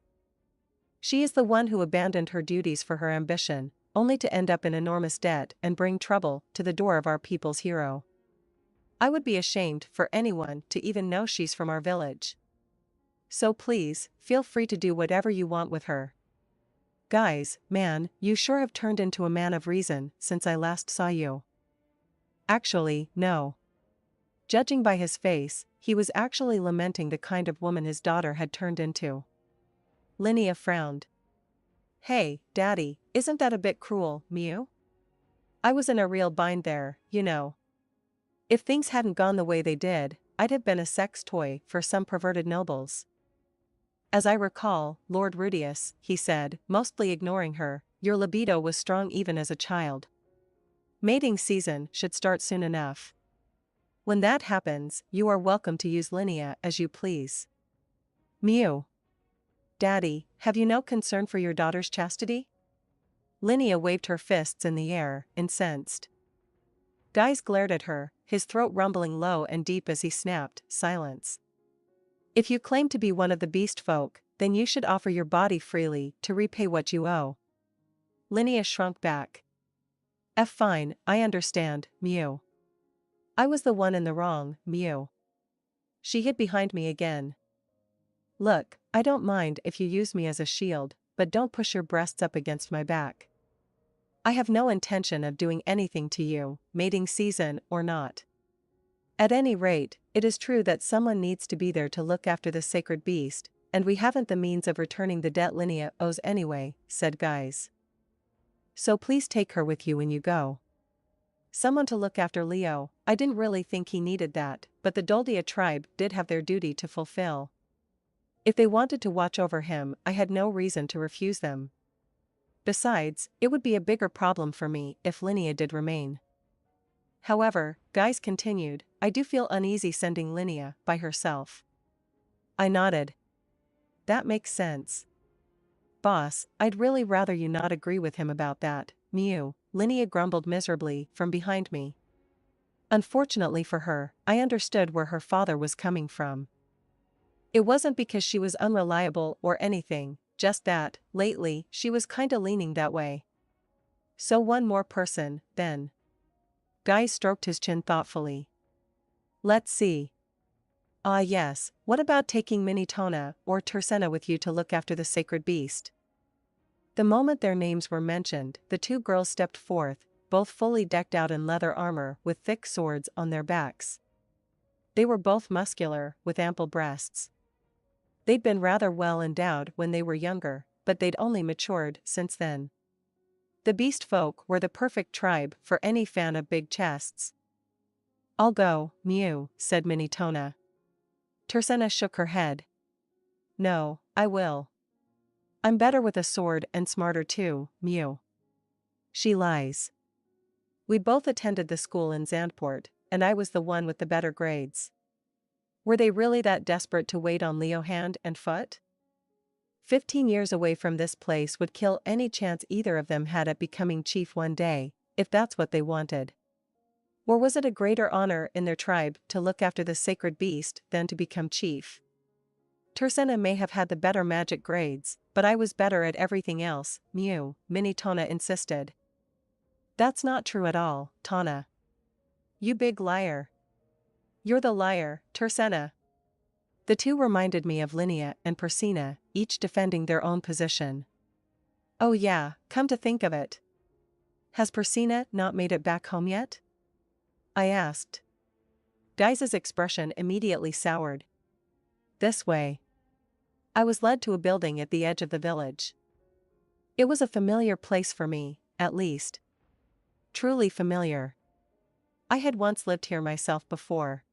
S13: She is the one who abandoned her duties for her ambition, only to end up in enormous debt and bring trouble to the door of our people's hero. I would be ashamed for anyone to even know she's from our village. So please, feel free to do whatever you want with her. Guys, man, you sure have turned into a man of reason since I last saw you. Actually, no. Judging by his face, he was actually lamenting the kind of woman his daughter had turned into. Linnea frowned. Hey, Daddy, isn't that a bit cruel, Mew? I was in a real bind there, you know. If things hadn't gone the way they did, I'd have been a sex toy for some perverted nobles. As I recall, Lord Rudius, he said, mostly ignoring her, your libido was strong even as a child. Mating season should start soon enough. When that happens, you are welcome to use Linnea as you please. Mew. Daddy, have you no concern for your daughter's chastity? Linnea waved her fists in the air, incensed. Guys glared at her, his throat rumbling low and deep as he snapped, silence. If you claim to be one of the beast folk, then you should offer your body freely to repay what you owe. Linnea shrunk back. Fine, I understand, Mew. I was the one in the wrong, Mew. She hid behind me again. Look, I don't mind if you use me as a shield, but don't push your breasts up against my back. I have no intention of doing anything to you, mating season or not. At any rate, it is true that someone needs to be there to look after the sacred beast, and we haven't the means of returning the debt Linnea owes anyway, said Guys. So please take her with you when you go. Someone to look after Leo. I didn't really think he needed that, but the Doldia tribe did have their duty to fulfill. If they wanted to watch over him, I had no reason to refuse them. Besides, it would be a bigger problem for me if Linnea did remain. However, Guys continued, I do feel uneasy sending Linnea by herself. I nodded. That makes sense. Boss, I'd really rather you not agree with him about that, Mew, Linnea grumbled miserably from behind me. Unfortunately for her, I understood where her father was coming from. It wasn't because she was unreliable or anything, just that, lately, she was kinda leaning that way. So one more person, then. Guy stroked his chin thoughtfully. Let's see. Ah yes, what about taking Minitona or Tersena with you to look after the sacred beast? The moment their names were mentioned, the two girls stepped forth, both fully decked out in leather armor with thick swords on their backs. They were both muscular, with ample breasts. They'd been rather well endowed when they were younger, but they'd only matured since then. The beast folk were the perfect tribe for any fan of big chests. I'll go, Mew, said Minitona. Tersena shook her head. No, I will. I'm better with a sword and smarter too, Mew. She lies. We both attended the school in Zandport, and I was the one with the better grades. Were they really that desperate to wait on Leo hand and foot? 15 years away from this place would kill any chance either of them had at becoming chief one day, if that's what they wanted. Or was it a greater honor in their tribe to look after the sacred beast than to become chief? Tersena may have had the better magic grades, but I was better at everything else, Mew, Minitona insisted. That's not true at all, Tana. You big liar. You're the liar, Tersena. The two reminded me of Linnea and Persina, each defending their own position. Oh yeah, come to think of it. Has Persina not made it back home yet? I asked. Guy's expression immediately soured. This way. I was led to a building at the edge of the village. It was a familiar place for me, at least. Truly familiar. I had once lived here myself before.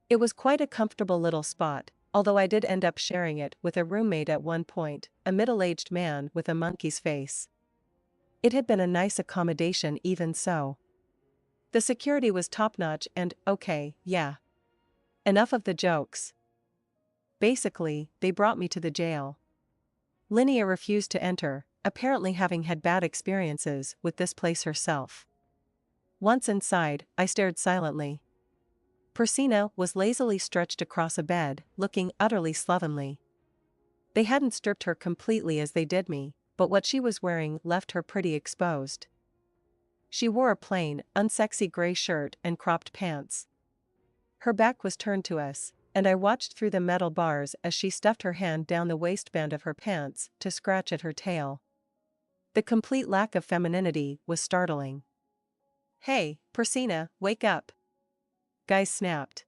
S13: It was quite a comfortable little spot, although I did end up sharing it with a roommate at one point, a middle-aged man with a monkey's face. It had been a nice accommodation even so. The security was top-notch and, okay, yeah. Enough of the jokes. Basically, they brought me to the jail. Linnea refused to enter, apparently having had bad experiences with this place herself. Once inside, I stared silently. Persina was lazily stretched across a bed, looking utterly slovenly. They hadn't stripped her completely as they did me, but what she was wearing left her pretty exposed. She wore a plain, unsexy gray shirt and cropped pants. Her back was turned to us, and I watched through the metal bars as she stuffed her hand down the waistband of her pants to scratch at her tail. The complete lack of femininity was startling. "Hey, Persina, wake up!" Guys snapped.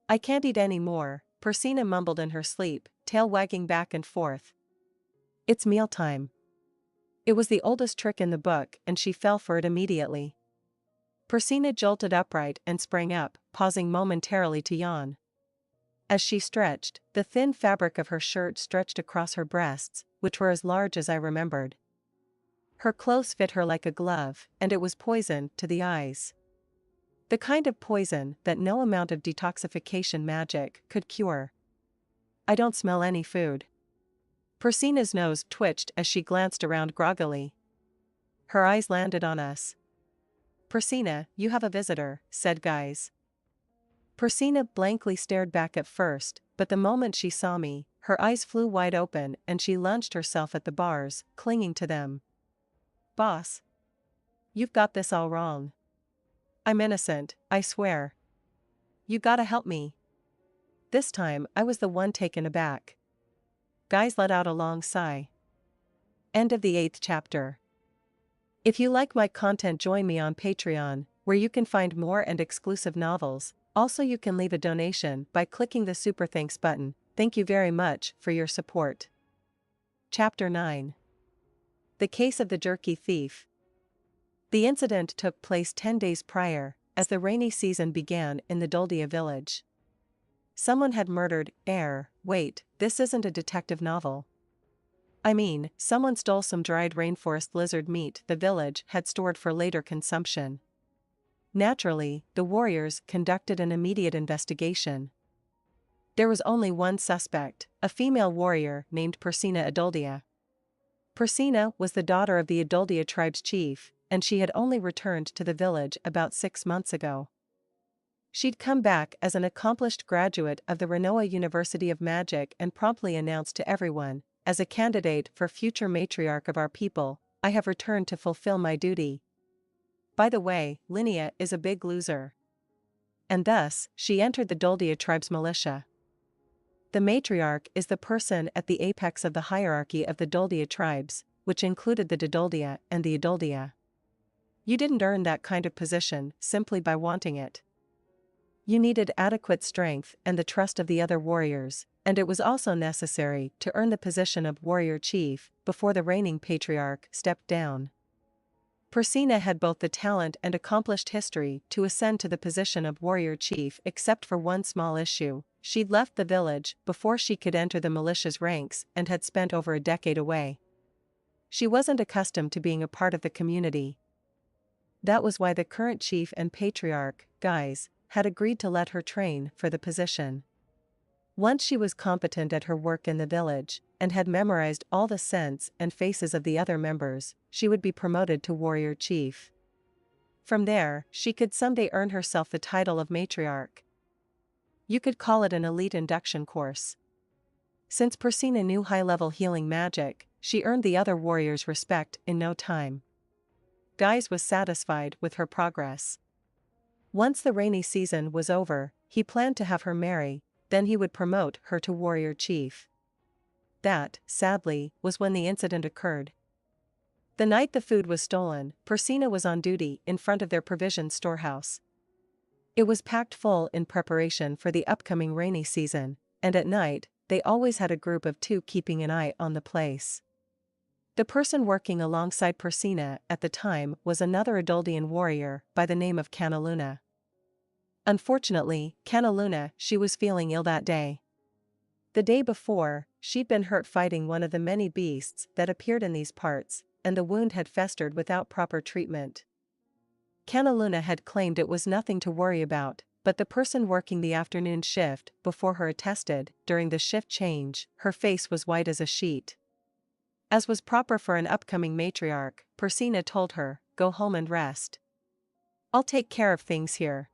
S13: "I can't eat any more," Persina mumbled in her sleep, tail wagging back and forth. "It's mealtime." It was the oldest trick in the book and she fell for it immediately. Persina jolted upright and sprang up, pausing momentarily to yawn. As she stretched, the thin fabric of her shirt stretched across her breasts, which were as large as I remembered. Her clothes fit her like a glove, and it was poison to the eyes. The kind of poison that no amount of detoxification magic could cure. "I don't smell any food." Persina's nose twitched as she glanced around groggily. Her eyes landed on us. "Persina, you have a visitor," said Guys. Persina blankly stared back at first, but the moment she saw me, her eyes flew wide open and she lunged herself at the bars, clinging to them. "Boss. You've got this all wrong. I'm innocent, I swear. You gotta help me." This time, I was the one taken aback. Guys let out a long sigh. End of the 8th chapter. If you like my content, join me on Patreon, where you can find more and exclusive novels. Also, you can leave a donation by clicking the Super Thanks button. Thank you very much for your support. Chapter 9. The Case of the Jerky Thief. The incident took place 10 days prior, as the rainy season began in the Doldia village. Someone had murdered wait, this isn't a detective novel. I mean, someone stole some dried rainforest lizard meat the village had stored for later consumption. Naturally, the warriors conducted an immediate investigation. There was only one suspect, a female warrior named Persina Adoldia. Persina was the daughter of the Adoldia tribe's chief, and she had only returned to the village about 6 months ago. She'd come back as an accomplished graduate of the Renoa University of Magic and promptly announced to everyone, "As a candidate for future matriarch of our people, I have returned to fulfill my duty." By the way, Linnea is a big loser. And thus, she entered the Doldia tribe's militia. The matriarch is the person at the apex of the hierarchy of the Doldia tribes, which included the Dodoldia and the Adoldia. You didn't earn that kind of position simply by wanting it. You needed adequate strength and the trust of the other warriors, and it was also necessary to earn the position of warrior chief before the reigning patriarch stepped down. Persina had both the talent and accomplished history to ascend to the position of warrior chief, except for one small issue: she'd left the village before she could enter the militia's ranks and had spent over a decade away. She wasn't accustomed to being a part of the community. That was why the current chief and patriarch, Guys, had agreed to let her train for the position. Once she was competent at her work in the village, and had memorized all the scents and faces of the other members, she would be promoted to warrior chief. From there, she could someday earn herself the title of matriarch. You could call it an elite induction course. Since Persina knew high-level healing magic, she earned the other warriors' respect in no time. Guys was satisfied with her progress. Once the rainy season was over, he planned to have her marry, then he would promote her to warrior chief. That, sadly, was when the incident occurred. The night the food was stolen, Persina was on duty in front of their provision storehouse. It was packed full in preparation for the upcoming rainy season, and at night, they always had a group of 2 keeping an eye on the place. The person working alongside Persina at the time was another Adoldian warrior by the name of Canaluna. Unfortunately, Canaluna, she was feeling ill that day. The day before, she'd been hurt fighting one of the many beasts that appeared in these parts, and the wound had festered without proper treatment. Canaluna had claimed it was nothing to worry about, but the person working the afternoon shift before her attested, during the shift change, her face was white as a sheet. As was proper for an upcoming matriarch, Persina told her, "Go home and rest. I'll take care of things here."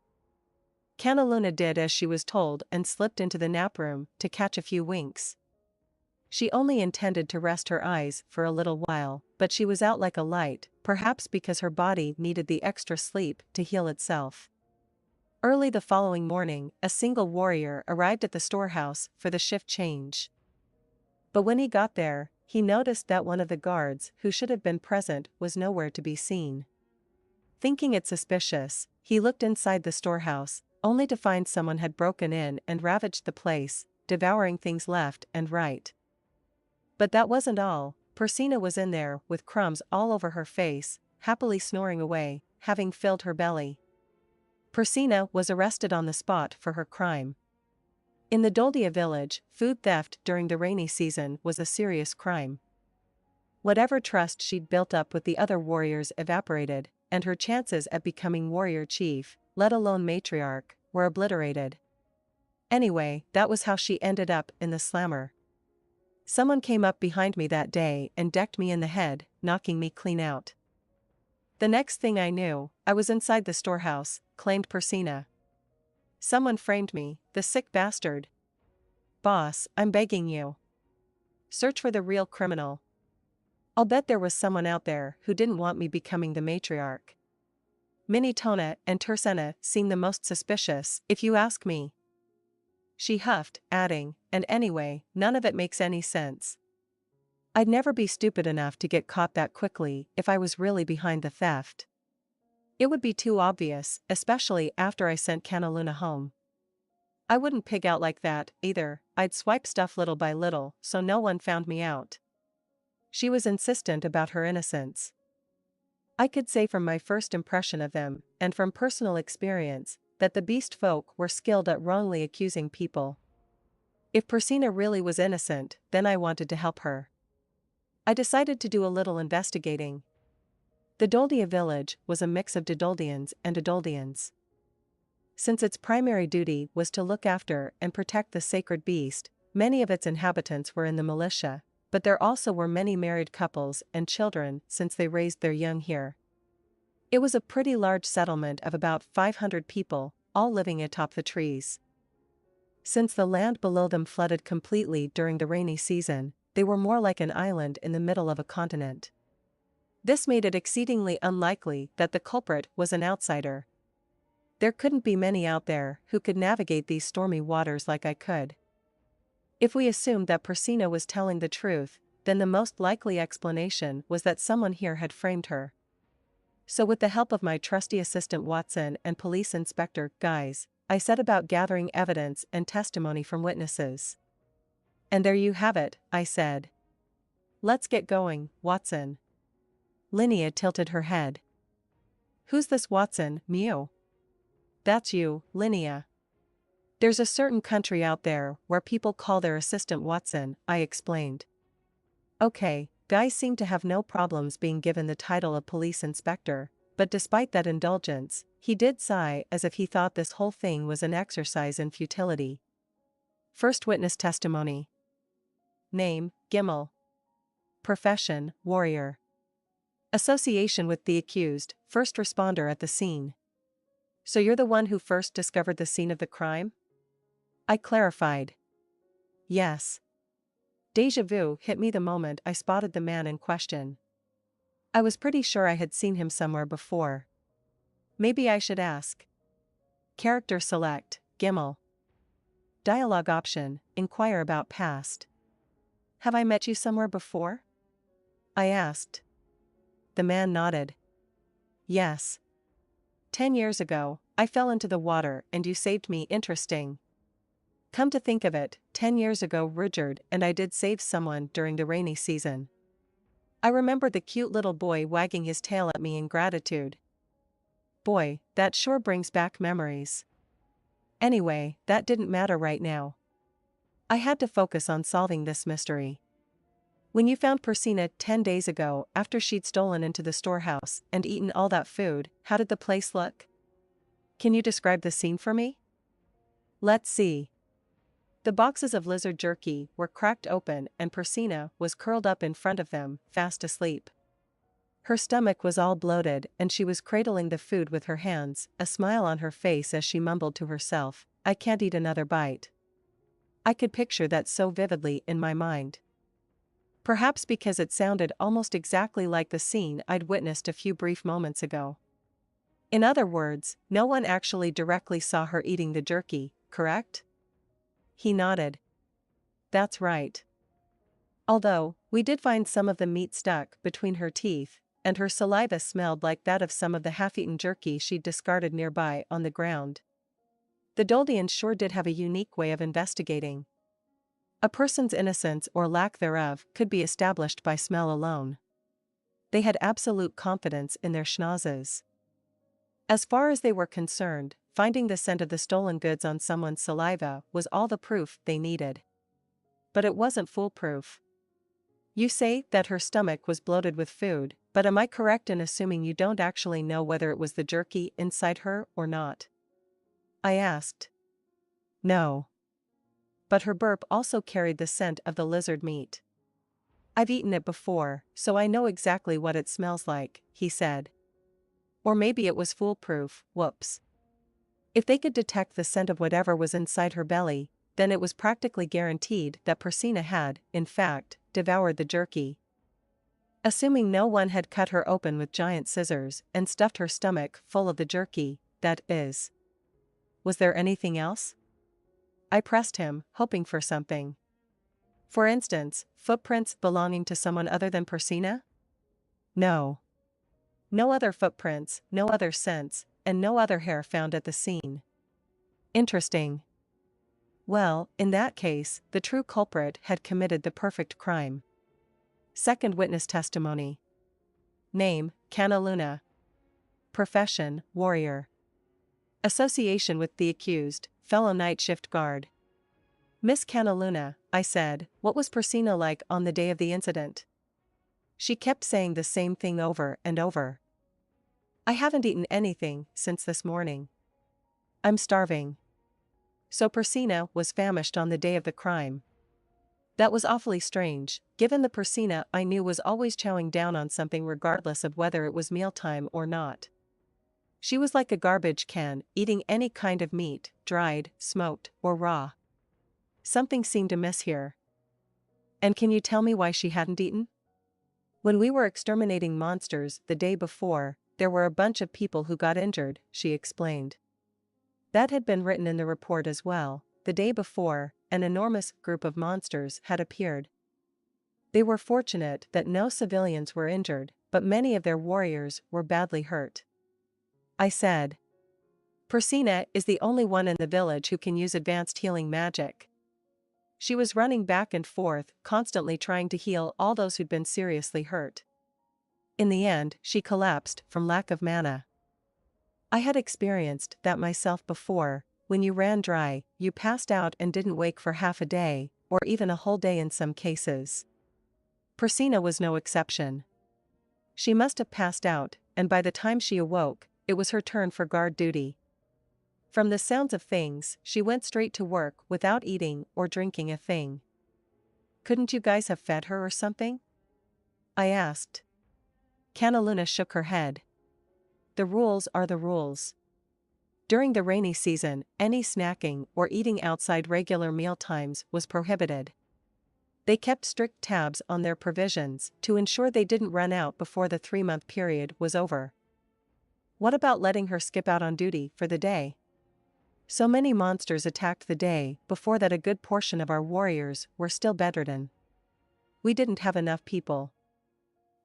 S13: Canaluna did as she was told and slipped into the nap room to catch a few winks. She only intended to rest her eyes for a little while, but she was out like a light, perhaps because her body needed the extra sleep to heal itself. Early the following morning, a single warrior arrived at the storehouse for the shift change. But when he got there, he noticed that one of the guards who should have been present was nowhere to be seen. Thinking it suspicious, he looked inside the storehouse, only to find someone had broken in and ravaged the place, devouring things left and right. But that wasn't all. Persina was in there with crumbs all over her face, happily snoring away, having filled her belly. Persina was arrested on the spot for her crime. In the Doldia village, food theft during the rainy season was a serious crime. Whatever trust she'd built up with the other warriors evaporated, and her chances at becoming warrior chief, let alone matriarch, were obliterated. Anyway, that was how she ended up in the slammer. Someone came up behind me that day and decked me in the head, knocking me clean out. The next thing I knew, I was inside the storehouse, claimed Persina. Someone framed me, the sick bastard. Boss, I'm begging you. Search for the real criminal. I'll bet there was someone out there who didn't want me becoming the matriarch. Minitona and Tersena seem the most suspicious, if you ask me. She huffed, adding, and anyway, none of it makes any sense. I'd never be stupid enough to get caught that quickly if I was really behind the theft. It would be too obvious, especially after I sent Canaluna home. I wouldn't pig out like that, either. I'd swipe stuff little by little, so no one found me out. She was insistent about her innocence. I could say from my first impression of them, and from personal experience, that the beast folk were skilled at wrongly accusing people. If Persina really was innocent, then I wanted to help her. I decided to do a little investigating. The Doldia village was a mix of Didoldians and Adoldians. Since its primary duty was to look after and protect the sacred beast, many of its inhabitants were in the militia, but there also were many married couples and children since they raised their young here. It was a pretty large settlement of about 500 people, all living atop the trees. Since the land below them flooded completely during the rainy season, they were more like an island in the middle of a continent. This made it exceedingly unlikely that the culprit was an outsider. There couldn't be many out there who could navigate these stormy waters like I could. If we assumed that Persina was telling the truth, then the most likely explanation was that someone here had framed her. So with the help of my trusty assistant Watson and police inspector, Guys, I set about gathering evidence and testimony from witnesses. And there you have it, I said. Let's get going, Watson. Linnea tilted her head. Who's this Watson, Mew? That's you, Linnea. There's a certain country out there where people call their assistant Watson, I explained. Okay, Guys seemed to have no problems being given the title of police inspector, but despite that indulgence, he did sigh as if he thought this whole thing was an exercise in futility. First witness testimony. Name, Gimel. Profession, warrior. Association with the accused, first responder at the scene. So you're the one who first discovered the scene of the crime? I clarified. Yes. Deja vu hit me the moment I spotted the man in question. I was pretty sure I had seen him somewhere before. Maybe I should ask. Character select, Gimel. Dialogue option, inquire about past. Have I met you somewhere before? I asked. The man nodded. Yes. 10 years ago, I fell into the water and you saved me. Interesting. Come to think of it, 10 years ago Rudyard and I did save someone during the rainy season. I remembered the cute little boy wagging his tail at me in gratitude. Boy, that sure brings back memories. Anyway, that didn't matter right now. I had to focus on solving this mystery. When you found Persina 10 days ago after she'd stolen into the storehouse and eaten all that food, how did the place look? Can you describe the scene for me? Let's see. The boxes of lizard jerky were cracked open and Persina was curled up in front of them, fast asleep. Her stomach was all bloated and she was cradling the food with her hands, a smile on her face as she mumbled to herself, "I can't eat another bite." I could picture that so vividly in my mind. Perhaps because it sounded almost exactly like the scene I'd witnessed a few brief moments ago. In other words, no one actually directly saw her eating the jerky, correct? He nodded. That's right. Although, we did find some of the meat stuck between her teeth, and her saliva smelled like that of some of the half-eaten jerky she'd discarded nearby on the ground. The Doldians sure did have a unique way of investigating. A person's innocence or lack thereof could be established by smell alone. They had absolute confidence in their schnozzes. As far as they were concerned, finding the scent of the stolen goods on someone's saliva was all the proof they needed. But it wasn't foolproof. You say that her stomach was bloated with food, but am I correct in assuming you don't actually know whether it was the jerky inside her or not? I asked. No. But her burp also carried the scent of the lizard meat. I've eaten it before, so I know exactly what it smells like, he said. Or maybe it was foolproof, whoops. If they could detect the scent of whatever was inside her belly, then it was practically guaranteed that Persina had, in fact, devoured the jerky. Assuming no one had cut her open with giant scissors and stuffed her stomach full of the jerky, that is. Was there anything else? I pressed him, hoping for something. For instance, footprints belonging to someone other than Persina? No. No other footprints, no other scents, and no other hair found at the scene. Interesting. Well, in that case, the true culprit had committed the perfect crime. Second witness testimony. Name, Kana Luna. Profession, warrior. Association with the accused, fellow night shift guard. Miss Kana Luna, I said, what was Persina like on the day of the incident? She kept saying the same thing over and over. I haven't eaten anything since this morning. I'm starving. So Persina was famished on the day of the crime. That was awfully strange, given the Persina I knew was always chowing down on something regardless of whether it was mealtime or not. She was like a garbage can, eating any kind of meat, dried, smoked, or raw. Something seemed amiss here. And can you tell me why she hadn't eaten? When we were exterminating monsters the day before, there were a bunch of people who got injured, she explained. That had been written in the report as well. The day before, an enormous group of monsters had appeared. They were fortunate that no civilians were injured, but many of their warriors were badly hurt. I said. Persina is the only one in the village who can use advanced healing magic. She was running back and forth, constantly trying to heal all those who'd been seriously hurt. In the end, she collapsed from lack of mana. I had experienced that myself before. When you ran dry, you passed out and didn't wake for half a day, or even a whole day in some cases. Persina was no exception. She must have passed out, and by the time she awoke, it was her turn for guard duty. From the sounds of things, she went straight to work without eating or drinking a thing. Couldn't you guys have fed her or something? I asked. Kana Luna shook her head. The rules are the rules. During the rainy season, any snacking or eating outside regular mealtimes was prohibited. They kept strict tabs on their provisions to ensure they didn't run out before the 3-month period was over. What about letting her skip out on duty for the day? So many monsters attacked the day before that a good portion of our warriors were still bedridden. We didn't have enough people.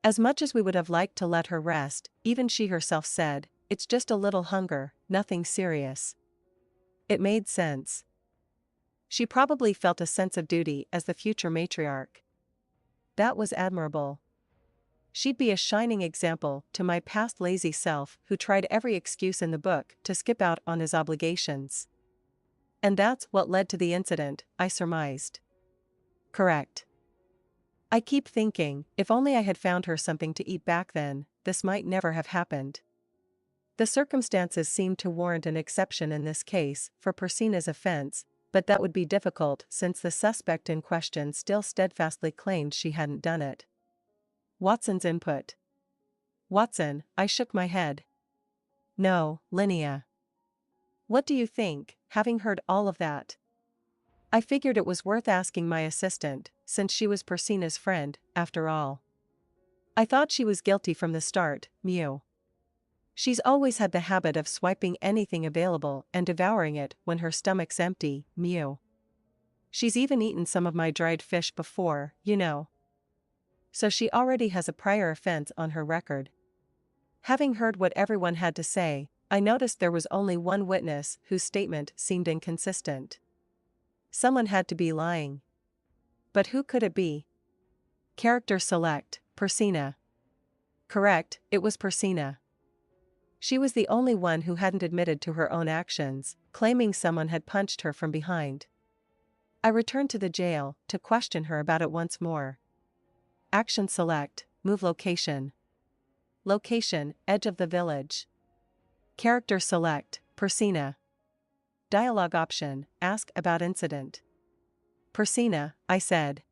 S13: As much as we would have liked to let her rest, even she herself said, it's just a little hunger, nothing serious. It made sense. She probably felt a sense of duty as the future matriarch. That was admirable. She'd be a shining example to my past lazy self who tried every excuse in the book to skip out on his obligations. And that's what led to the incident, I surmised. Correct. I keep thinking, if only I had found her something to eat back then, this might never have happened. The circumstances seemed to warrant an exception in this case for Persina's offense, but that would be difficult since the suspect in question still steadfastly claimed she hadn't done it. Watson's input. Watson, I shook my head. No, Linnea. What do you think, having heard all of that? I figured it was worth asking my assistant, since she was Persina's friend, after all. I thought she was guilty from the start, Mew. She's always had the habit of swiping anything available and devouring it when her stomach's empty, Mew. She's even eaten some of my dried fish before, you know. So she already has a prior offense on her record. Having heard what everyone had to say, I noticed there was only one witness whose statement seemed inconsistent. Someone had to be lying. But who could it be? Character select, Persina. Correct, it was Persina. She was the only one who hadn't admitted to her own actions, claiming someone had punched her from behind. I returned to the jail to question her about it once more. Action select, move location. Location, edge of the village. Character select, Persina. Dialogue option, ask about incident. Persina, I said.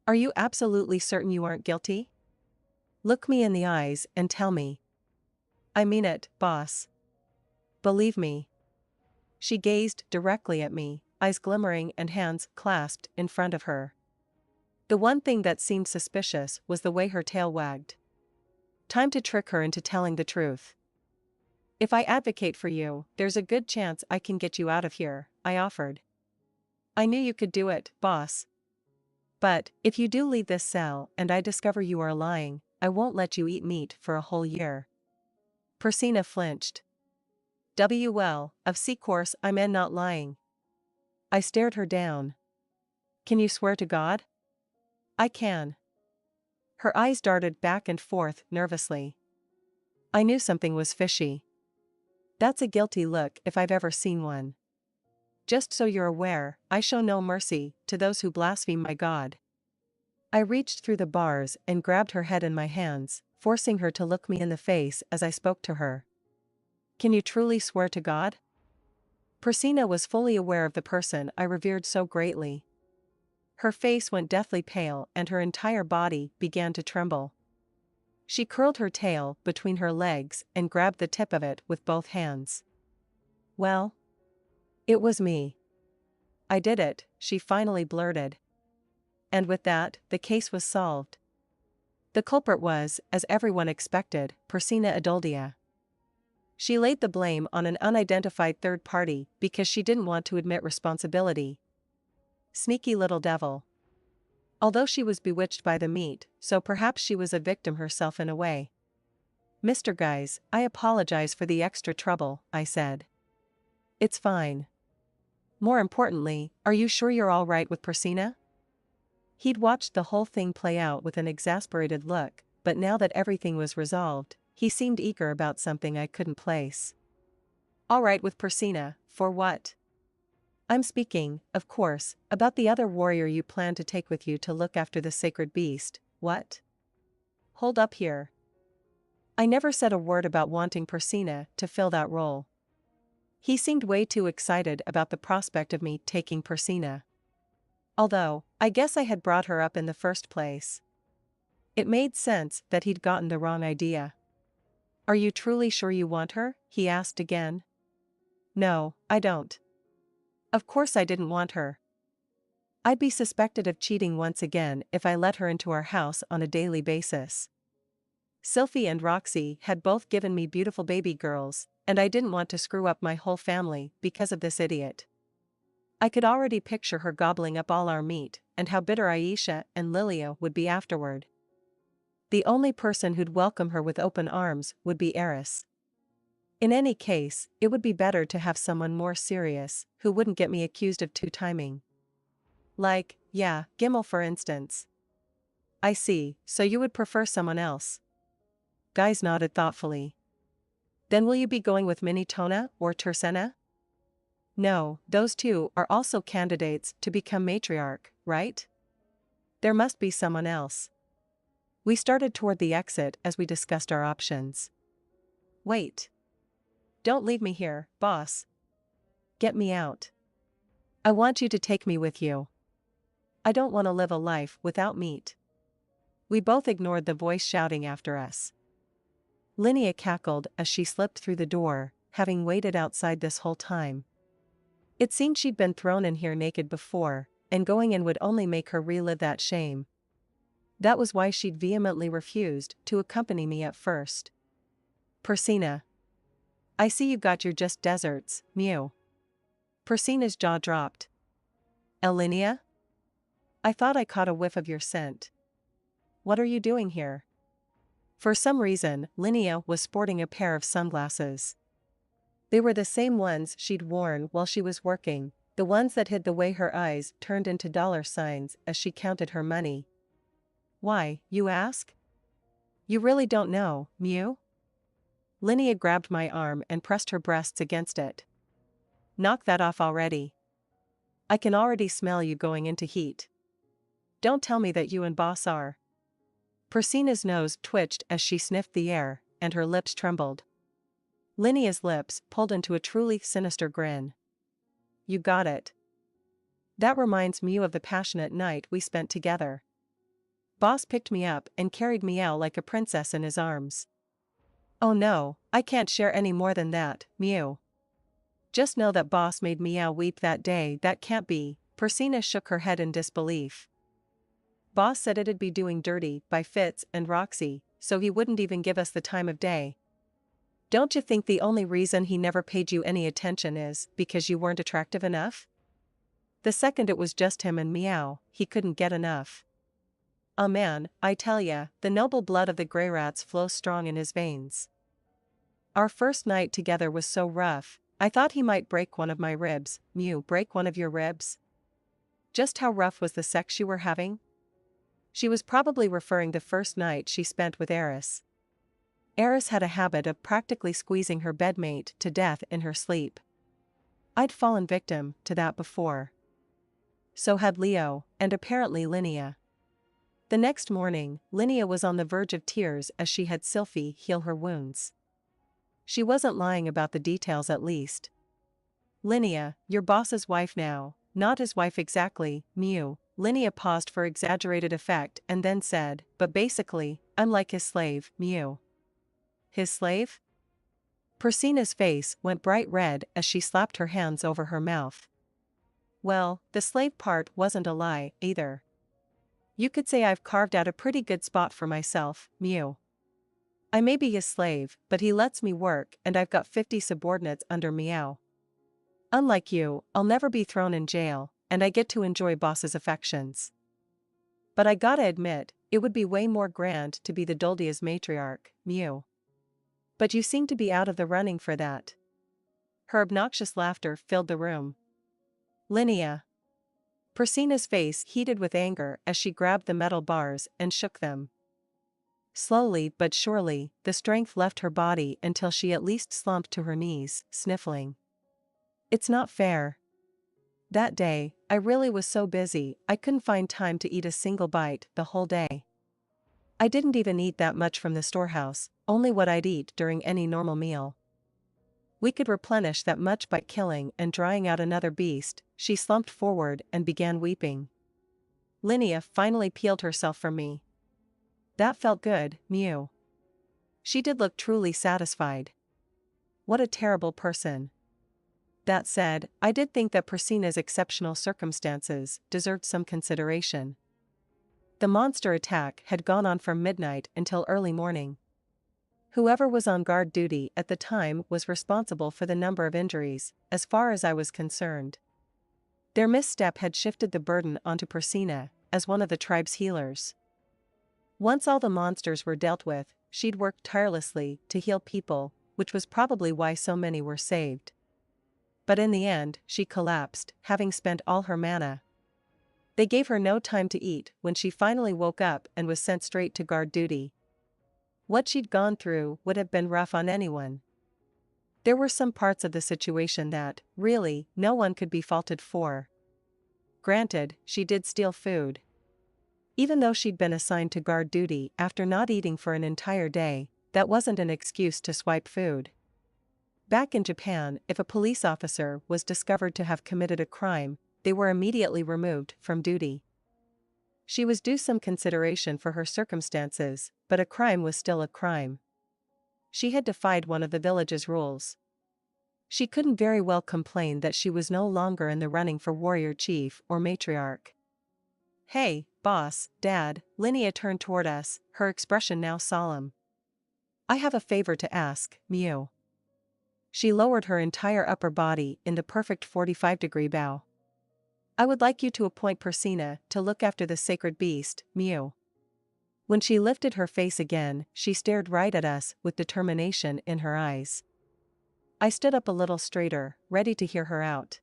S13: Are you absolutely certain you aren't guilty? Look me in the eyes and tell me. I mean it, boss. Believe me. She gazed directly at me, eyes glimmering and hands clasped in front of her. The one thing that seemed suspicious was the way her tail wagged. Time to trick her into telling the truth. If I advocate for you, there's a good chance I can get you out of here, I offered. I knew you could do it, boss. But, if you do leave this cell and I discover you are lying, I won't let you eat meat for a whole year. Persina flinched. Well, of course I meant not lying. I stared her down. Can you swear to God? I can. Her eyes darted back and forth nervously. I knew something was fishy. That's a guilty look if I've ever seen one. Just so you're aware, I show no mercy to those who blaspheme my God. I reached through the bars and grabbed her head in my hands, forcing her to look me in the face as I spoke to her. Can you truly swear to God? Persina was fully aware of the person I revered so greatly. Her face went deathly pale and her entire body began to tremble. She curled her tail between her legs and grabbed the tip of it with both hands. Well? It was me. I did it, she finally blurted. And with that, the case was solved. The culprit was, as everyone expected, Persina Aduldia. She laid the blame on an unidentified third party because she didn't want to admit responsibility. Sneaky little devil. Although she was bewitched by the meat, so perhaps she was a victim herself in a way. Mr. Guys, I apologize for the extra trouble, I said. It's fine. More importantly, are you sure you're all right with Persina? He'd watched the whole thing play out with an exasperated look, but now that everything was resolved, he seemed eager about something I couldn't place. All right with Persina, for what? I'm speaking, of course, about the other warrior you plan to take with you to look after the sacred beast, what? Hold up here. I never said a word about wanting Persina to fill that role. He seemed way too excited about the prospect of me taking Persina. Although, I guess I had brought her up in the first place. It made sense that he'd gotten the wrong idea. Are you truly sure you want her? He asked again. No, I don't. Of course I didn't want her. I'd be suspected of cheating once again if I let her into our house on a daily basis. Sylphie and Roxy had both given me beautiful baby girls, and I didn't want to screw up my whole family because of this idiot. I could already picture her gobbling up all our meat, and how bitter Aisha and Lilia would be afterward. The only person who'd welcome her with open arms would be Eris. In any case, it would be better to have someone more serious, who wouldn't get me accused of two-timing. Like, yeah, Gimel for instance. I see, so you would prefer someone else. Guys nodded thoughtfully. Then will you be going with Minitona or Tersena? No, those two are also candidates to become matriarch, right? There must be someone else. We started toward the exit as we discussed our options. Wait. Don't leave me here, boss. Get me out. I want you to take me with you. I don't want to live a life without meat. We both ignored the voice shouting after us. Linnea cackled as she slipped through the door, having waited outside this whole time. It seemed she'd been thrown in here naked before, and going in would only make her relive that shame. That was why she'd vehemently refused to accompany me at first. Persina. I see you got your just desserts, Mew. Persina's jaw dropped. Linnea? I thought I caught a whiff of your scent. What are you doing here? For some reason, Linnea was sporting a pair of sunglasses. They were the same ones she'd worn while she was working, the ones that hid the way her eyes turned into dollar signs as she counted her money. Why, you ask? You really don't know, Mew? Linnea grabbed my arm and pressed her breasts against it. Knock that off already. I can already smell you going into heat. Don't tell me that you and boss are. Persina's nose twitched as she sniffed the air, and her lips trembled. Linnea's lips pulled into a truly sinister grin. You got it. That reminds me of the passionate night we spent together. Boss picked me up and carried me out like a princess in his arms. Oh no, I can't share any more than that, Mew. Just know that boss made Meow weep that day. That can't be. Persina shook her head in disbelief. Boss said it'd be doing dirty by Fitz and Roxy, so he wouldn't even give us the time of day. Don't you think the only reason he never paid you any attention is because you weren't attractive enough? The second it was just him and Meow, he couldn't get enough. Oh man, I tell ya, the noble blood of the Grey Rats flows strong in his veins. Our first night together was so rough, I thought he might break one of my ribs. Mew, break one of your ribs? Just how rough was the sex you were having? She was probably referring the first night she spent with Eris. Eris had a habit of practically squeezing her bedmate to death in her sleep. I'd fallen victim to that before. So had Leo, and apparently Linnea. The next morning, Linnea was on the verge of tears as she had Sylphie heal her wounds. She wasn't lying about the details at least. Linnea, your boss's wife now, not his wife exactly, Mew. Linnea paused for exaggerated effect and then said, but basically, I'm like his slave, Mew. His slave? Persina's face went bright red as she slapped her hands over her mouth. Well, the slave part wasn't a lie, either. You could say I've carved out a pretty good spot for myself, Mew. I may be his slave, but he lets me work and I've got 50 subordinates under Meow. Unlike you, I'll never be thrown in jail, and I get to enjoy boss's affections. But I gotta admit, it would be way more grand to be the Doldia's matriarch, Mew. But you seem to be out of the running for that. Her obnoxious laughter filled the room. Linnea. Persina's face heated with anger as she grabbed the metal bars and shook them. Slowly but surely, the strength left her body until she at least slumped to her knees, sniffling. It's not fair. That day, I really was so busy I couldn't find time to eat a single bite the whole day. I didn't even eat that much from the storehouse, only what I'd eat during any normal meal. We could replenish that much by killing and drying out another beast. She slumped forward and began weeping. Linnea finally peeled herself from me. That felt good, Mew. She did look truly satisfied. What a terrible person. That said, I did think that Persina's exceptional circumstances deserved some consideration. The monster attack had gone on from midnight until early morning. Whoever was on guard duty at the time was responsible for the number of injuries, as far as I was concerned. Their misstep had shifted the burden onto Persina, as one of the tribe's healers. Once all the monsters were dealt with, she'd worked tirelessly to heal people, which was probably why so many were saved. But in the end, she collapsed, having spent all her mana. They gave her no time to eat when she finally woke up and was sent straight to guard duty. What she'd gone through would have been rough on anyone. There were some parts of the situation that, really, no one could be faulted for. Granted, she did steal food. Even though she'd been assigned to guard duty after not eating for an entire day, that wasn't an excuse to swipe food. Back in Japan, if a police officer was discovered to have committed a crime, they were immediately removed from duty. She was due some consideration for her circumstances, but a crime was still a crime. She had defied one of the village's rules. She couldn't very well complain that she was no longer in the running for warrior chief or matriarch. "Hey, boss, dad," Linnea turned toward us, her expression now solemn. "I have a favor to ask, Mew." She lowered her entire upper body in the perfect 45-degree bow. "I would like you to appoint Persina to look after the sacred beast, Mew." When she lifted her face again, she stared right at us with determination in her eyes. I stood up a little straighter, ready to hear her out.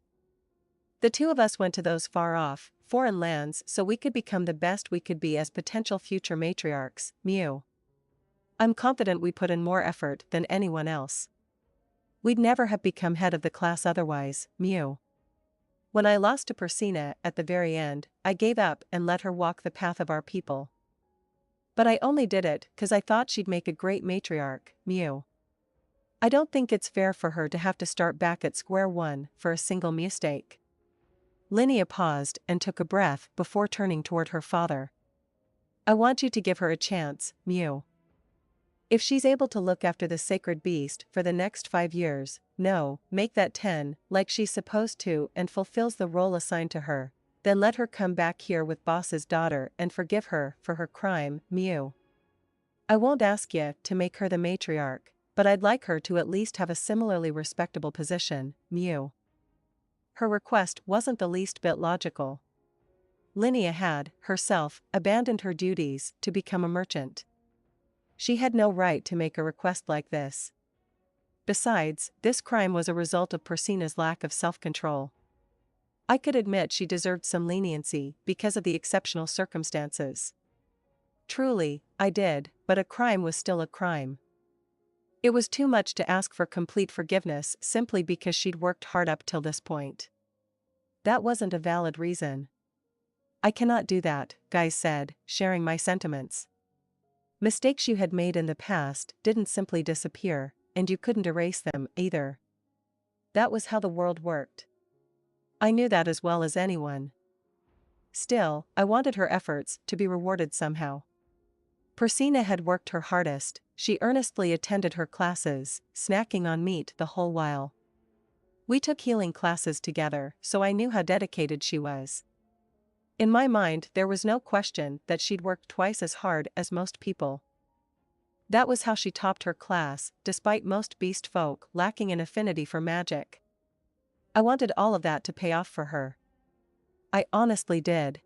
S13: "The two of us went to those far-off, foreign lands so we could become the best we could be as potential future matriarchs, Mew. I'm confident we put in more effort than anyone else. We'd never have become head of the class otherwise, Mew. When I lost to Persina at the very end, I gave up and let her walk the path of our people. But I only did it because I thought she'd make a great matriarch, Mew. I don't think it's fair for her to have to start back at square one for a single mistake." Linnea paused and took a breath before turning toward her father. "I want you to give her a chance, Mew. If she's able to look after the sacred beast for the next 5 years, no, make that 10, like she's supposed to and fulfills the role assigned to her, then let her come back here with boss's daughter and forgive her for her crime, Mew. I won't ask you to make her the matriarch, but I'd like her to at least have a similarly respectable position, Mew." Her request wasn't the least bit logical. Linnea had, herself, abandoned her duties to become a merchant. She had no right to make a request like this. Besides, this crime was a result of Persina's lack of self-control. I could admit she deserved some leniency because of the exceptional circumstances. Truly, I did, but a crime was still a crime. It was too much to ask for complete forgiveness simply because she'd worked hard up till this point. That wasn't a valid reason. "I cannot do that," Guy said, sharing my sentiments. "Mistakes you had made in the past didn't simply disappear, and you couldn't erase them, either. That was how the world worked. I knew that as well as anyone. Still, I wanted her efforts to be rewarded somehow. Persina had worked her hardest, she earnestly attended her classes, snacking on meat the whole while. We took healing classes together, so I knew how dedicated she was. In my mind there was no question that she'd worked twice as hard as most people. That was how she topped her class, despite most beast folk lacking an affinity for magic. I wanted all of that to pay off for her. I honestly did.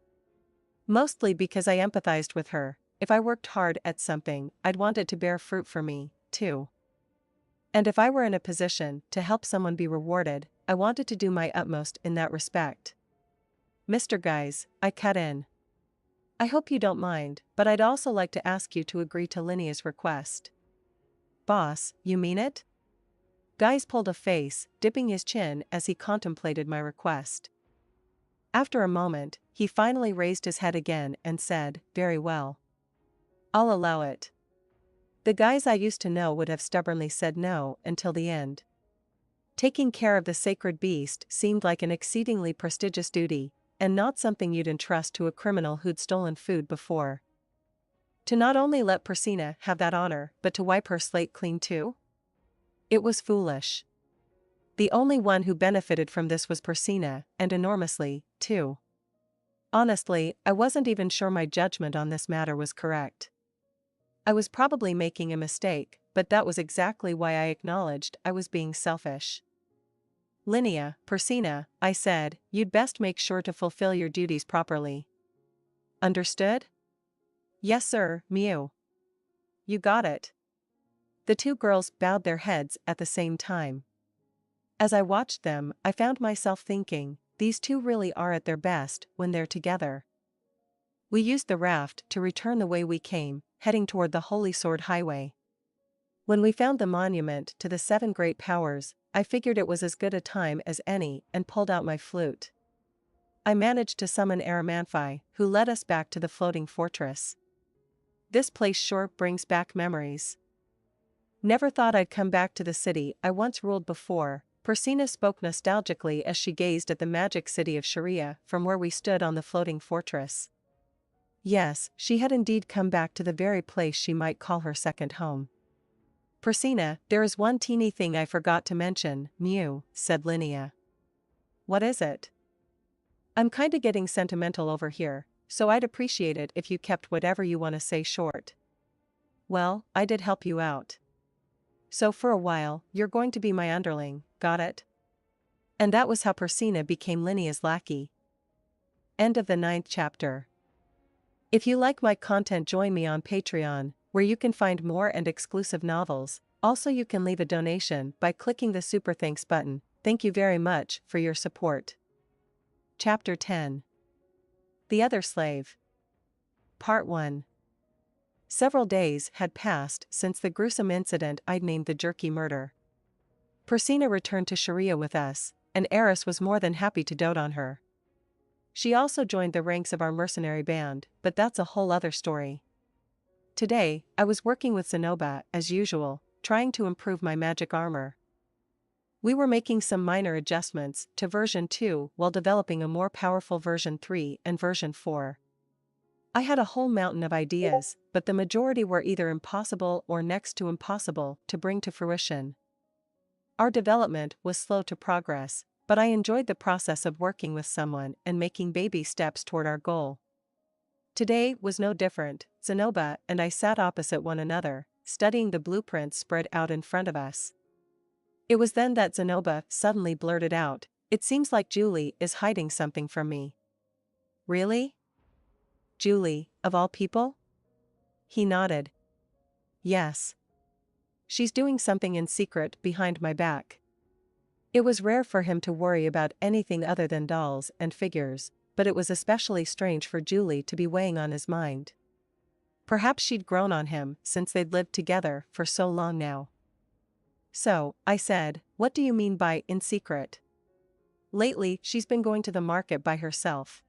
S13: Mostly because I empathized with her. If I worked hard at something, I'd want it to bear fruit for me, too. And if I were in a position to help someone be rewarded, I wanted to do my utmost in that respect. "Mr. Guys," I cut in. "I hope you don't mind, but I'd also like to ask you to agree to Linnea's request." "Boss, you mean it?" Guys pulled a face, dipping his chin as he contemplated my request. After a moment, he finally raised his head again and said, "Very well. I'll allow it." The guys I used to know would have stubbornly said no until the end. Taking care of the sacred beast seemed like an exceedingly prestigious duty, and not something you'd entrust to a criminal who'd stolen food before. To not only let Persina have that honor, but to wipe her slate clean too? It was foolish. The only one who benefited from this was Persina, and enormously, too. Honestly, I wasn't even sure my judgment on this matter was correct. I was probably making a mistake, but that was exactly why I acknowledged I was being selfish. "Linnea, Persina," I said, "you'd best make sure to fulfill your duties properly. Understood?" "Yes sir, Mew." "You got it." The two girls bowed their heads at the same time. As I watched them, I found myself thinking, these two really are at their best when they're together. We used the raft to return the way we came, heading toward the Holy Sword Highway. When we found the monument to the 7 great powers, I figured it was as good a time as any and pulled out my flute. I managed to summon Aramanthi, who led us back to the floating fortress. This place sure brings back memories. Never thought I'd come back to the city I once ruled before, Persina spoke nostalgically as she gazed at the magic city of Sharia from where we stood on the floating fortress. Yes, she had indeed come back to the very place she might call her second home. Persina, there is one teeny thing I forgot to mention, Mew, said Linnea. What is it? I'm kinda getting sentimental over here, so I'd appreciate it if you kept whatever you want to say short. Well, I did help you out. So for a while, you're going to be my underling, got it? And that was how Persina became Linnea's lackey. End of the 9th chapter. If you like my content, join me on Patreon, where you can find more and exclusive novels. Also, you can leave a donation by clicking the Super Thanks button. Thank you very much for your support. Chapter 10. The Other Slave. Part 1. Several days had passed since the gruesome incident I'd named the Jerky Murder. Persina returned to Sharia with us, and Eris was more than happy to dote on her. She also joined the ranks of our mercenary band, but that's a whole other story. Today, I was working with Zenoba, as usual, trying to improve my magic armor. We were making some minor adjustments to version 2 while developing a more powerful version 3 and version 4. I had a whole mountain of ideas, but the majority were either impossible or next to impossible to bring to fruition. Our development was slow to progress, but I enjoyed the process of working with someone and making baby steps toward our goal. Today was no different. Zenoba and I sat opposite one another, studying the blueprints spread out in front of us. It was then that Zenoba suddenly blurted out, "It seems like Julie is hiding something from me." Really? Julie, of all people? He nodded. Yes. She's doing something in secret behind my back. It was rare for him to worry about anything other than dolls and figures, but it was especially strange for Julie to be weighing on his mind. Perhaps she'd grown on him since they'd lived together for so long now. So, I said, what do you mean by in secret? Lately, she's been going to the market by herself.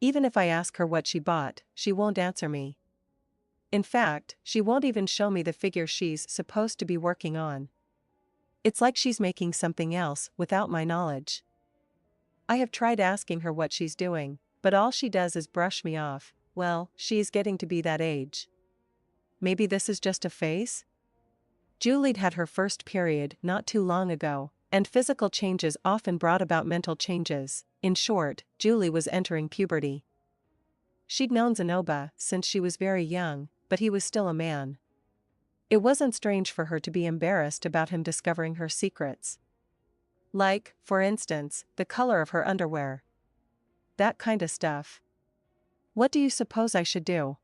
S13: Even if I ask her what she bought, she won't answer me. In fact, she won't even show me the figure she's supposed to be working on. It's like she's making something else without my knowledge. I have tried asking her what she's doing, but all she does is brush me off. Well, she is getting to be that age. Maybe this is just a phase? Julie'd had her first period not too long ago, and physical changes often brought about mental changes. In short, Julie was entering puberty. She'd known Zenoba since she was very young, but he was still a man. It wasn't strange for her to be embarrassed about him discovering her secrets. Like, for instance, the color of her underwear. That kind of stuff. What do you suppose I should do?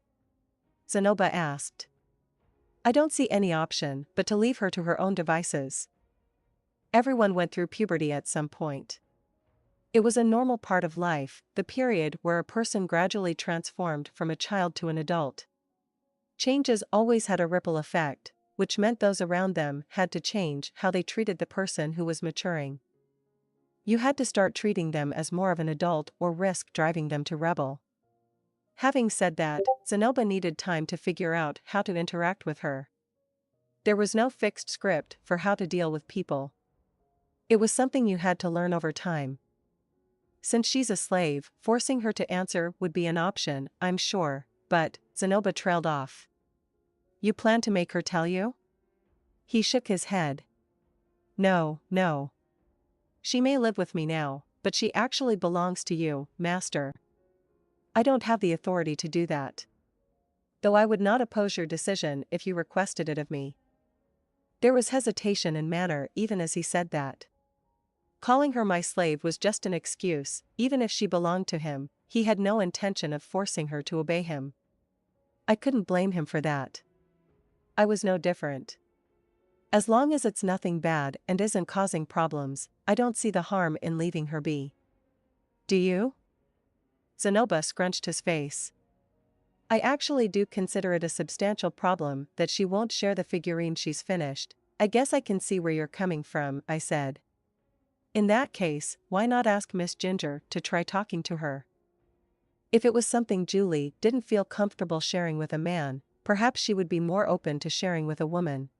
S13: Zenoba asked. I don't see any option but to leave her to her own devices. Everyone went through puberty at some point. It was a normal part of life, the period where a person gradually transformed from a child to an adult. Changes always had a ripple effect, which meant those around them had to change how they treated the person who was maturing. You had to start treating them as more of an adult or risk driving them to rebel. Having said that, Zenoba needed time to figure out how to interact with her. There was no fixed script for how to deal with people. It was something you had to learn over time. Since she's a slave, forcing her to answer would be an option, I'm sure, but Zenoba trailed off. You plan to make her tell you? He shook his head. No. She may live with me now, but she actually belongs to you, Master. I don't have the authority to do that. Though I would not oppose your decision if you requested it of me. There was hesitation in manner even as he said that. Calling her my slave was just an excuse. Even if she belonged to him, he had no intention of forcing her to obey him. I couldn't blame him for that. I was no different. As long as it's nothing bad and isn't causing problems, I don't see the harm in leaving her be. Do you? Zenoba scrunched his face. I actually do consider it a substantial problem that she won't share the figurine she's finished. I guess I can see where you're coming from, I said. In that case, why not ask Miss Ginger to try talking to her? If it was something Julie didn't feel comfortable sharing with a man, perhaps she would be more open to sharing with a woman.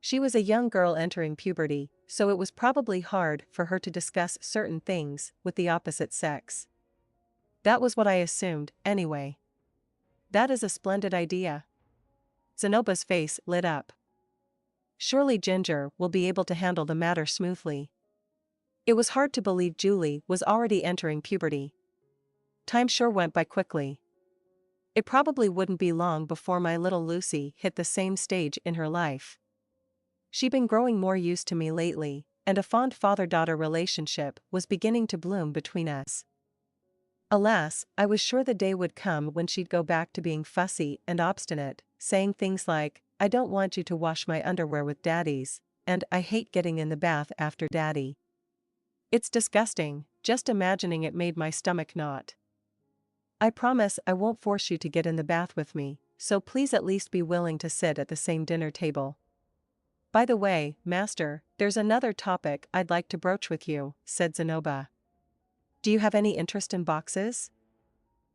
S13: She was a young girl entering puberty, so it was probably hard for her to discuss certain things with the opposite sex. That was what I assumed, anyway. That is a splendid idea. Zenoba's face lit up. Surely Ginger will be able to handle the matter smoothly. It was hard to believe Julie was already entering puberty. Time sure went by quickly. It probably wouldn't be long before my little Lucy hit the same stage in her life. She'd been growing more used to me lately, and a fond father-daughter relationship was beginning to bloom between us. Alas, I was sure the day would come when she'd go back to being fussy and obstinate, saying things like, I don't want you to wash my underwear with Daddy's, and I hate getting in the bath after Daddy. It's disgusting, just imagining it made my stomach knot. I promise I won't force you to get in the bath with me, so please at least be willing to sit at the same dinner table. By the way, Master, there's another topic I'd like to broach with you, said Zenoba. Do you have any interest in boxes?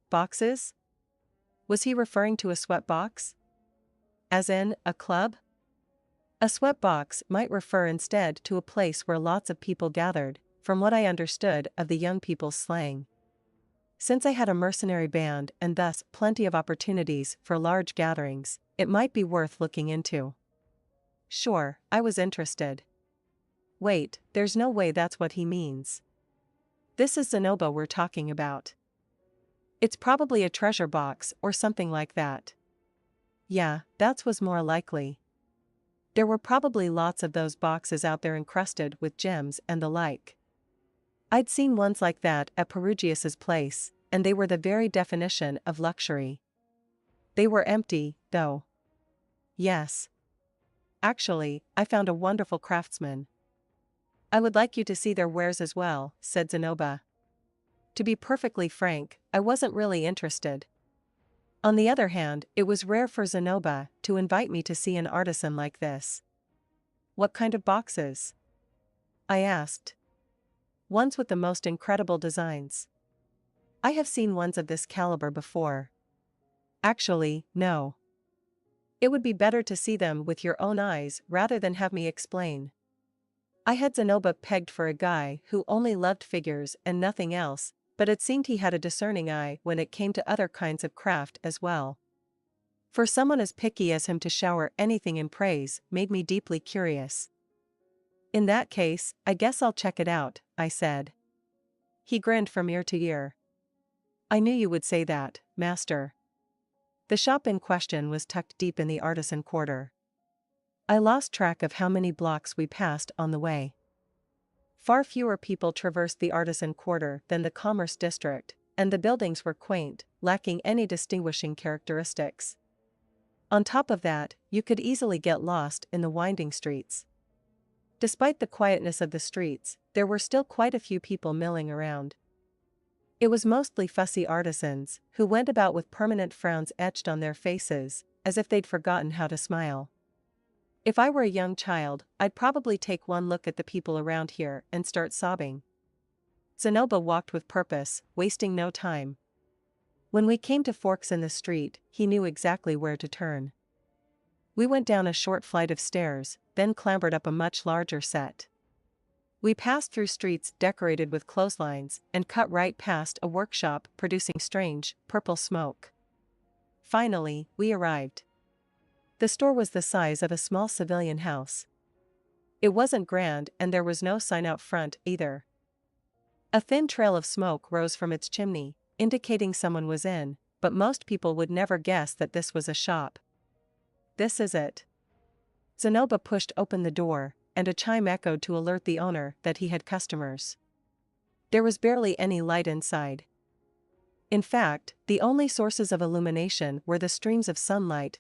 S13: Boxes? Was he referring to a sweat box? As in, a club? A sweat box might refer instead to a place where lots of people gathered, from what I understood of the young people's slang. Since I had a mercenary band and thus plenty of opportunities for large gatherings, it might be worth looking into. Sure, I was interested. Wait, there's no way that's what he means. This is Zenoba we're talking about. It's probably a treasure box or something like that. Yeah, that was more likely. There were probably lots of those boxes out there encrusted with gems and the like. I'd seen ones like that at Perugius's place, and they were the very definition of luxury. They were empty, though. Yes. Actually, I found a wonderful craftsman. I would like you to see their wares as well, said Zenoba. To be perfectly frank, I wasn't really interested. On the other hand, it was rare for Zenoba to invite me to see an artisan like this. What kind of boxes? I asked. Ones with the most incredible designs. I have seen ones of this caliber before. Actually, no. It would be better to see them with your own eyes rather than have me explain. I had Zenoba pegged for a guy who only loved figures and nothing else, but it seemed he had a discerning eye when it came to other kinds of craft as well. For someone as picky as him to shower anything in praise made me deeply curious. In that case, I guess I'll check it out, I said. He grinned from ear to ear. I knew you would say that, Master. The shop in question was tucked deep in the artisan quarter. I lost track of how many blocks we passed on the way. Far fewer people traversed the artisan quarter than the commerce district, and the buildings were quaint, lacking any distinguishing characteristics. On top of that, you could easily get lost in the winding streets. Despite the quietness of the streets, there were still quite a few people milling around. It was mostly fussy artisans, who went about with permanent frowns etched on their faces, as if they'd forgotten how to smile. If I were a young child, I'd probably take one look at the people around here and start sobbing. Zenoba walked with purpose, wasting no time. When we came to forks in the street, he knew exactly where to turn. We went down a short flight of stairs, then clambered up a much larger set. We passed through streets decorated with clotheslines and cut right past a workshop producing strange, purple smoke. Finally, we arrived. The store was the size of a small civilian house. It wasn't grand and there was no sign out front either. A thin trail of smoke rose from its chimney, indicating someone was in, but most people would never guess that this was a shop. This is it. Zenoba pushed open the door, and a chime echoed to alert the owner that he had customers. There was barely any light inside. In fact, the only sources of illumination were the streams of sunlight